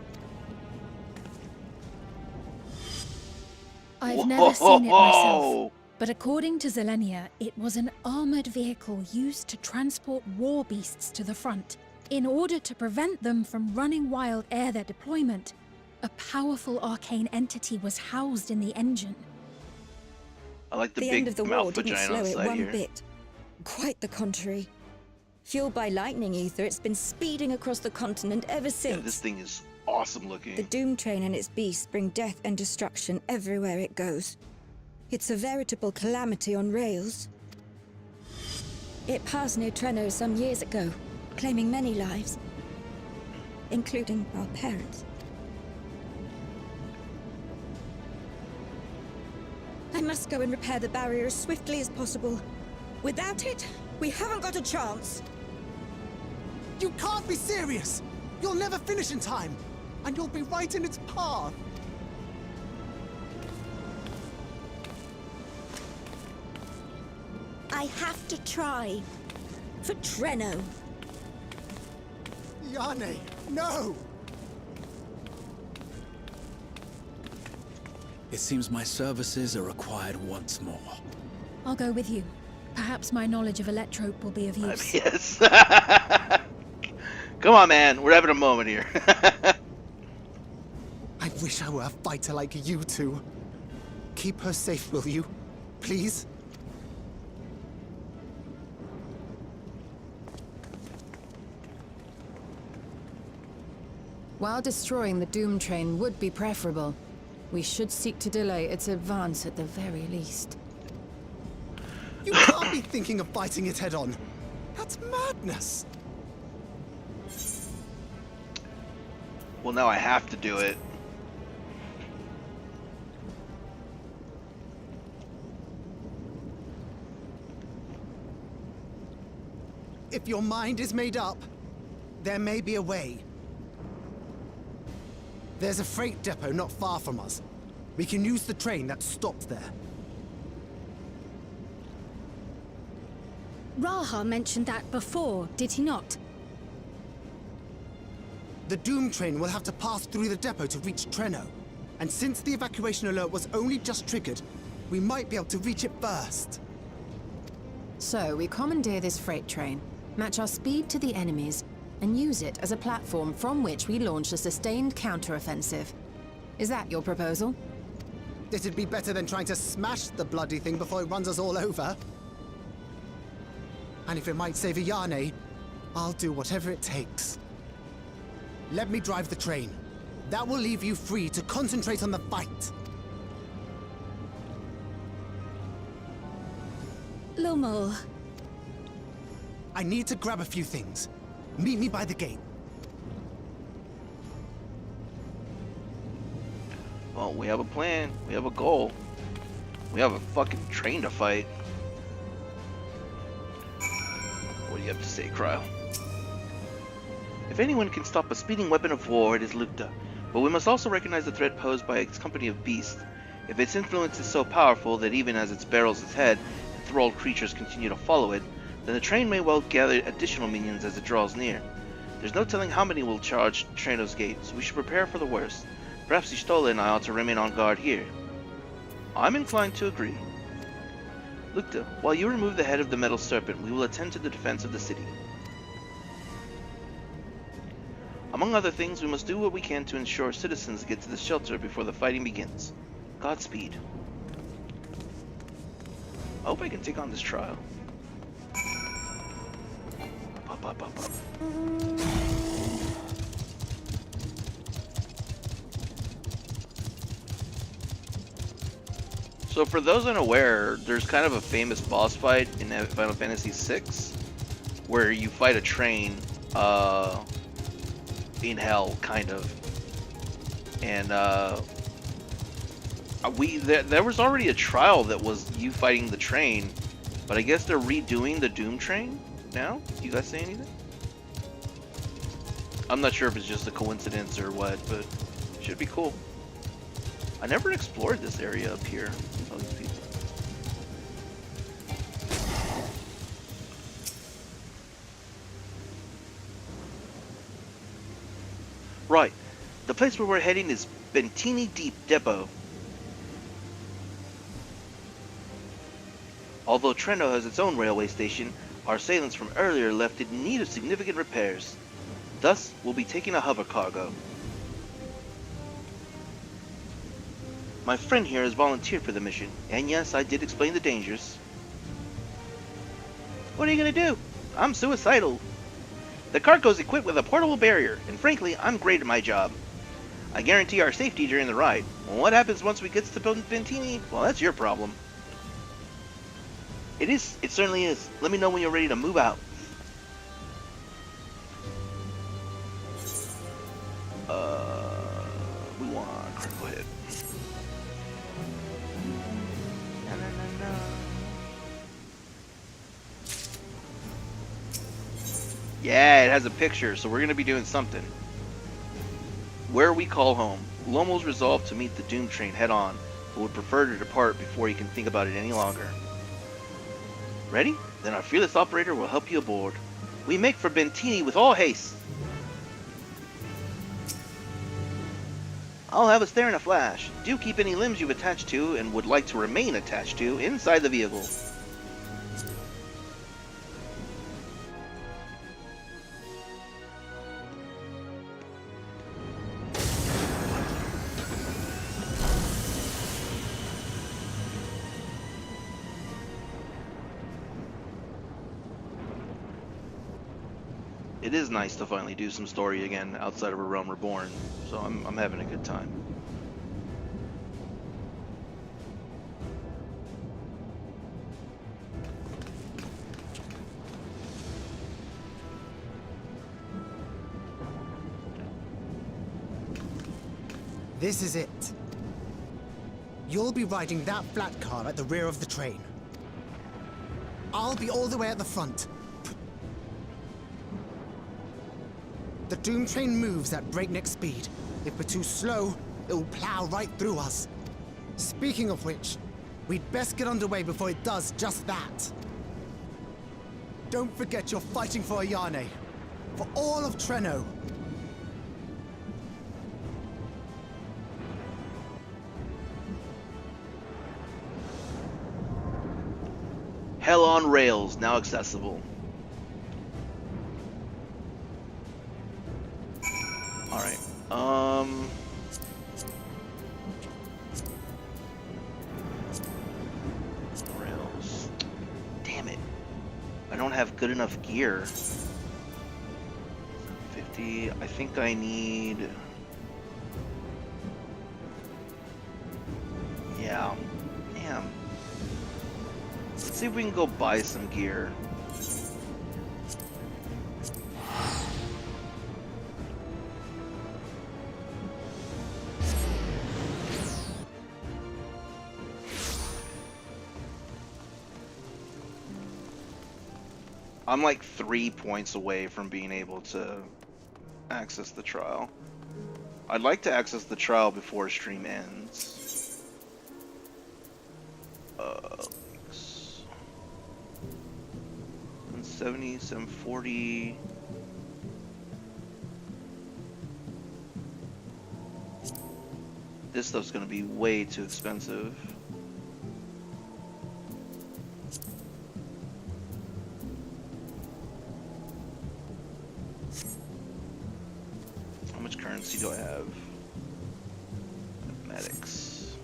I've never seen it myself, but according to Zelenia, it was an armored vehicle used to transport war beasts to the front. In order to prevent them from running wild ere their deployment, a powerful arcane entity was housed in the engine. I like the The big end of the war mouth didn't vagina slow on the it side one here. bit. Quite the contrary. Fueled by lightning ether, it's been speeding across the continent ever since. Yeah, this thing is awesome looking. The Doom train and its beasts bring death and destruction everywhere it goes. It's a veritable calamity on rails. It passed near Treno some years ago, claiming many lives, including our parents. I must go and repair the barrier as swiftly as possible. Without it, we haven't got a chance. You can't be serious! You'll never finish in time, and you'll be right in its path. I have to try. For Treno. Yane, no! It seems my services are required once more. I'll go with you. Perhaps my knowledge of Electrope will be of use. Yes. Come on, man. We're having a moment here. I wish I were a fighter like you two. Keep her safe, will you? Please? While destroying the Doom train would be preferable, we should seek to delay its advance at the very least. You can't be thinking of fighting it head on. That's madness. Well, now I have to do it. If your mind is made up, there may be a way. There's a freight depot not far from us. We can use the train that stopped there. Raha mentioned that before, did he not? The Doom train will have to pass through the depot to reach Treno. And since the evacuation alert was only just triggered, we might be able to reach it first. So, we commandeer this freight train, match our speed to the enemy's, and use it as a platform from which we launch a sustained counter-offensive. Is that your proposal? It'd be better than trying to smash the bloody thing before it runs us all over. And if it might save Yane, I'll do whatever it takes. Let me drive the train. That will leave you free to concentrate on the fight. Lumel. I need to grab a few things. Meet me by the gate. Well, we have a plan. We have a goal. We have a fucking train to fight. What do you have to say, Cryo? If anyone can stop a speeding weapon of war, it is Lukta. But we must also recognize the threat posed by its company of beasts. If its influence is so powerful that even as it barrels its head, enthralled creatures continue to follow it, then the train may well gather additional minions as it draws near. There's no telling how many will charge Treno's gate, so we should prepare for the worst. Perhaps Y'shtola and I ought to remain on guard here. I'm inclined to agree. Lukta, while you remove the head of the metal serpent, we will attend to the defense of the city. Among other things, we must do what we can to ensure citizens get to the shelter before the fighting begins. Godspeed. hope I can take on this trial. Pop, pop, pop, pop. So for those unaware, there's kind of a famous boss fight in Final Fantasy VI where you fight a train in hell, kind of. And there was already a trial that was you fighting the train, but I guess they're redoing the Doom train now. You guys say anything? I'm not sure if it's just a coincidence or what, but it should be cool. I never explored this area up here. All these people. Right. The place where we're heading is Bentini Deep Depot. Although Treno has its own railway station, our assailants from earlier left it in need of significant repairs. Thus, we'll be taking a hover cargo. My friend here has volunteered for the mission, and yes, I did explain the dangers. What are you gonna do? I'm suicidal. The cargo's equipped with a portable barrier, and frankly, I'm great at my job. I guarantee our safety during the ride. Well, what happens once we get to Bentini? Well, that's your problem. It certainly is. Let me know when you're ready to move out. We want critical hit. Yeah, it has a picture, so we're gonna be doing something. Where we call home, Lomo's resolved to meet the Doom train head-on, but would prefer to depart before he can think about it any longer. Ready? Then our fearless operator will help you aboard. We make for Bentini with all haste. I'll have us there in a flash. Do keep any limbs you've attached to and would like to remain attached to inside the vehicle. It is nice to finally do some story again outside of A Realm Reborn, so I'm having a good time. This is it. You'll be riding that flat car at the rear of the train. I'll be all the way at the front. The Doom train moves at breakneck speed. If we're too slow, it'll plow right through us. Speaking of which, we'd best get underway before it does just that. Don't forget you're fighting for Ayane. For all of Treno. Hell on Rails, now accessible. Alright, Rails. Damn it. I don't have good enough gear. 50, I think I need... Yeah, damn. Let's see if we can go buy some gear. I'm like 3 points away from being able to access the trial. I'd like to access the trial before stream ends. 770, 740. This stuff's gonna be way too expensive. How much currency do I have? Mathematics.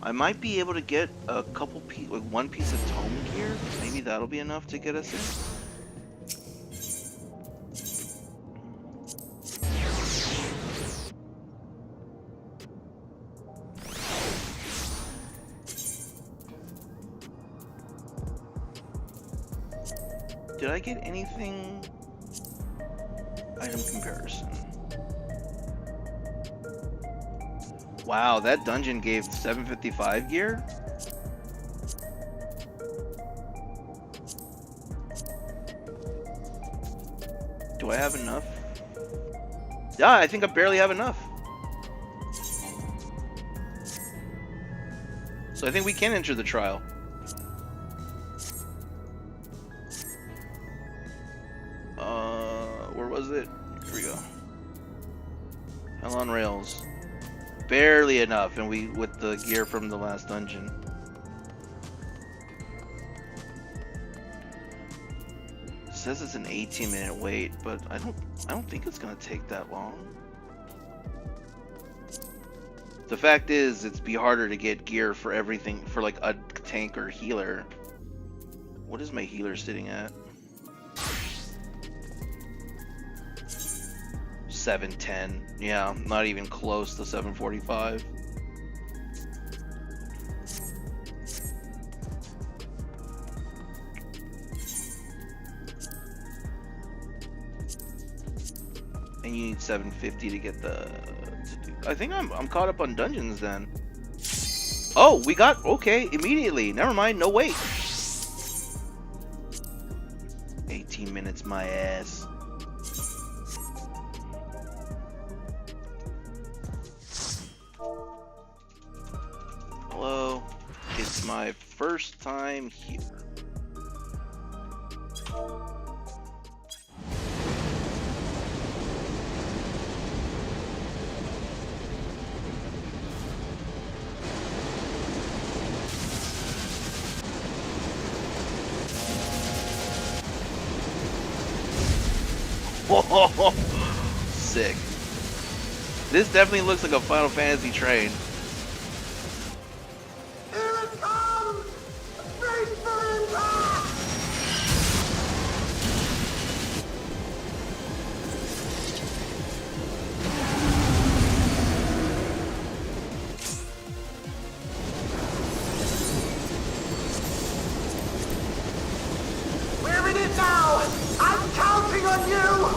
I might be able to get a couple like one piece of tome gear. Maybe that'll be enough to get us in. Did I get anything? Item comparison. Wow, that dungeon gave 755 gear? Do I have enough? Yeah, I think I barely have enough. So I think we can enter the trial. Where was it? Here we go. Hell on Rails. Barely enough, and we with the gear from the last dungeon. It says it's an 18-minute wait, but I don't think it's gonna take that long. The fact is, it's be harder to get gear for everything for like a tank or healer. What is my healer sitting at? 710. Yeah, not even close to 745. And you need 750 to get the. I think I'm caught up on dungeons then. Oh, we got okay immediately. Never mind, no wait. 18 minutes, my ass. Hello, it's my first time here. Sick. This definitely looks like a Final Fantasy train. We're in it now! I'm counting on you!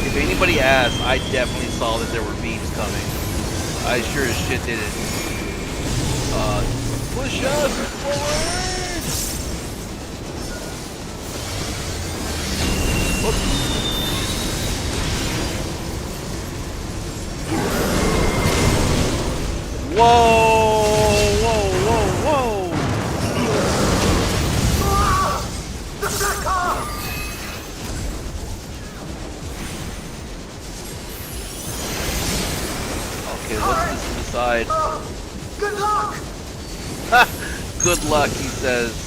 If anybody asked, I definitely saw that there were beams coming. I sure as shit didn't. Push us forward! Whoa! Whoa! Whoa! Whoa! The Slacker! Okay, what's this to the side? Good luck! Good luck, he says.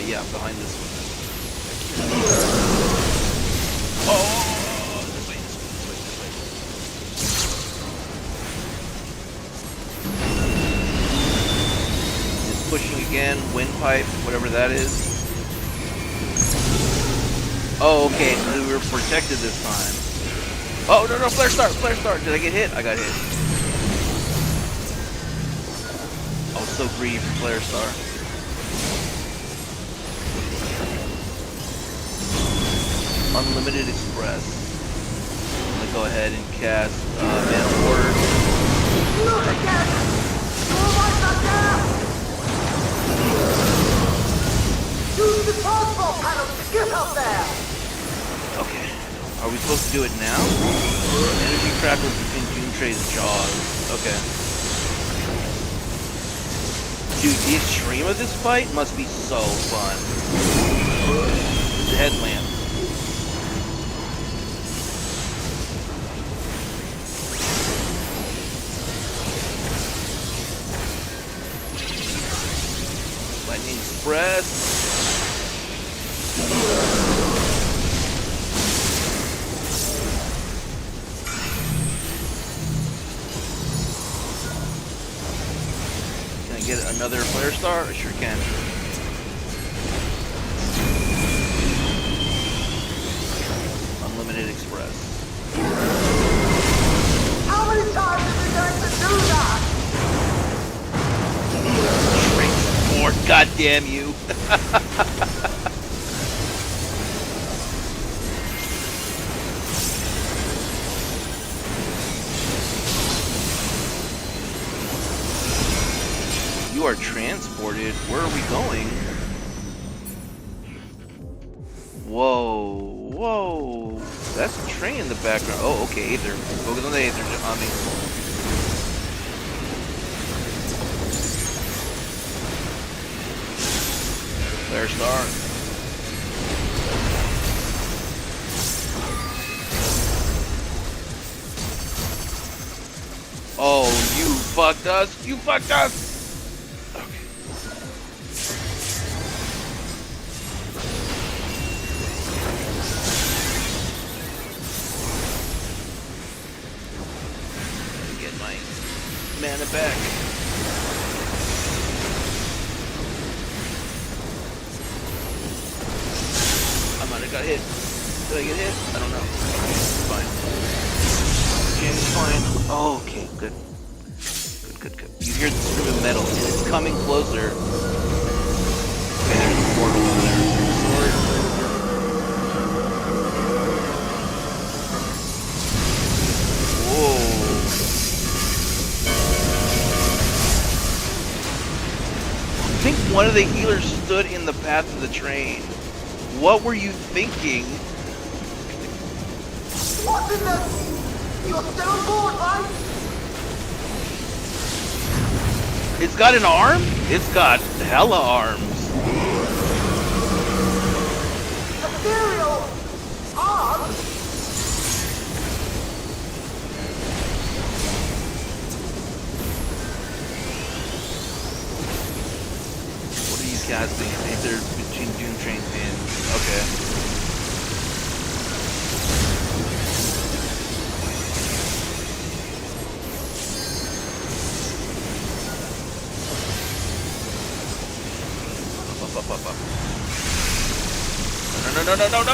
Yeah, behind this one. Oh, this way, this way, this way, this way. It's pushing again, windpipe, whatever that is. Oh, okay, we were protected this time. Oh, no, flare start, flare start. Did I get hit? I got hit. I was so greedy for flare star. Unlimited Express. I'm gonna go ahead and cast Mana Ward. Look again! Use the transport panel to get up there! Okay. Are we supposed to do it now? Energy crackles between Trey's jaws. Okay. Dude, the extreme of this fight must be so fun. The headlamp. Lightning Express. Get another flare star? I sure can. Unlimited Express. How many times are we going to do that? Drink more, goddamn you! You are transported. Where are we going? Whoa, whoa. That's a train in the background. Oh, okay, Aether. Focus on the Aether on me. Flare star. Oh, you fucked us. You fucked us. Mana back. I might have got hit. Did I get hit? I don't know. It's fine. Jam is fine. Oh, okay, good. Good. You hear the scream of metal, and it's coming closer. Okay, there's a portal over there. I think one of the healers stood in the path of the train. What were you thinking? What's in this? You're still on board, right? It's got an arm? It's got hella arms. Ethereal arms? Casting. I think they're between Doom Train and okay. No.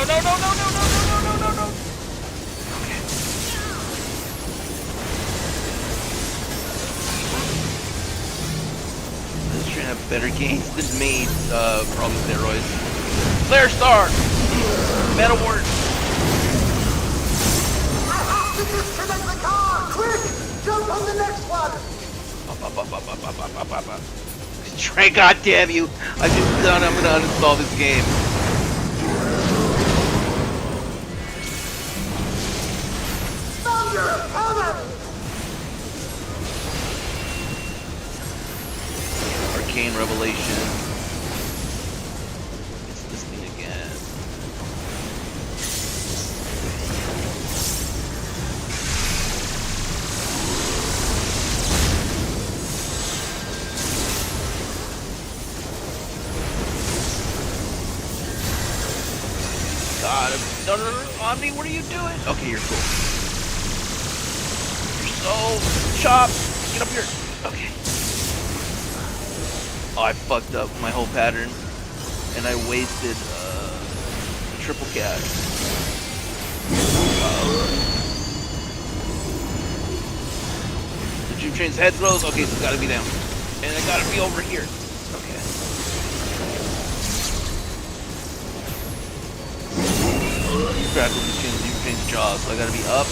Okay. This train have better gains than me. Probably steroids. Flare Star! Metal Ward! I have to disconnect the car! Quick! Jump on the next one! Train, goddamn you! I'm just done. I'm gonna uninstall this game. Thunder! Heaven! Arcane Revelation. It's this thing again. God, no, Omni, what are you doing? Okay, you're cool. You're so chopped. Get up here. Okay. Oh, I fucked up my whole pattern, and I wasted a triple cast. The Tube Train's head throws. Okay, so it's gotta be down, and I gotta be over here. Okay. Crackle the Tube Train's jaws, so I gotta be up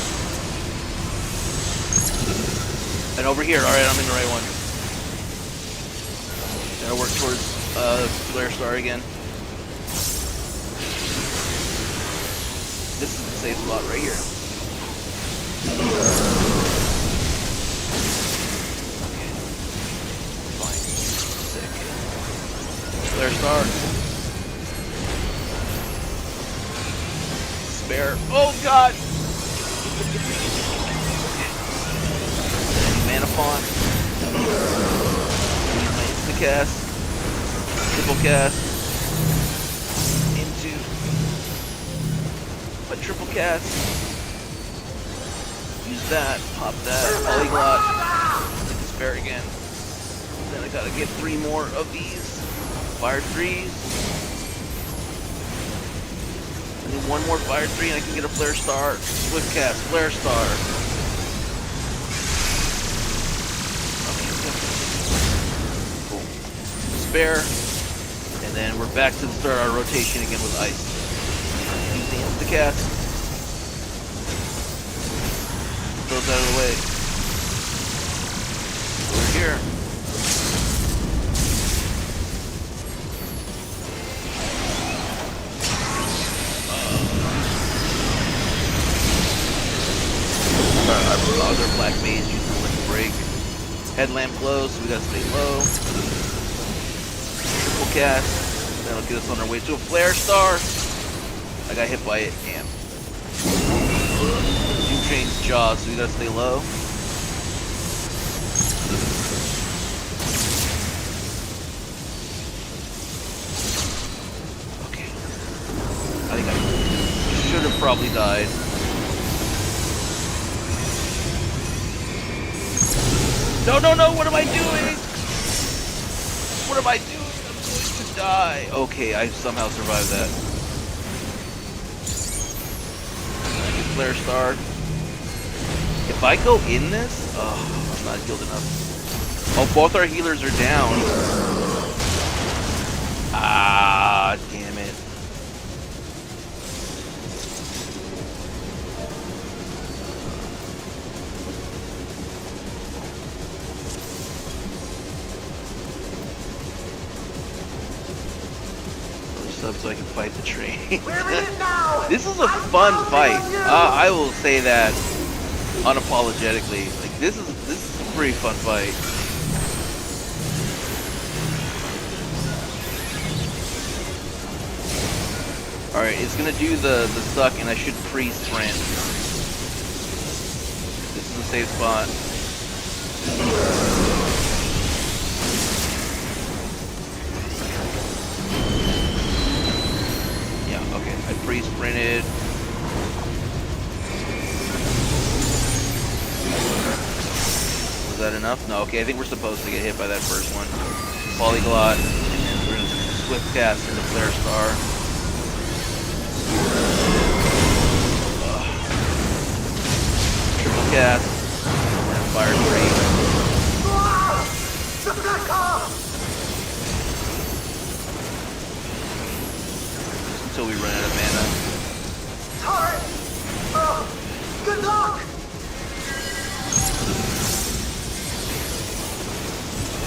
and over here. All right, I'm in the right one. Gotta work towards Flare Star again. This is the safe spot right here. Flare Star. Spare. Oh god! Mana Font. Use my instant cast. Triple cast. Into my triple cast. Use that. Pop that. Polyglot. Hit the spare again. Then I gotta get 3 more of these. Fire 3s. I need 1 more Fire 3 and I can get a Flare Star. Swift cast. Flare Star. Cool. Spare. And then we're back to the start of our rotation again with ice. Use the insta-cast. Throw those out of the way. Over here. Other black mage using the Limit Break. Headlamp glow, so we gotta stay low. Triple cast. That'll get us on our way to a Flare Star. I got hit by it. Damn. Doom Train's jaws, so we gotta stay low. Okay. I think I should have probably died. No, no, no, what am I doing? What am I doing? I'm going to die. Okay, I somehow survived that. Flare Star. If I go in this, oh, I'm not healed enough. Oh, both our healers are down. Ah, damn it. So I can fight the train. This is a fun fight. I will say that unapologetically. Like this is a pretty fun fight. All right, it's gonna do the suck, and I should pre-sprint. This is a safe spot. I pre-sprinted. Was that enough? No, okay, I think we're supposed to get hit by that first one. Polyglot, and then we're going to Swift cast into Flare Star. Triple cast, and Fire 3. Until we run out of mana. Turret! Oh, good luck!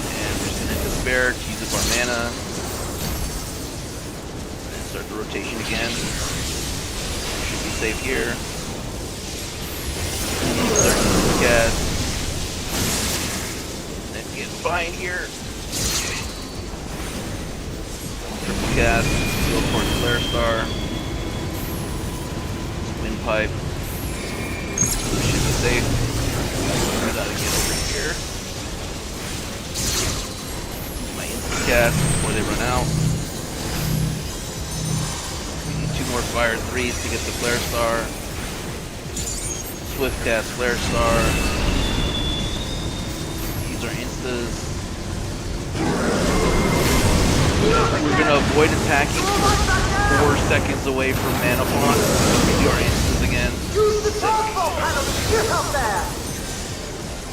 And we're just gonna hit the spare to use up our mana. And start the rotation again. Should be safe here. Start the cast. And get fine here. Triple cast. Go for Flare Star. Windpipe. Should be safe. I gotta get over here. My instant cast before they run out. We need 2 more Fire 3s to get the Flare Star. Swift cast Flare Star. These are instas. We're gonna avoid attacking 4 seconds away from Mana Font. Do our instas again.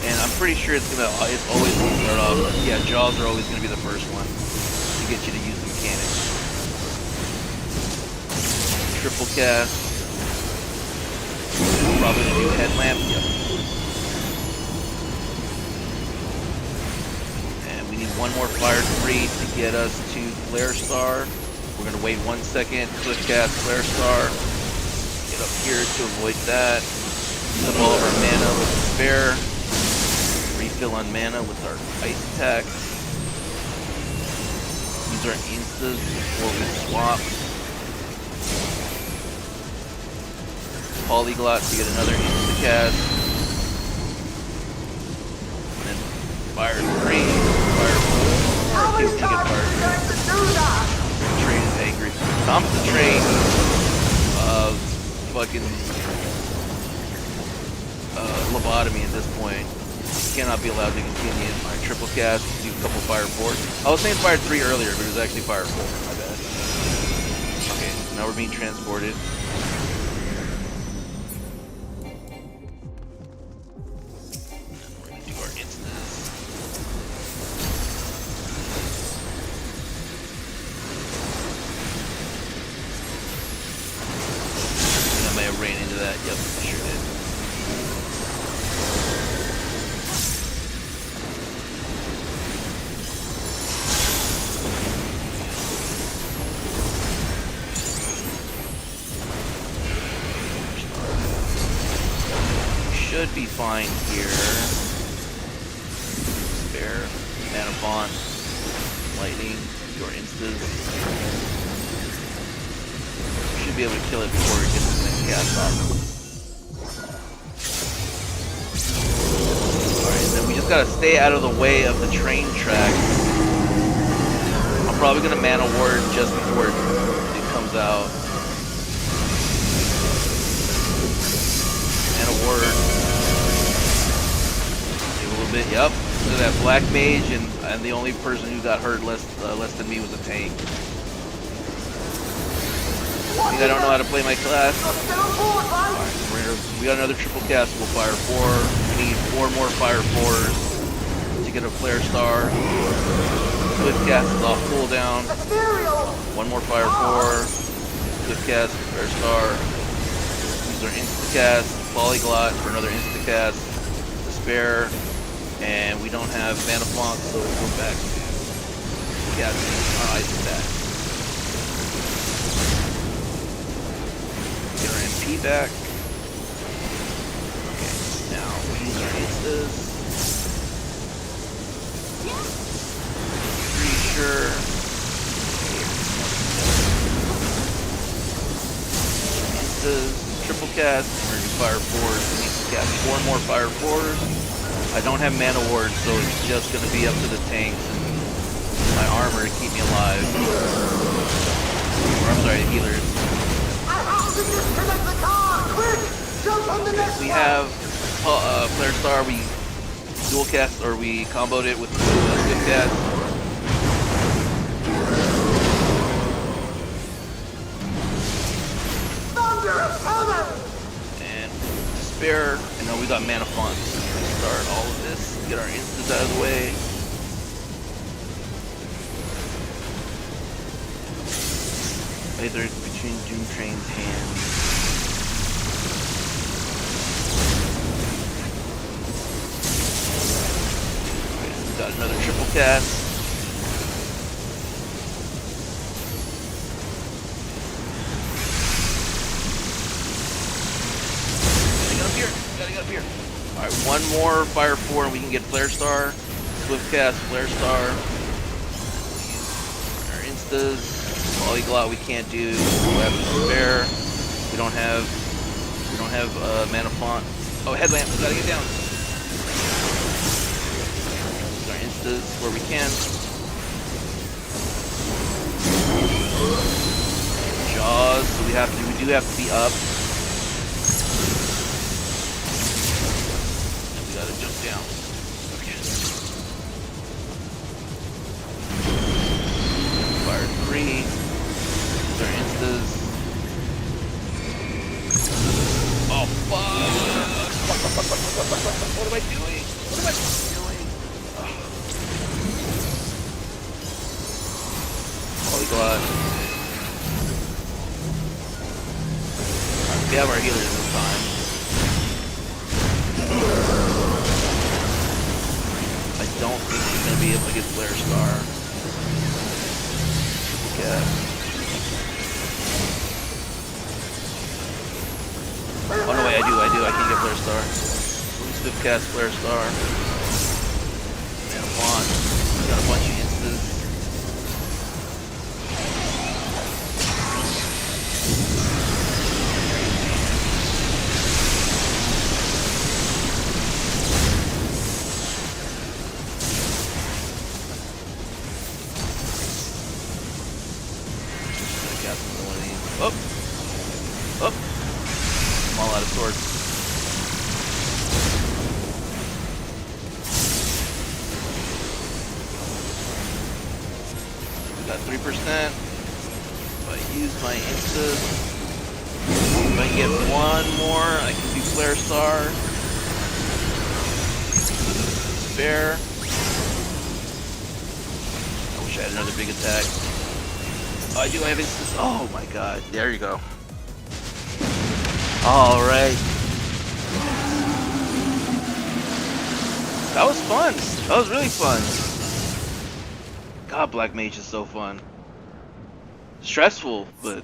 And I'm pretty sure it's always gonna start off. Yeah, jaws are always gonna be the first one to get you to use the mechanics. Triple cast. Probably gonna do headlamp. Yep. We need 1 more Fire 3 to get us to Flare Star. We're going to wait 1 second, Swift cast Flare Star. Get up here to avoid that. Use up all of our mana with the spare. Refill on mana with our ice attack. Use use our instas before we swap. Polyglot to get another insta cast. And then fire 3, fire 4. How many times are you going to do that? Train is angry. Tom's the train of fucking lobotomy at this point. He cannot be allowed to continue. Alright, triple cast, do a couple fire 4s. I was saying fire 3 earlier, but it was actually fire 4. My bad. Okay, now we're being transported. Ran into that. Yep, I sure did. Should be fine here. Spare, mana font, lightning, your instas. Should be able to kill it before it gets to the next cast off. Alright, then we just gotta stay out of the way of the train tracks. I'm probably gonna mana ward just before it comes out. Mana ward. Give a little bit, yep. Look at that black mage, and the only person who got hurt less than me was a tank. I don't know how to play my class. Right, we got another triple cast. We'll fire 4. We need 4 more fire 4s to get a flare star. Swift cast is off cooldown. 1 more fire 4. Swift cast, flare star. Use our insta cast. Polyglot for another insta cast. Despair. And we don't have mana font, so we'll go back to casting our ice attack. Get our MP back. Okay, now we use our instas. Pretty sure. Instas, triple cast, we're gonna do fire 4s. We need to cast 4 more fire 4s. I don't have mana ward, so it's just gonna be up to the tanks and my armor to keep me alive. Or I'm sorry, the healers. We have Flare Star, we dual cast, or we comboed it with Swift cast. And Despair, and then we got Mana Font. Start all of this, get our instants out of the way. Either between Doom Train's hands. Got another triple cast. Gotta get up here. Alright, 1 more fire 4 and we can get Flare Star. Swift cast, Flare Star. Our instas. Polyglot we can't do. We have Despair. We don't have mana font. Oh, headlamp, we gotta get down. Our instas where we can. Jaws, so we do have to be up. And we gotta jump down. Okay. Fire 3. Our instas. Oh fuck! What am I doing? What am I doing? Polyglot. We have our healers this time. I don't think she's gonna be able to get Flare Star. Okay. Oh no, wait, I do, I can get Flare Star. Swift cast Flare Star. Mana Font. Got a bunch of instas. Up. Up. I'm all out of swords. Got 3%. If I use my instant, if I get one more, I can do Flare Star. Spare. I wish I had another big attack. Oh, I do have instance. Oh my god. There you go. Alright. That was fun. That was really fun. God, Black Mage is so fun. Stressful, but...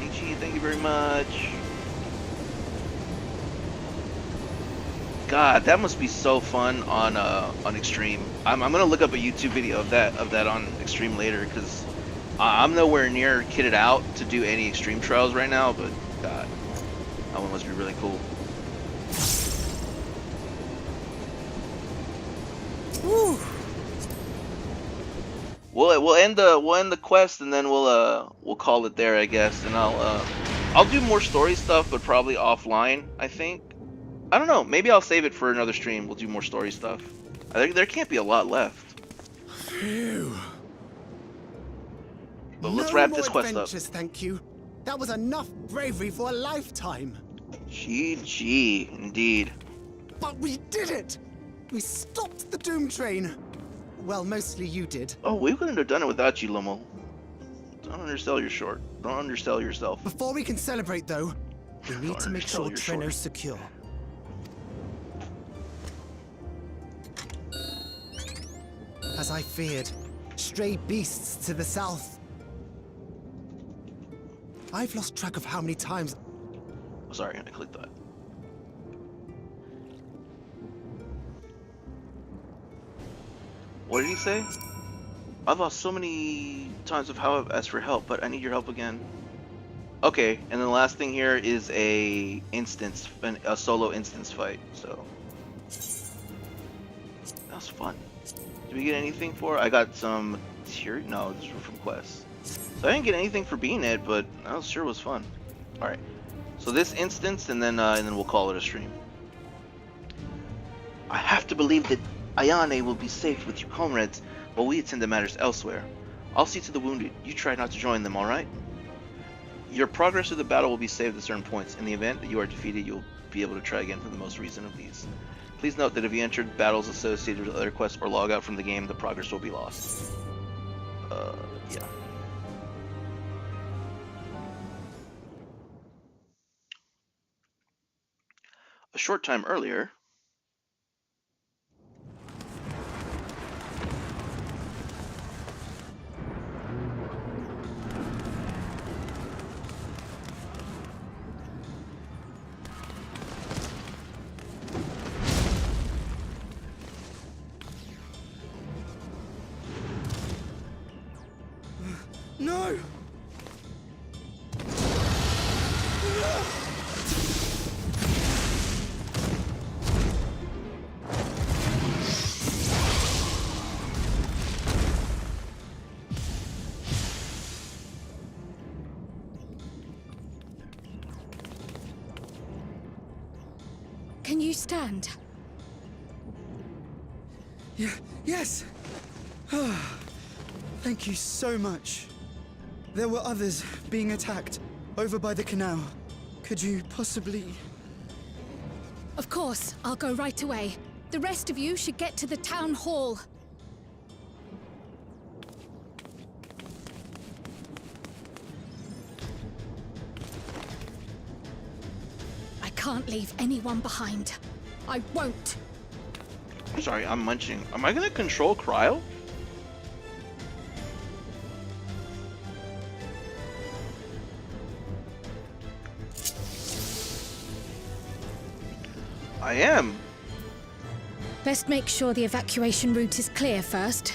HE, thank you very much. God, that must be so fun on Extreme. I'm gonna look up a YouTube video of that on Extreme later, because I'm nowhere near kitted out to do any Extreme trials right now. But God, that one must be really cool. Woo. We'll end the quest, and then we'll call it there, I guess. And I'll do more story stuff, but probably offline, I think. I don't know. Maybe I'll save it for another stream. We'll do more story stuff. There can't be a lot left. Phew. But let's wrap this quest up. Thank you. That was enough bravery for a lifetime. GG, indeed. But we did it! We stopped the Doom Train. Well, mostly you did. Oh, we couldn't have done it without you, Lomo. Don't undersell your short. Don't undersell yourself. Before we can celebrate, though, we need to make sure Treno's secure. As I feared, stray beasts to the south. I've lost track of how many times... Oh, sorry, I clicked that. What did he say? I've lost so many times of how I've asked for help, but I need your help again. Okay, and then the last thing here is a solo instance fight. So that was fun. Did we get anything for it? I got some tier. No, these were from quests. So I didn't get anything for being it, but that sure was fun. All right. So this instance, and then we'll call it a stream. I have to believe that Ayane will be safe with your comrades while we attend to matters elsewhere. I'll see to the wounded. You try not to join them, all right? Your progress through the battle will be saved at certain points. In the event that you are defeated, you'll be able to try again from the most recent of these. Please note that if you entered battles associated with other quests or log out from the game, the progress will be lost. Yeah. A short time earlier... No! Can you stand? Yes! Thank you so much. There were others being attacked over by the canal. Could you possibly... Of course, I'll go right away. The rest of you should get to the town hall. I can't leave anyone behind. I won't. Sorry, I'm munching. Am I gonna control Cryo? I am. Best make sure the evacuation route is clear first.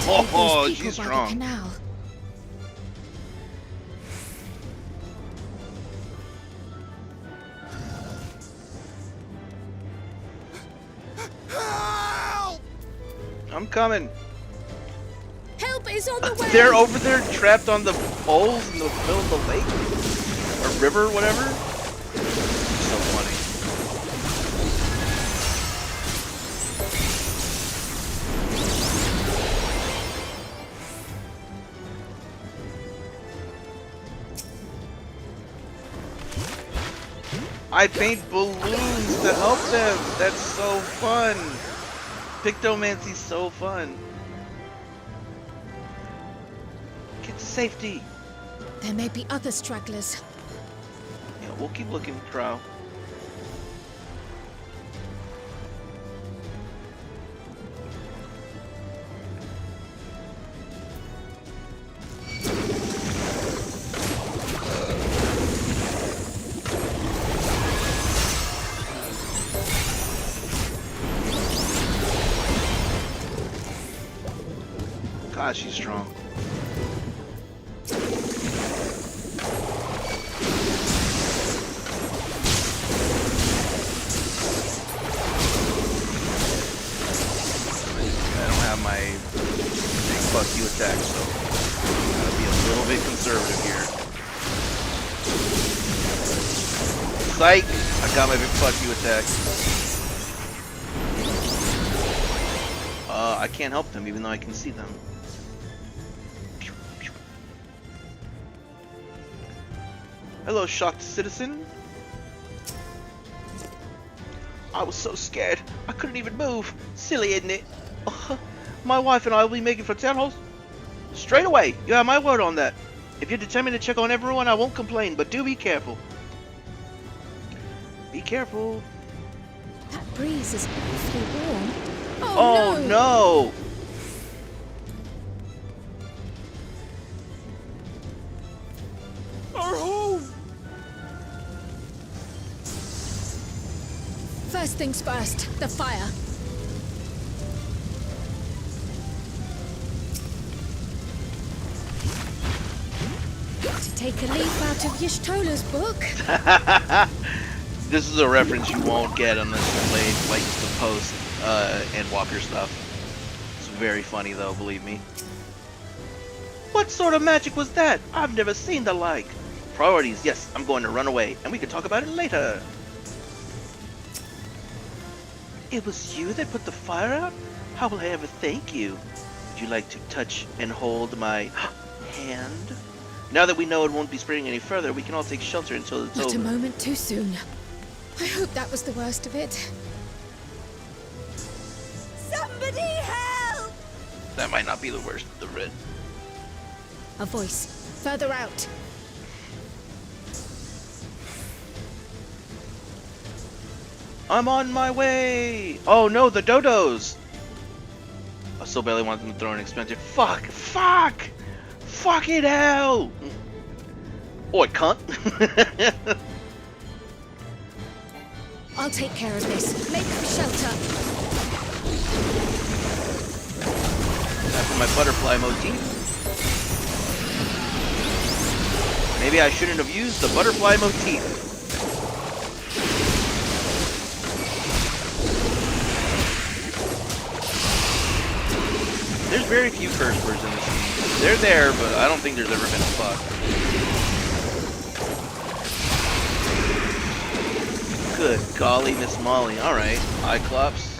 Oh, Those she's people by the strong. canal. I'm coming. Help is on the way. They're over there trapped on the poles in the middle of the lake or river, whatever. So funny. I paint balloons to help them. That's so fun. Pictomancy's so fun. Get to safety. There may be other stragglers. Yeah, we'll keep looking, Crow. God, she's strong. My big fuck you attack, so gotta be a little bit conservative here. Psych! I got my big fuck you attack. I can't help them even though I can see them. Hello, shocked citizen. I was so scared. I couldn't even move. Silly, isn't it? My wife and I will be making for town halls straight away. You have my word on that. If you're determined to check on everyone, I won't complain, but do be careful. Be careful. That breeze is awfully warm. Oh no! Our home! First things first, the fire. To take a leaf out of Y'shtola's book. This is a reference you won't get unless you play like the Post and Walker stuff. It's very funny though, believe me. What sort of magic was that? I've never seen the like. Priorities, yes, I'm going to run away, and we can talk about it later. It was you that put the fire out? How will I ever thank you? Would you like to touch and hold my hand? Now that we know it won't be spreading any further, we can all take shelter until it's Not over. a moment too soon. I hope that was the worst of it. Somebody help! That might not be the worst of the red. A voice. Further out. I'm on my way! Oh no, the dodos! I so badly wanted them to throw an expensive. Fuck! Fuck! Fucking hell! Oi, cunt! I'll take care of this. Make for shelter. After my butterfly motif. Maybe I shouldn't have used the butterfly motif. There's very few curse words in this game. They're there, but I don't think there's ever been a fuck. Good golly, Miss Molly. Alright, Cyclops.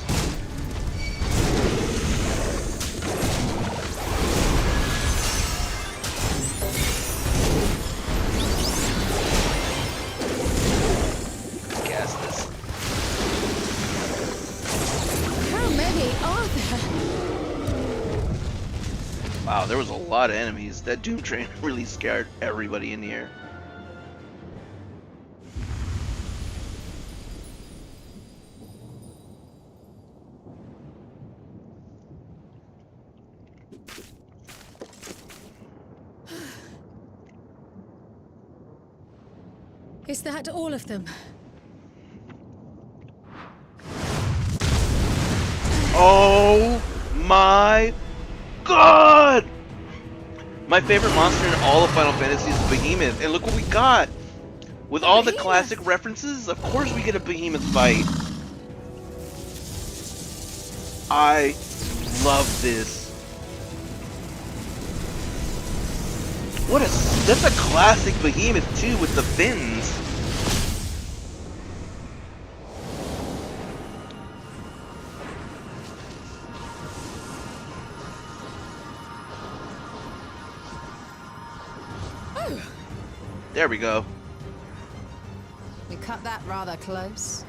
Gas this. How many are there? Wow, there was a lot of enemies. That Doom Train really scared everybody in here. Is that all of them? Oh my god! My favorite monster in all of Final Fantasy is Behemoth, and look what we got! With all the classic references, of course we get a Behemoth fight. I love this. That's a classic Behemoth too, with the fins. There we go. We cut that rather close.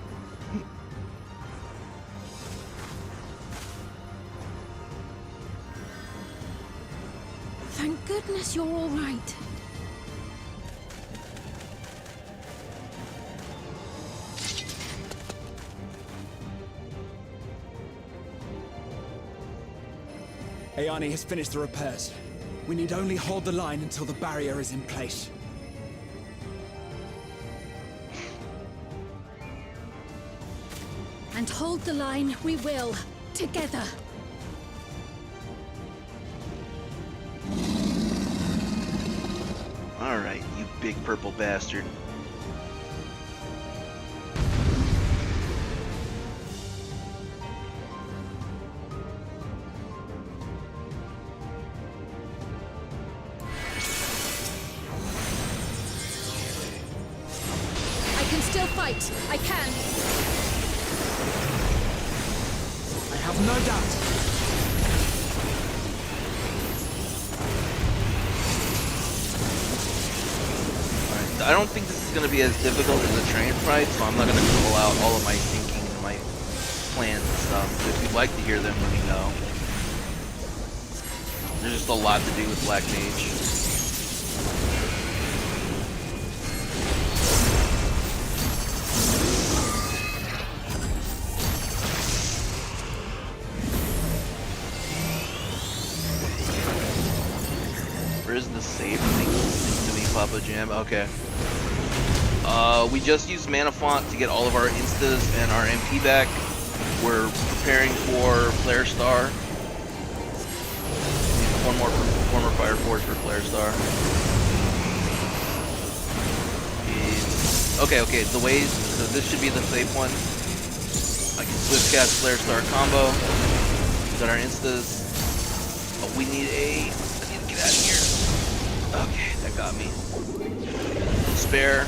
Thank goodness you're all right. Ayani has finished the repairs. We need only hold the line until the barrier is in place. And hold the line we will, together. Alright, you big purple bastard. I can still fight. I can. I have no doubt. I don't think this is going to be as difficult as a train fight, so I'm not going to call out all of my thinking and my plans and stuff. But if you'd like to hear them, let me know. There's just a lot to do with Black Mage. Where's the save thing? To me, Papa Jam. Okay. We just used Mana Font to get all of our instas and our MP back. We're preparing for Flare Star. Need one more former Fire Force for Flare Star. Okay. The ways. So this should be the safe one. I can Swift Cast Flare Star combo. We got our instas. Oh, we need a. I need to get out of here. Okay, that got me. Spare.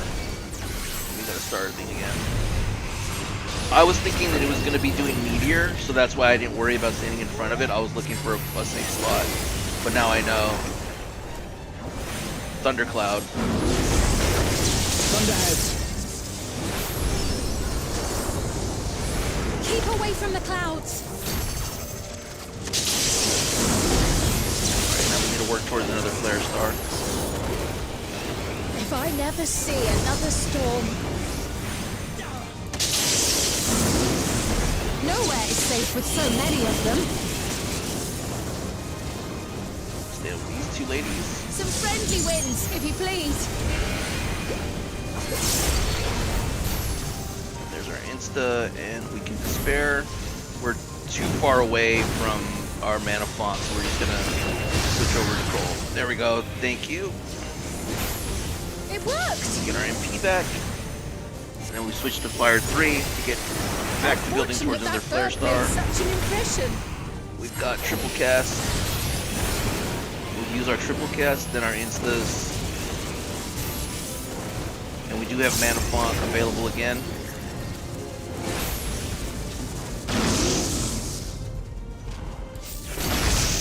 We gotta start everything again. I was thinking that it was gonna be doing Meteor, so that's why I didn't worry about standing in front of it. I was looking for a safe spot. But now I know. Thundercloud. Thunderhead. Keep away from the clouds. Alright, now we need to work towards another Flare Star. If I never see another storm. Nowhere is safe with so many of them. Stay with these two ladies. Some friendly winds, if you please. There's our Insta, and we can Despair. We're too far away from our Mana Font, so we're just gonna switch over to Cold. There we go. Thank you. It worked! Get our MP back. And then we switch to Fire 3 to get back to building towards another Flare Star. Such an impression. We've got triple cast. We'll use our triple cast, then our instas. And we do have Mana Font available again.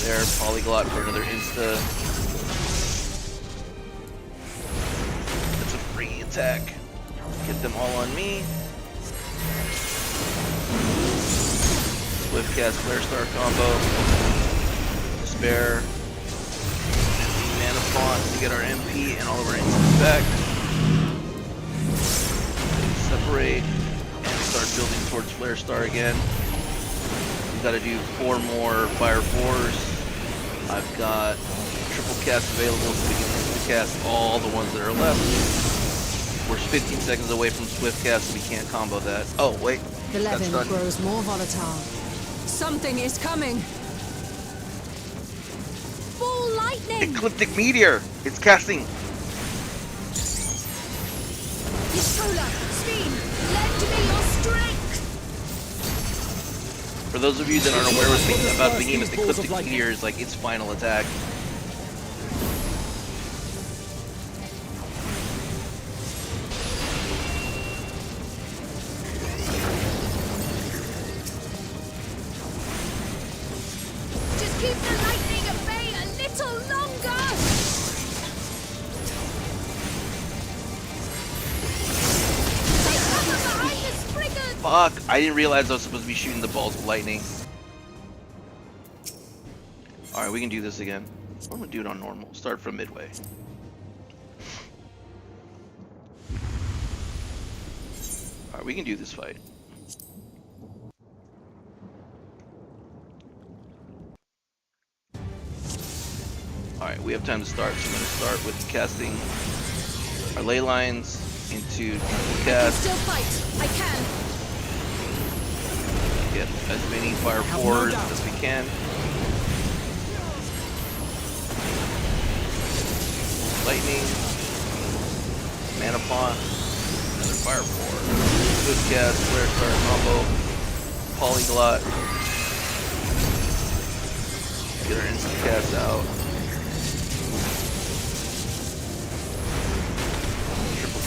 There, Polyglot for another insta. That's a free attack. Get them all on me. Swift cast Flare Star combo. Despair. Mana Font to get our MP and all of our instants back. Separate and start building towards Flare Star again. We've got to do 4 more Fire 4s. I've got triple cast available so we can instant cast all the ones that are left. We're 15 seconds away from Swift Cast, so we can't combo that. Oh, wait. The Levin grows more volatile. Something is coming. Ball lightning! Ecliptic meteor! It's casting. Yistola, Speen, lend me your strength! For those of you that aren't aware about Behemoth, Ecliptic meteor is like its final attack. Just keep the lightning at bay a little longer! Take cover behind the Spriggans! Fuck! I didn't realize I was supposed to be shooting the balls of lightning. Alright, we can do this again. I'm gonna do it on normal. Start from midway. Alright, we can do this fight. Alright, we have time to start, so I'm going to start with casting our ley lines into cast. Still fight! I can! Get as many fire 4s as we can. Lightning. Mana Font. Another fire 4. Good cast, flare star combo. Polyglot. Get our instant cast out.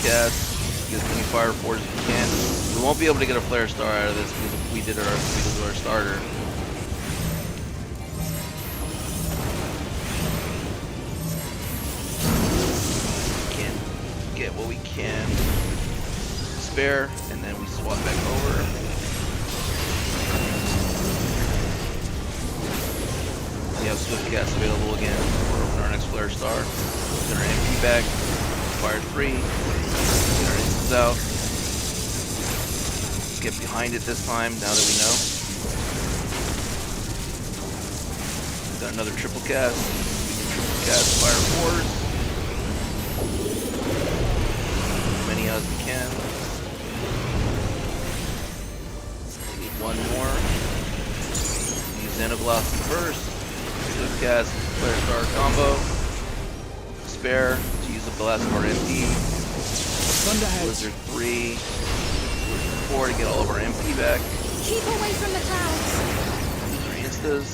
Cast, get as many fire 4s as we can. We won't be able to get a flare star out of this because we did our starter. Can get what we can spare, and then we swap back over. We have Swift Cast available again for open our next flare star. Get our MP back. Fire 3. Get our instants out. Let's get behind it this time, now that we know. Got another triple cast. We can triple cast fire 4s. As many as we can. We need one more. Use Xenoglossy first. Swift cast flare star combo. Spare. Use the blast of our MP. Blizzard 3. Blizzard 4 to get all of our MP back. Keep away from the clouds! Use our instas.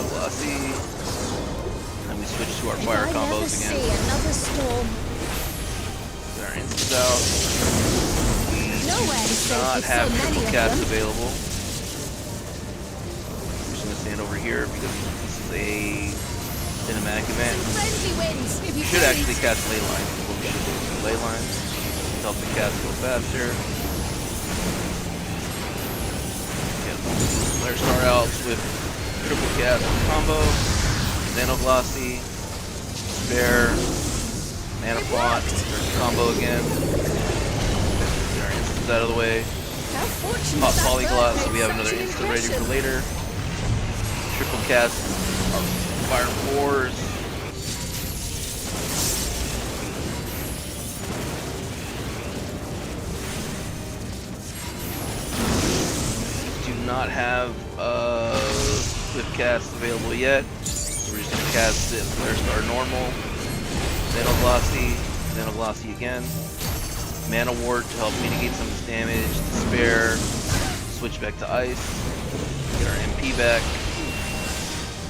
Glossy. And then we switch to our fire combos again. See another storm. Get our instas out. We do not have triple cast available. I'm just going to stand over here because this is a cinematic event. We should actually cast ley lines. What we should do is ley lines to help the cast go faster. Get flare star out with triple cast combo, Xenoglossy, spare, Mana Font, combo again. Get our instants out of the way. Pop Polyglot so we have another instant ready for later. Triple cast our fire 4s. Do not have Swift cast available yet, so we're just gonna cast it flare star normal. Xenoglossy again. Mana Ward to help mitigate some of this damage. Despair. Switch back to ice. Get our MP back.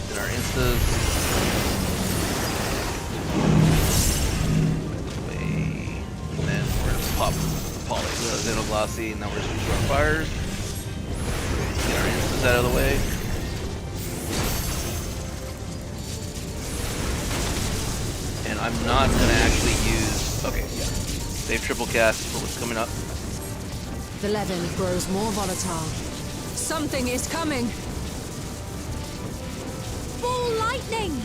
Get our instas. And then we're gonna pop Xenoglossy, and now we're gonna switch to our fires. Get our instas out of the way. And I'm not gonna actually use. Okay, yeah. Save triple cast for what's coming up. The leaven grows more volatile. Something is coming! Ball lightning!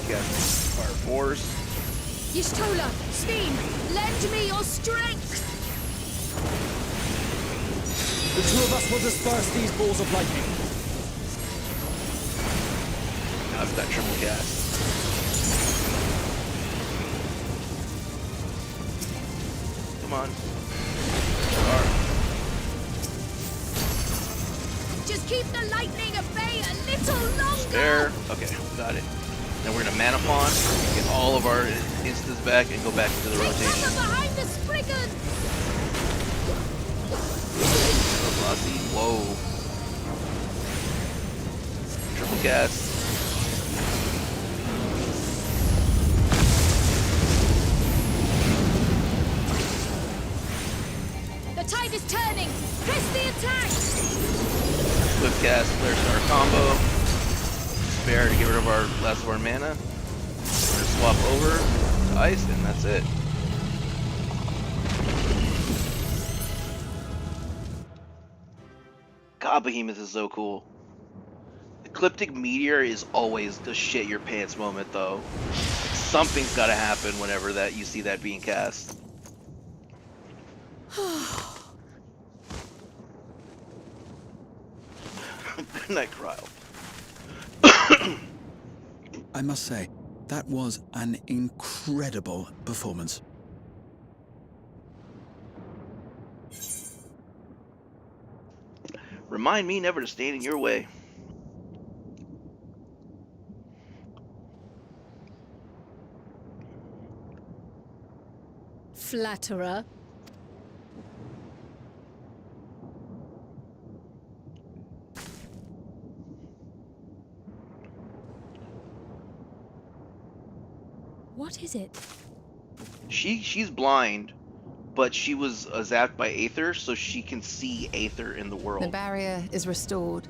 Cast fire 4s. Yistola, Speen, lend me your strength! The two of us will disperse these balls of lightning. Now I've got triple cast. Come on. Just Just keep the lightning at bay a little longer! Spare. Okay, got it. Then we're gonna mana pawn, get all of our instants back, and go back into the rotation. Cover behind the Spriggan! Whoa. Triple cast. The tide is turning! Press the attack! Quick cast, Flare Star combo. Spare to get rid of our last of our mana. We're gonna swap over to ice, and that's it. God, Behemoth is so cool. Ecliptic Meteor is always the shit your pants moment, though. Something's gotta happen whenever that you see that being cast. Good night, Cryle. I must say, that was an incredible performance. Remind me never to stand in your way. Flatterer. What is it? She's blind, but she was zapped by Aether, so she can see Aether in the world. The barrier is restored.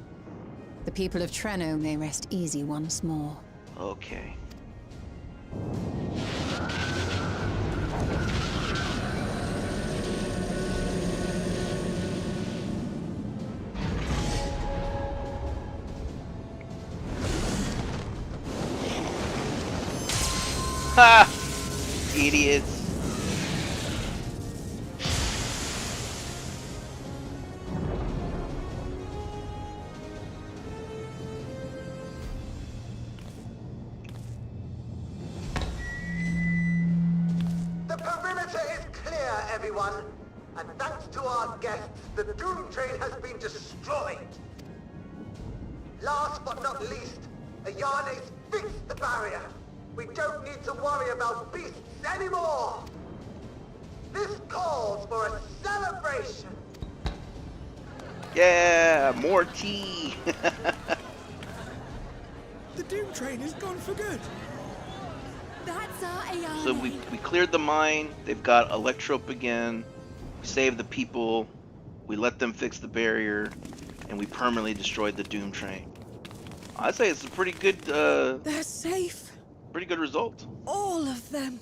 The people of Treno may rest easy once more. Okay. Ha! Idiots. The perimeter is clear, everyone. And thanks to our guests, the Doom Train has been destroyed. Last but not least, Ayane's fixed the barrier. We don't need to worry about beasts anymore. This calls for a celebration. Yeah, more tea. The Doom Train is gone for good. That's our Ayane. So we cleared the mine. They've got Electrope again. We saved the people. We let them fix the barrier, and we permanently destroyed the Doom Train. I'd say it's a pretty good. They're safe. Pretty good result. All of them.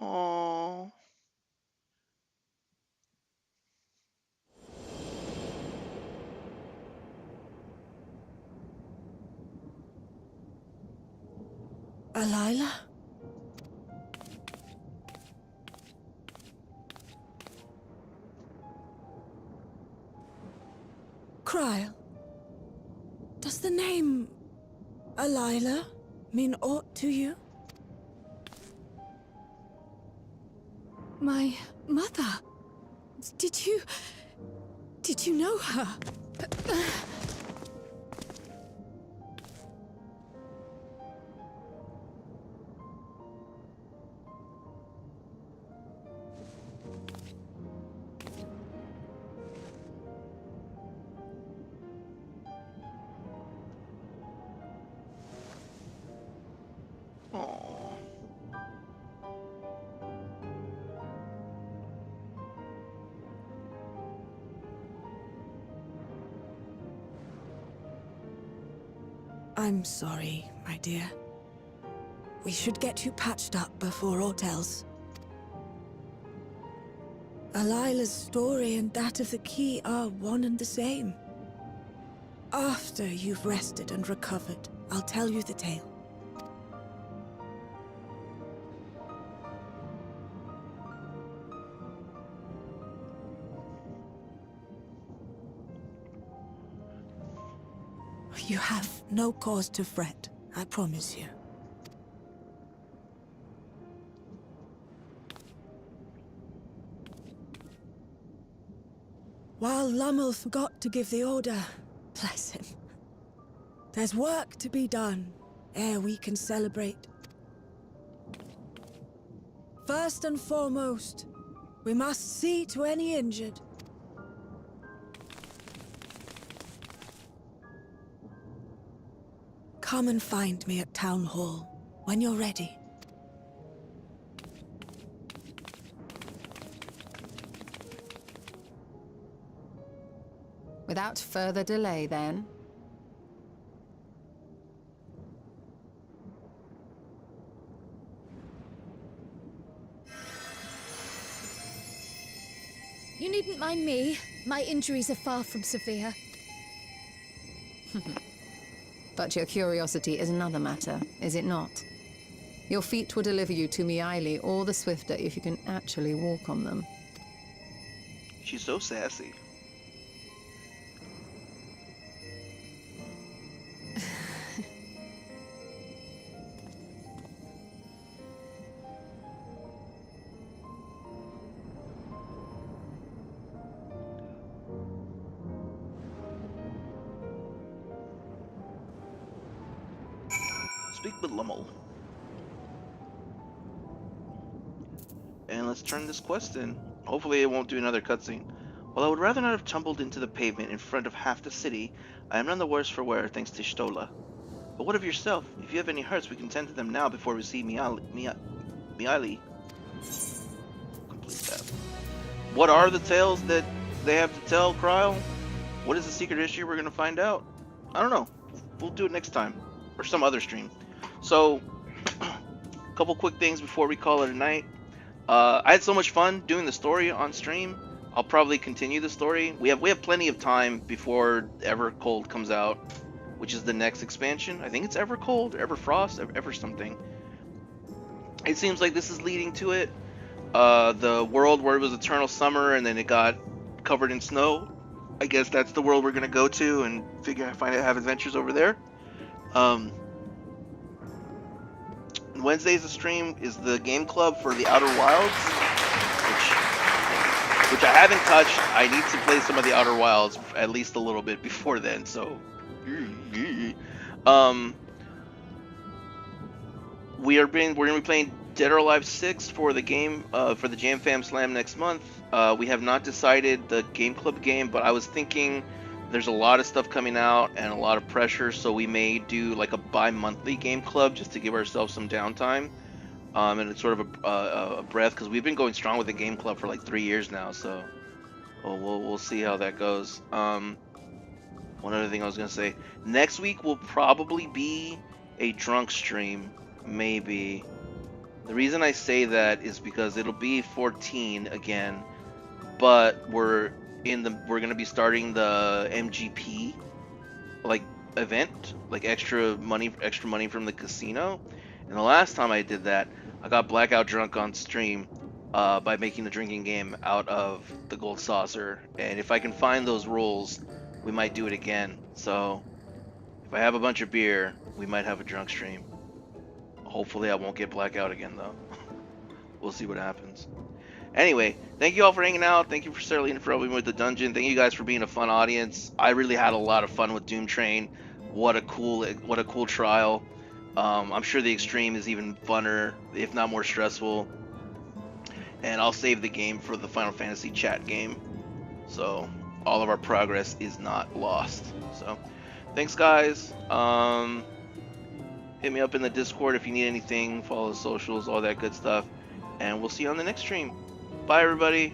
Aww. Alila? Cryle, does the name Alila mean aught to you? My mother. Did you know her? Aww. I'm sorry, my dear. We should get you patched up before aught else. Alila's story and that of the key are one and the same. After you've rested and recovered, I'll tell you the tale. You have no cause to fret, I promise you. While Lummel forgot to give the order, bless him. There's work to be done ere we can celebrate. First and foremost, we must see to any injured. Come and find me at Town Hall when you're ready. Without further delay, then. You needn't mind me. My injuries are far from severe. But your curiosity is another matter, is it not? Your feet will deliver you to Miaili all the swifter if you can actually walk on them. She's so sassy. Speak with Lummel. And let's turn this quest in. Hopefully it won't do another cutscene. While I would rather not have tumbled into the pavement in front of half the city, I am none the worse for wear thanks to Stola. But what of yourself? If you have any hurts, we can tend to them now before we see Miaili. Complete that. What are the tales that they have to tell, Kryl? What is the secret issue? We're gonna find out. I don't know. We'll do it next time. Or some other stream. So, a couple quick things before we call it a night. I had so much fun doing the story on stream. I'll probably continue the story. We have plenty of time before Evercold comes out, which is the next expansion. I think it's Evercold, Everfrost, Ever something. It seems like this is leading to it. The world where it was eternal summer and then it got covered in snow. I guess that's the world we're gonna go to and have adventures over there. Wednesday's stream is the game club for the Outer Wilds, which I haven't touched. I need to play some of the Outer Wilds at least a little bit before then. So, we're gonna be playing Dead or Alive 6 for the game for the Jam Fam Slam next month. We have not decided the game club game, but I was thinking there's a lot of stuff coming out and a lot of pressure, so we may do like a bi-monthly game club just to give ourselves some downtime. And it's sort of a breath because we've been going strong with the game club for like 3 years now, so we'll see how that goes. One other thing I was gonna say, next week will probably be a drunk stream, maybe. The reason I say that is because it'll be 14 again, but we're gonna be starting the MGP like event, like extra money from the casino. And the last time I did that, I got blackout drunk on stream by making the drinking game out of the gold saucer. And if I can find those rules, we might do it again. So if I have a bunch of beer, we might have a drunk stream. Hopefully I won't get blackout again though. We'll see what happens. Anyway, thank you all for hanging out. Thank you for Sterling for helping me with the dungeon. Thank you guys for being a fun audience. I really had a lot of fun with Doom Train. What a cool trial. I'm sure the extreme is even funner, if not more stressful. And I'll save the game for the Final Fantasy chat game. So all of our progress is not lost. So thanks guys. Hit me up in the Discord if you need anything. Follow the socials, all that good stuff. And we'll see you on the next stream. Bye, everybody.